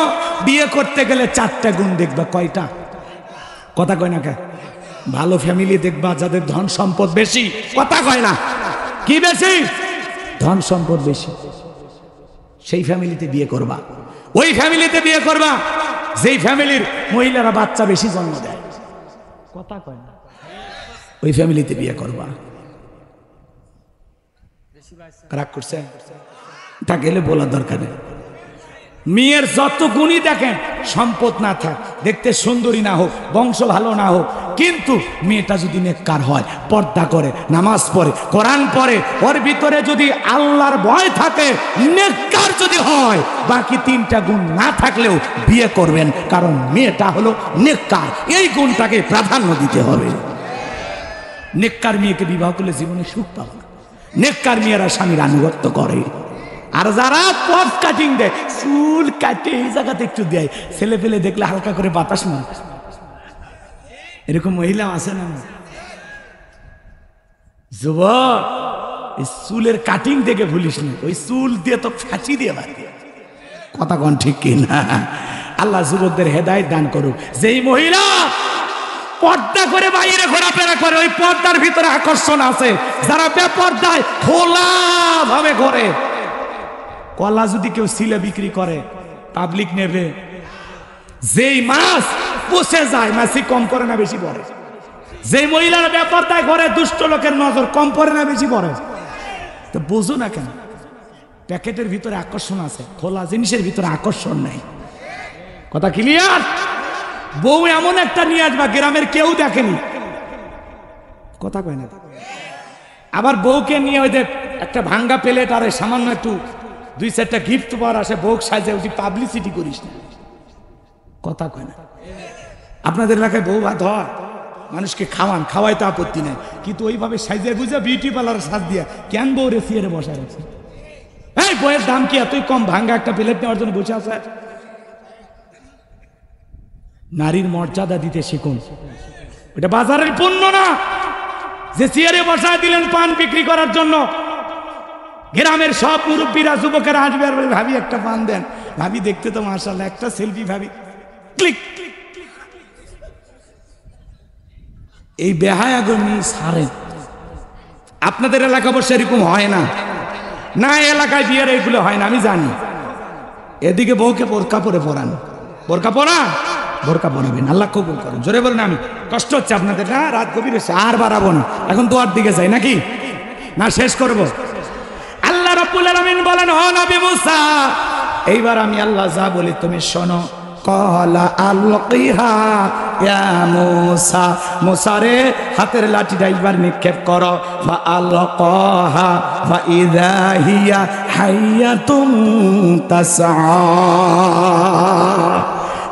বিয়ে করতে গেলে 4টা গুণ দেখবা। কয়টা? কথা কয় না কে? ভালো ফ্যামিলি দেখবা, যাদের ধন সম্পদ বেশি, কথা কয় না, কি বেশি? ধন সম্পদ বেশি, সেই ফ্যামিলিতে বিয়ে করবা। ওই ফ্যামিলিতে বিয়ে করবা যেই ফ্যামিলির মহিলারা বাচ্চা বেশি জন্ম দেয়, কথা কয় না, ওই ফ্যামিলিতে বিয়ে করবা। রাগ করছে, তা গেলে বলার দরকার নেই। মেয়ের যত গুণই দেখেন, সম্পদ না থাক, দেখতে সুন্দরী না হোক, বংশ ভালো না হোক, কিন্তু মেয়েটা যদি নেককার হয়, পর্দা করে, নামাজ পড়ে, কোরআন পড়ে, ওর ভিতরে যদি আল্লাহর ভয় থাকে, নেককার যদি হয়, বাকি তিনটা গুণ না থাকলেও বিয়ে করবেন, কারণ মেয়েটা হলো নেককার। এই গুণটাকে প্রাধান্য দিতে হবে। নেককার মেয়েকে বিবাহ করলে জীবনে সুখ পাবে। নেককার মেয়েরা স্বামীর আনুগত্য করে। আর যারা পথ কাটিং দেয়, চুল কাটে এই জায়গাতে একটু দেয়, ছেলে পেলে দেখলে হালকা করে বাতাস মারে, এরকম মহিলা আছে না? যুবক, এই চুলের কাটিং দেখে ভুলিস না, ওই চুল দিয়ে তো ফাঁচি দিয়ে মারে। কথা কোন ঠিক কিনা? আল্লাহ যুবকদের হেদায়েত দান করুক। যেই মহিলা পর্দা করে বাইরে ঘোরাফেরা করে, ওই পর্দার ভিতরে আকর্ষণ আছে। যারা বেপর্দায় খোলা ভাবে ঘোরে, কলা যদি কেউ সিলে বিক্রি করে, পাবলিক নেবে। যেই মাছ পচে যায়, মাছি কম পড়ে না বেশি পড়ে? যেই মহিলারা বেপর্দায় ঘরে, দুষ্ট লোকের নজর কম পড়ে না বেশি পড়ে? তো বুঝো না কেন? প্যাকেটের ভিতরে আকর্ষণ আছে, খোলা জিনিসের ভিতরে আকর্ষণ নেই। কথা ক্লিয়ার? বউ এমন একটা নিয়ে আসবা, গ্রামের কেউ দেখেনি, কথা কয় না। আবার বউকে নিয়ে ওই যে একটা ভাঙ্গা প্লেট আর সামান্য একটু 2-4টা গিফট পাওয়ার আসে, বউ সাজে, ওই পাবলিসিটি করিস না, কথা কয় না। আপনাদের এলাকায় বউ ভাত হয়, মানুষকে খাওয়ান, খাওয়াই তো আপত্তি নেই, কিন্তু ওইভাবে সাইজে বুঝে বিউটি পার্লার সাজ দিয়া কেন বউ রে সিয়ারে বসা রয়েছে? এই বইয়ের দাম কি এতই কম ভাঙ্গা একটা প্লেট নেওয়ার জন্য বসে আছে? নারীর মর্যাদা দিতে শিখুন। এটা বাজারের পণ্য না যে চেয়ারে বসায় দিলেন পান বিক্রি করার জন্য। গ্রামের সব মুরব্বীরা যুবকেরা আসবে আর বলে, ভাবি একটা পান দেন। ভাবি দেখতে তো মাশাআল্লাহ, একটা সেলফি, ভাবি ক্লিক। এই বেহায়াগনি সারে। আপনাদের এলাকা অবশ্য এরকম হয় না, না এলাকায় বিয়ের এইগুলো হয় না, আমি জানি। এদিকে বউকে বোরকা পরে পরান, বোরকা পরা, বোরকা পরাবেন, আল্লাহ কবুল করেন। জোরে বলেন আমি। কষ্ট হচ্ছে আপনাদের না? রাত গভীর হচ্ছে, আর বাড়াবো না, এখন দোয়ার দিকে যাই নাকি না শেষ করব? আল্লাহ রাব্বুল আলামিন বলেন, ও নবী মুসা, এইবার আমি আল্লাহ যা বলি তুমি শোনো। ক্বালা আলকিহা ইয়া মুসা, মুসা রে হাতের লাঠিটা এইবার নিক্ষেপ করো। ফাআলকাহা ফাইযা হিয়া হাইয়াতুন তাসআ।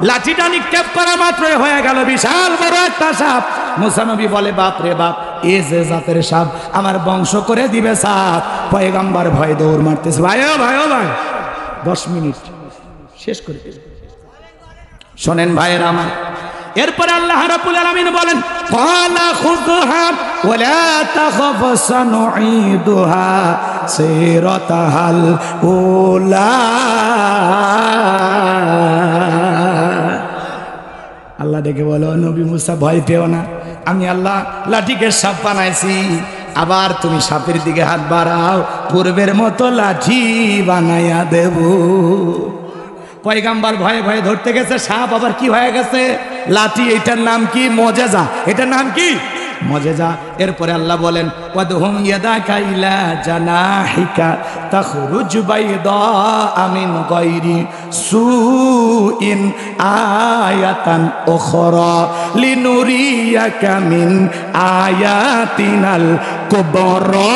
লাঠিটা নিক্ষেপ করা মাত্রই হয়ে গেল বিশাল বড় একটা সাপ। মুসা নবী বলে, বাপ রে বাপ, এ যে জাতের সাপ, আমার বংশ করে দিবে সাপ। পয়গম্বর ভয় দৌড় মারতেছে। ভাই ও ভাই, ও ভাই, 10 মিনিট শেষ করে দিল। শোনেন ভাইয়ের আমার, এরপরে আল্লাহ রাব্বুল আলামিন বলেন, ক্বালা খুযহা ওয়ালা তাখাফ সানুঈদুহা সিরাতাহাল উলা। আল্লাহ ডেকে বলো, নবী মুসা ভয় পেও না, আমি আল্লাহ লাঠিকে সাপ বানাইছি, আবার তুমি সাপের দিকে হাত বাড়াও, পূর্বের মতো লাঠি বানাইয়া দেব। পয়গম্বর ভয়ে ভয়ে ধরতে গেছে, সাপ আবার কি হয়ে গেছে? লাঠি। এটার নাম কি? মুজিজা। এটার নাম কি? মুজিজা। এরপরে আল্লাহ বলেন, ওয়াদহুম ইয়াদাকা ইলা জানাহিকা তাখরুজ বাইদা মিন গায়রি সুইন আয়াতান উখরা লিনুরিয়াকা মিন আয়াতিনাল কুবরা।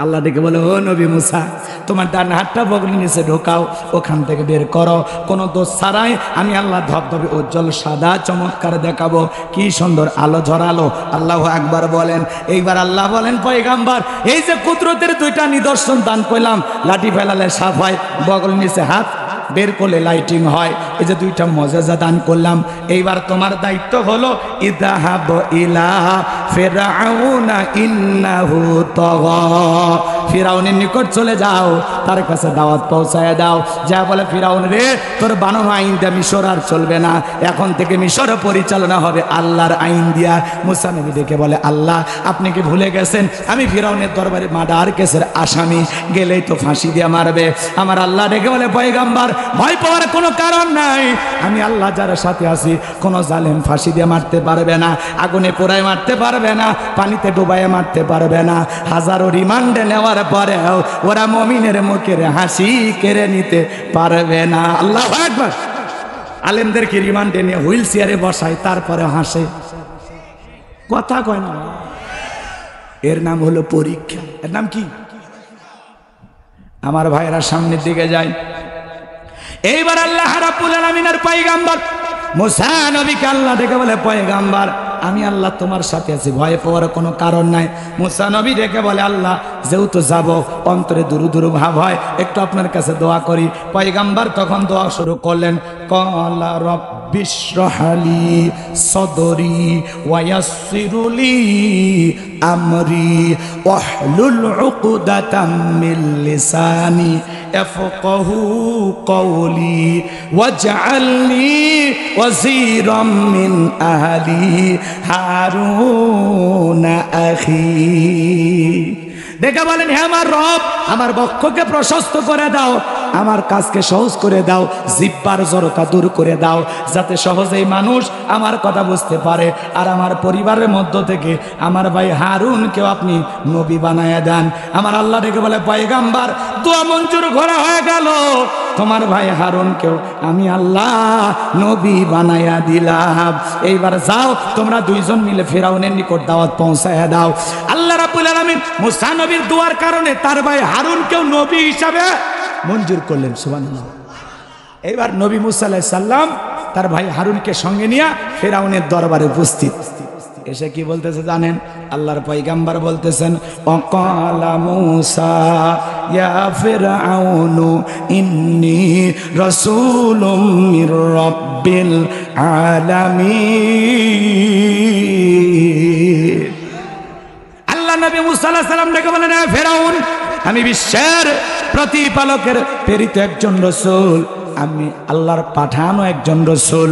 আল্লাহ ডেকে বলে, ও নবী মুসা, তোমার ডান হাতটা বগলের নিচে ঢোকাও, ওখান থেকে বের করো, কোনো দোষ ছাড়াই আমি আল্লাহ ধবধবে উজ্জ্বল সাদা চমৎকার দেখাবো। কি সুন্দর আলো ঝরালো। আল্লাহু আকবার বলেন। এইবার আল্লাহ বলেন, পয়গম্বর, এই যে কুদরতের 2টা নিদর্শন দান করলাম, লাঠি ফেলালে সাপ হয়, বগলের নিচে হাত বের করলে লাইটিং হয়, এই যে 2টা মুজিজা দান করলাম, এইবার তোমার দায়িত্ব হলো ইযহাব ইলা ফিরআউনা ইন্নাহু তাগা। ফিরাউনের নিকট চলে যাও, তার কাছে দাওয়াত পৌঁছায় দাও। যা বলে, ফিরাউন রে, তোর বানানো আইন দিয়ে মিশর আর চলবে না, এখন থেকে মিশর পরিচালনা হবে আল্লাহর আইন দিয়া। মুসা নবী ডেকে বলে, আল্লাহ আপনি কি ভুলে গেছেন আমি ফিরাউনের দরবারে মার্ডার কেসের আসামি, গেলেই তো ফাঁসি দিয়ে মারবে। আমার আল্লাহ ডেকে বলে, পয়গম্বর ভয় পাওয়ার কোনো কারণ নাই, আমি আল্লাহ যার সাথে আছি, কোনো জালেম ফাঁসি দিয়ে মারতে পারবে না, আগুনে পোড়ায় মারতে পারবে না, পানিতে ডুবাইয়ে মারতে পারবে না। হাজারো রিমান্ডে নেওয়ার পরেও ওরা মুমিনের মুখের হাসি কেড়ে নিতে পারবে না। আল্লাহু আকবার। আলেমদেরকে রিমান্ডে নিয়ে হুইল চেয়ারে বসায়, তারপরে হাসে, কথা কয় না। এর নাম হলো পরীক্ষা। এর নাম কি? আমার ভাইরা সামনের দিকে যায়। এইবার আল্লাহ রাব্বুল আলামিনের পয়গম্বর মুসা নবীকে আল্লাহ ডেকে বলে, পয়গম্বর আমি আল্লাহ তোমার সাথে আছি, ভয় পাওয়ার কোনো কারণ নাই। মুসা নবী ডেকে বলে, আল্লাহ যেহেতু যাব, অন্তরে দুরু দুরু ভাব হয়, একটু আপনার কাছে দোয়া করি। পয়গম্বর তখন দোয়া শুরু করলেন, ক্বালা রাব্বিশরাহ লি সাদরি ওয়া ইয়াসসিরলি আমরি ওয়াহলুল উকদাতাম মিন লিসানি ইয়াফকাহু কওলি ওয়াজআলনি ওয়াজিরাম মিন আহলি হারুন আখি। দেখে বলেন, হে আমার রব, আমার বক্ষকে প্রশস্ত করে দাও, আমার কাজকে সহজ করে দাও, জিহ্বার জড়তা দূর করে দাও, যাতে সহজেই মানুষ আমার কথা বুঝতে পারে। আর আমার পরিবারের মধ্য থেকে আমার ভাই হারুনকেও আপনি নবী বানায়া দেন। আমার আল্লাহ ডেকে বলে, পয়গম্বর দোয়া মঞ্জুর করা হয়ে গেল, তোমার ভাই হারুনকেও আমি আল্লাহ নবী বানায়া দিলাম। এইবার যাও, তোমরা দুইজন মিলে ফিরআউনের নিকট দাওয়াত পৌঁছায়া দাও। আল্লাহ রাব্বুল আলামিন মুসা নবীর দোয়ার কারণে তার ভাই হারুনকেও নবী হিসাবে মঞ্জুর করলেন। সুবহানাল্লাহ। এইবার নবী মুসা আলাইহিস সালাম তার ভাই হারুনকে সঙ্গে নিয়ে ফিরআউনের দরবারে উপস্থিত। এসে কি বলতেছে জানেন? আল্লাহর পয়গম্বর বলতেছেন, ওয়াকালা মুসা ইয়া ফিরআউনু ইন্নী রাসূলুম মির রাব্বিল আলামিন। আল্লাহ নবী মুসা আলাইহিস সালাম ডেকে বলেন, হে ফিরআউন, আমি বিশ্বের প্রতিপালকের প্রেরিত একজন রাসূল, আমি আল্লাহর পাঠানো একজন রাসূল,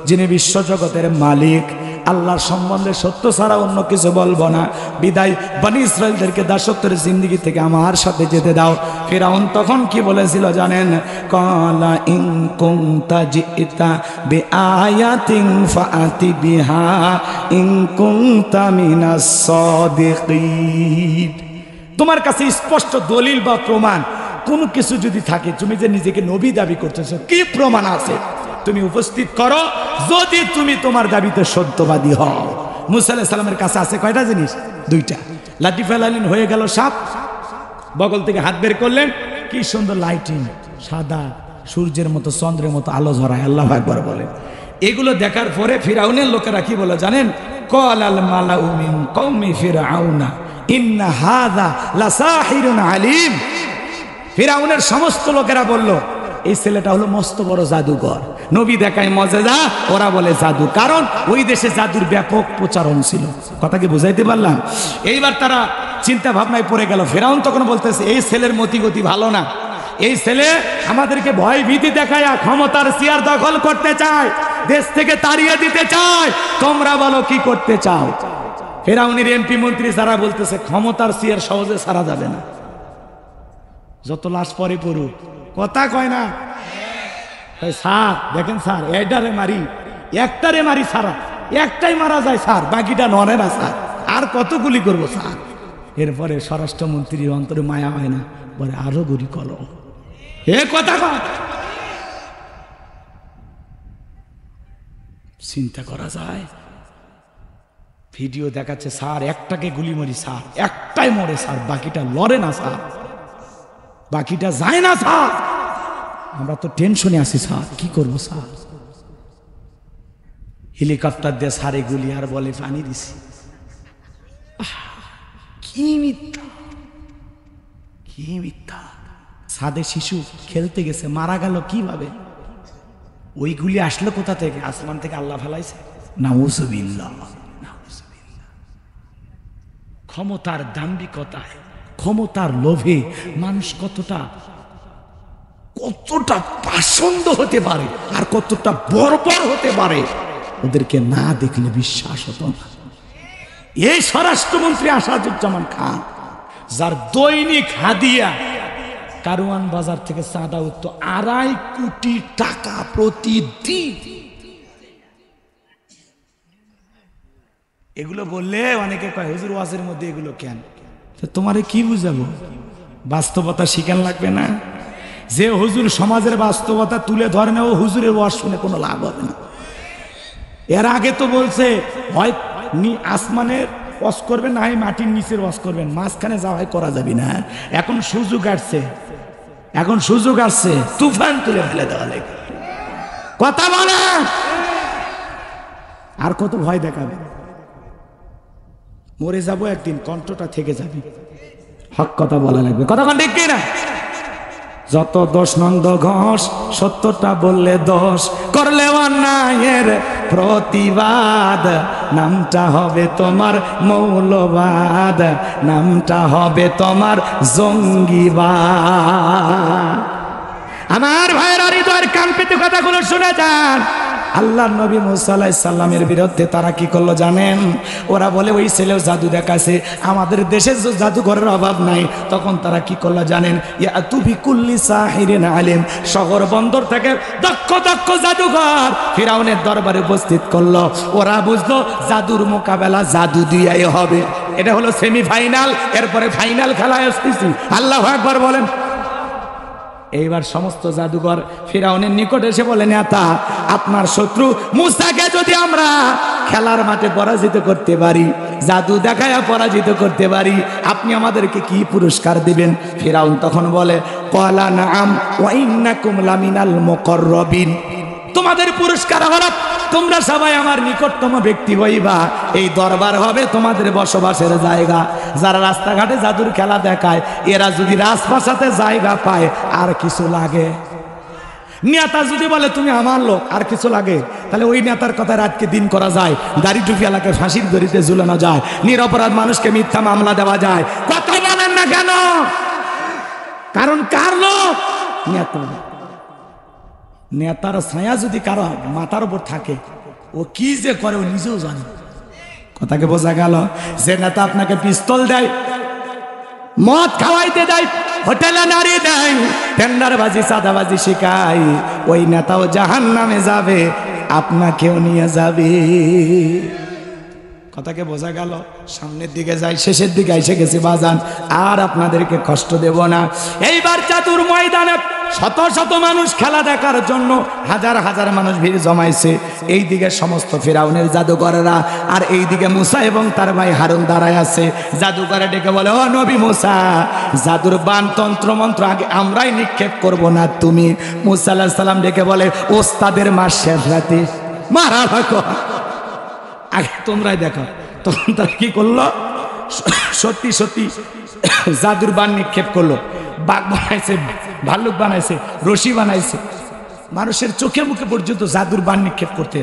যিনি বিশ্বজগতের মালিক। আল্লাহর সম্বন্ধে সত্য ছাড়া অন্য কিছু বলবো না, বিদায় বনি ইসরাইলদেরকে দাসত্বের জিন্দেগি থেকে আমার সাথে যেতে দাও। ফিরআউন তখন কি বলেছিল জানেন? ক্বালা ইন কুনতা জিতা বিআয়াতিন ফাআতি বিহা ইন কুনতা মিনাস সাদিকিন। তোমার কাছে স্পষ্ট দলিল বা প্রমাণ কোনো কিছু যদি থাকে, তুমি যে নিজেকে নবী দাবি করতেছো, কি প্রমাণ আছে তুমি উপস্থিত করো, যদি তুমি তোমার দাবিতে সত্যবাদী হও। মুসা আলাইহিস সালামের কাছে আছে কয়টা জিনিস? দুইটা। লাঠি ফেলালেন, হয়ে গেল সাপ, বগল থেকে হাত বের করলেন, কি সুন্দর লাইটিং, সাদা সূর্যের মতো চন্দ্রের মতো আলো ঝরায়। আল্লাহু আকবার বলে। এগুলো দেখার পরে ফিরআউনের লোকেরা কি বলে জানেন? ক্বালাল মালাউ মিন কওমি ফিরআউনা ইন্না হাযা লাসাহিরুন আলিম। ফিরআউনের সমস্ত লোকেরা বলল, এই ছেলেটা হলো মস্ত বড় জাদুকর, নবী দেখায় মজেজা, ওরা বলে জাদু। কারণ ওই দেশে জাদুর ব্যাপক প্রচারণ ছিল। কথা কি বুঝাইতে পারলাম? এইবার তারা চিন্তা ভাবনায় পড়ে গেল। ফিরআউন তখন বলতেছে, এই ছেলের মতিগতি ভালো না, এই ছেলে আমাদেরকে ভয় ভীতি দেখায় ক্ষমতার চেয়ার দখল করতে চায়, দেশ থেকে তাড়িয়ে দিতে চায়, তোমরা বলো কি করতে চাও? ফিরআউনের এমপি মন্ত্রী যারা বলতেছে, ক্ষমতার চেয়ার সহজে ছাড়া যাবে না, যত লাশ পরে পড়ুক, কথা কয় না। স্যার দেখেন স্যার, এটারে মারি, একটারে মারি, সারা একটাই মারা যায় স্যার, বাকিটা নড়ে না স্যার, আর কত গুলি করবো স্যার? এরপরে স্বরাষ্ট্রমন্ত্রীর অন্তরে মায়া হয় না, বলে আরো গুলি করো। এ কথা কয়, চিন্তা করা যায়? ভিডিও দেখাচ্ছে, স্যার একটাকে গুলি মারি স্যার, একটাই মরে স্যার, বাকিটা লড়ে না স্যার, বাকিটা যায় না স্যার, আমরা তো টেনশনে আছি স্যার, কি করবো স্যার? হেলিকপ্টার দিয়ে সারে গুলি, আর বলে পানি দিছি। কি মিথ্যা, কি মিথ্যা! সাদে শিশু খেলতে গেছে, মারা গেল কিভাবে? ওই গুলি আসলো কোথা থেকে? আসমান থেকে আল্লাহ ফেলাইছে। নাউজুবিল্লাহ। ক্ষমতার দাম্ভিকতায়, ক্ষমতার লোভে মানুষ কতটা পাষণ্ড হতে পারে আর কতটা বর্বর হতে পারে, ওদেরকে না দেখলে বিশ্বাস হতো না। এই স্বরাষ্ট্রমন্ত্রী আসাদুজ্জামান খান, যার দৈনিক হাদিয়া কারওয়ান বাজার থেকে চাঁদা উঠতো 2.5 কোটি টাকা প্রতিদিন। এগুলো বললে অনেকে কয়, হুজুর ওয়াজের মধ্যে এগুলো কেন? তোমারে কি বুঝাবো? বাস্তবতা শিখান লাগবে না? যে হুজুর সমাজের বাস্তবতা তুলে ধরে না, ও হুজুরের ওয়াজ শুনে কোনো লাভ হবে না। এর আগে তো বলছে হয় আসমানের ওয়াজ করবেন, না হয় মাটির নিচের ওয়াজ করবেন, মাঝখানে যাওয়া হয় করা যাবে না। এখন সুযোগ আসছে, এখন সুযোগ আসছে, তুফান তুলে ফেলে দেওয়া লাগে। কথা বলে আর কত ভয় দেখাবে? মরে যাব একদিন, কণ্ঠটা থেকে যাবে, হক কথা বলা লাগবে। কতক্ষণ ঠিক কিনা? যত দোষ নন্দ ঘোষ, সত্যটা বললে দোষ, করলে অন্যায়ের প্রতিবাদ, নামটা হবে তোমার মৌলবাদ, নামটা হবে তোমার জঙ্গিবাদ। আমার ভাইয়ের হৃদয়ের কান পেতে কথাগুলো শুনে যান। আল্লাহর নবী মুসা আলাইহিস সালামের বিরুদ্ধে তারা কি করলো জানেন? ওরা বলে ওই ছেলেও জাদু দেখাছে, আমাদের দেশে জাদুঘরের অভাব নাই। তখন তারা কি করলো জানেন? ইয়াতু বিকুল্লি সাহিরিন আলিম, শহর বন্দর থেকে দক্ষ দক্ষ জাদুঘর ফিরাউনের দরবারে উপস্থিত করলো। ওরা বুঝলো জাদুর মোকাবেলা জাদু দিয়েই হবে। এটা হলো সেমিফাইনাল, এরপরে ফাইনাল খেলা আসতেছি। আল্লাহু আকবার বলেন। এইবার সমস্ত জাদুঘর ফিরাউনের নিকট এসে বলে, নেতা, আপনার শত্রু মুসাকে যদি আমরা খেলার মাঠে পরাজিত করতে পারি, জাদু দেখায়া পরাজিত করতে পারি, আপনি আমাদেরকে কি পুরস্কার দিবেন? ফিরাউন তখন বলে, ক্বালা নাআম ওয়া ইন্নাকুম লামিনাল মুকাররাবিন, তোমাদের পুরস্কার হলো তোমরা সবাই আমার নিকটতম ব্যক্তি হইবা, এই দরবার হবে তোমাদের বসবাসের জায়গা। যারা রাস্তাঘাটে জাদুর খেলা দেখায়, এরা যদি রাজপ্রাসাদে জায়গা পায় আর কিছু লাগে? নেতা যদি বলে তুমি আমার লোক, আর কিছু লাগে? তাহলে ওই নেতার কথা রাতকে দিন করা যায়, দাড়ি টুপি এলাকে ফাঁসির দড়িতে ঝুলানো যায়, নিরপরাধ মানুষকে মিথ্যা মামলা দেওয়া যায়। কথা বলেন না কেন? কারণ কার লোক? নেতা। নেতার ছায়া যদি কারো মাথার উপর থাকে, ও কি যে করে ও নিজেও জানে। কথাকে বোঝা গেল? যে নেতা আপনাকে পিস্তল দেয়, মদ খাওয়াইতে দেয়, হোটেলে নাড়ি দেয়, টেন্ডারবাজি চাঁদাবাজি শিখায়, ওই নেতাও জাহান্নামে যাবে, আপনাকেও নিয়ে যাবে। কথাকে বোঝা গেল? সামনের দিকে যাই, শেষের দিকে এসে গেছি বাজান, আর আপনাদেরকে কষ্ট দেব না। এইবার জাদুর ময়দানে শত শত মানুষ খেলা দেখার জন্য হাজার হাজার মানুষ ভিড় জমাইছে। এই দিকে সমস্ত ফিরাউনের জাদুকরেরা, আর এই দিকে মুসা এবং তার ভাই হারুন দাঁড়ায় আছে। জাদুকরে ডেকে বলে, ও নবী মুসা, জাদুর বান তন্ত্র মন্ত্র আগে আমরাই নিক্ষেপ করব না তুমি। মুসা আলাইহিস সালাম ডেকে বলে, ওস্তাদের মার শেষ রাতে মারা রাখো, আগে তোমরাই দেখো। তখন তারা কি করলো? সত্যি সত্যি জাদুর বান নিক্ষেপ করলো। বাঘ বানাইছে, ভাল্লুক বানাইছে, রশি বানাইছে, মানুষের চোখে মুখে পর্যন্ত জাদুর বান নিক্ষেপ করতে।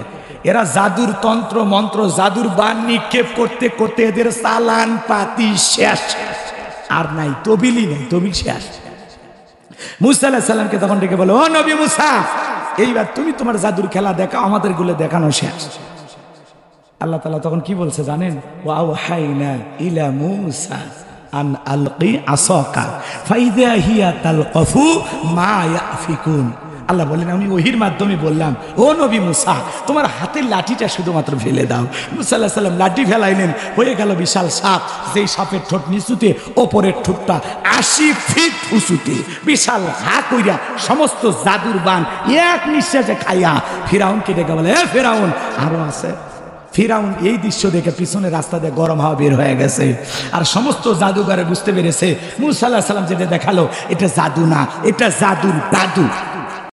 এরা জাদুর তন্ত্র মন্ত্র, জাদুর বান নিক্ষেপ করতে করতে এদের চালান পাতি শেষ, আর নাই তবিলই নাই, তবিল শেষ। মুসা আলাইহিস সালামকে তখন ডেকে বলে, ও নবী মুসা, এইবার তুমি তোমার জাদুর খেলা দেখাও, আমাদের গুলো দেখানো শেষ। আল্লাহ তাআলা তখন কি বলছে জানেন? ওয়াওহাইনা ইলা মুসা আন আলকি আসাকা ফাইযা হিয়া তালকাফু মা ইয়াফিকুন। আল্লাহ বলেন, আমি ওহির মাধ্যমে বললাম, ও নবী মুসা, তোমার হাতের লাঠিটা শুধুমাত্র ফেলে দাও। মুসা আলাইহিস সালাম লাঠি ফেলাইলেন, হয়ে গেল বিশাল সাপ। যেই সাপের ঠোঁট নিচুতে, ওপরের ঠোঁটটা 80 ফিট উঁচুতে, বিশাল হা কইরা সমস্ত জাদুর বান এক নিঃশ্বাসে খাইয়া ফিরাউনকে ডেকে বলে, এ ফিরাউন, আরো আছে। ফিরাউন এই দৃশ্য দেখে পিছনে রাস্তা দিয়ে গরম হাওয়া বের হয়ে গেছে, আর সমস্ত জাদুঘরে বুঝতে পেরেছে মুসা আলাইহিস সালাম যেটা দেখালো এটা জাদু না, এটা জাদুর দাদু।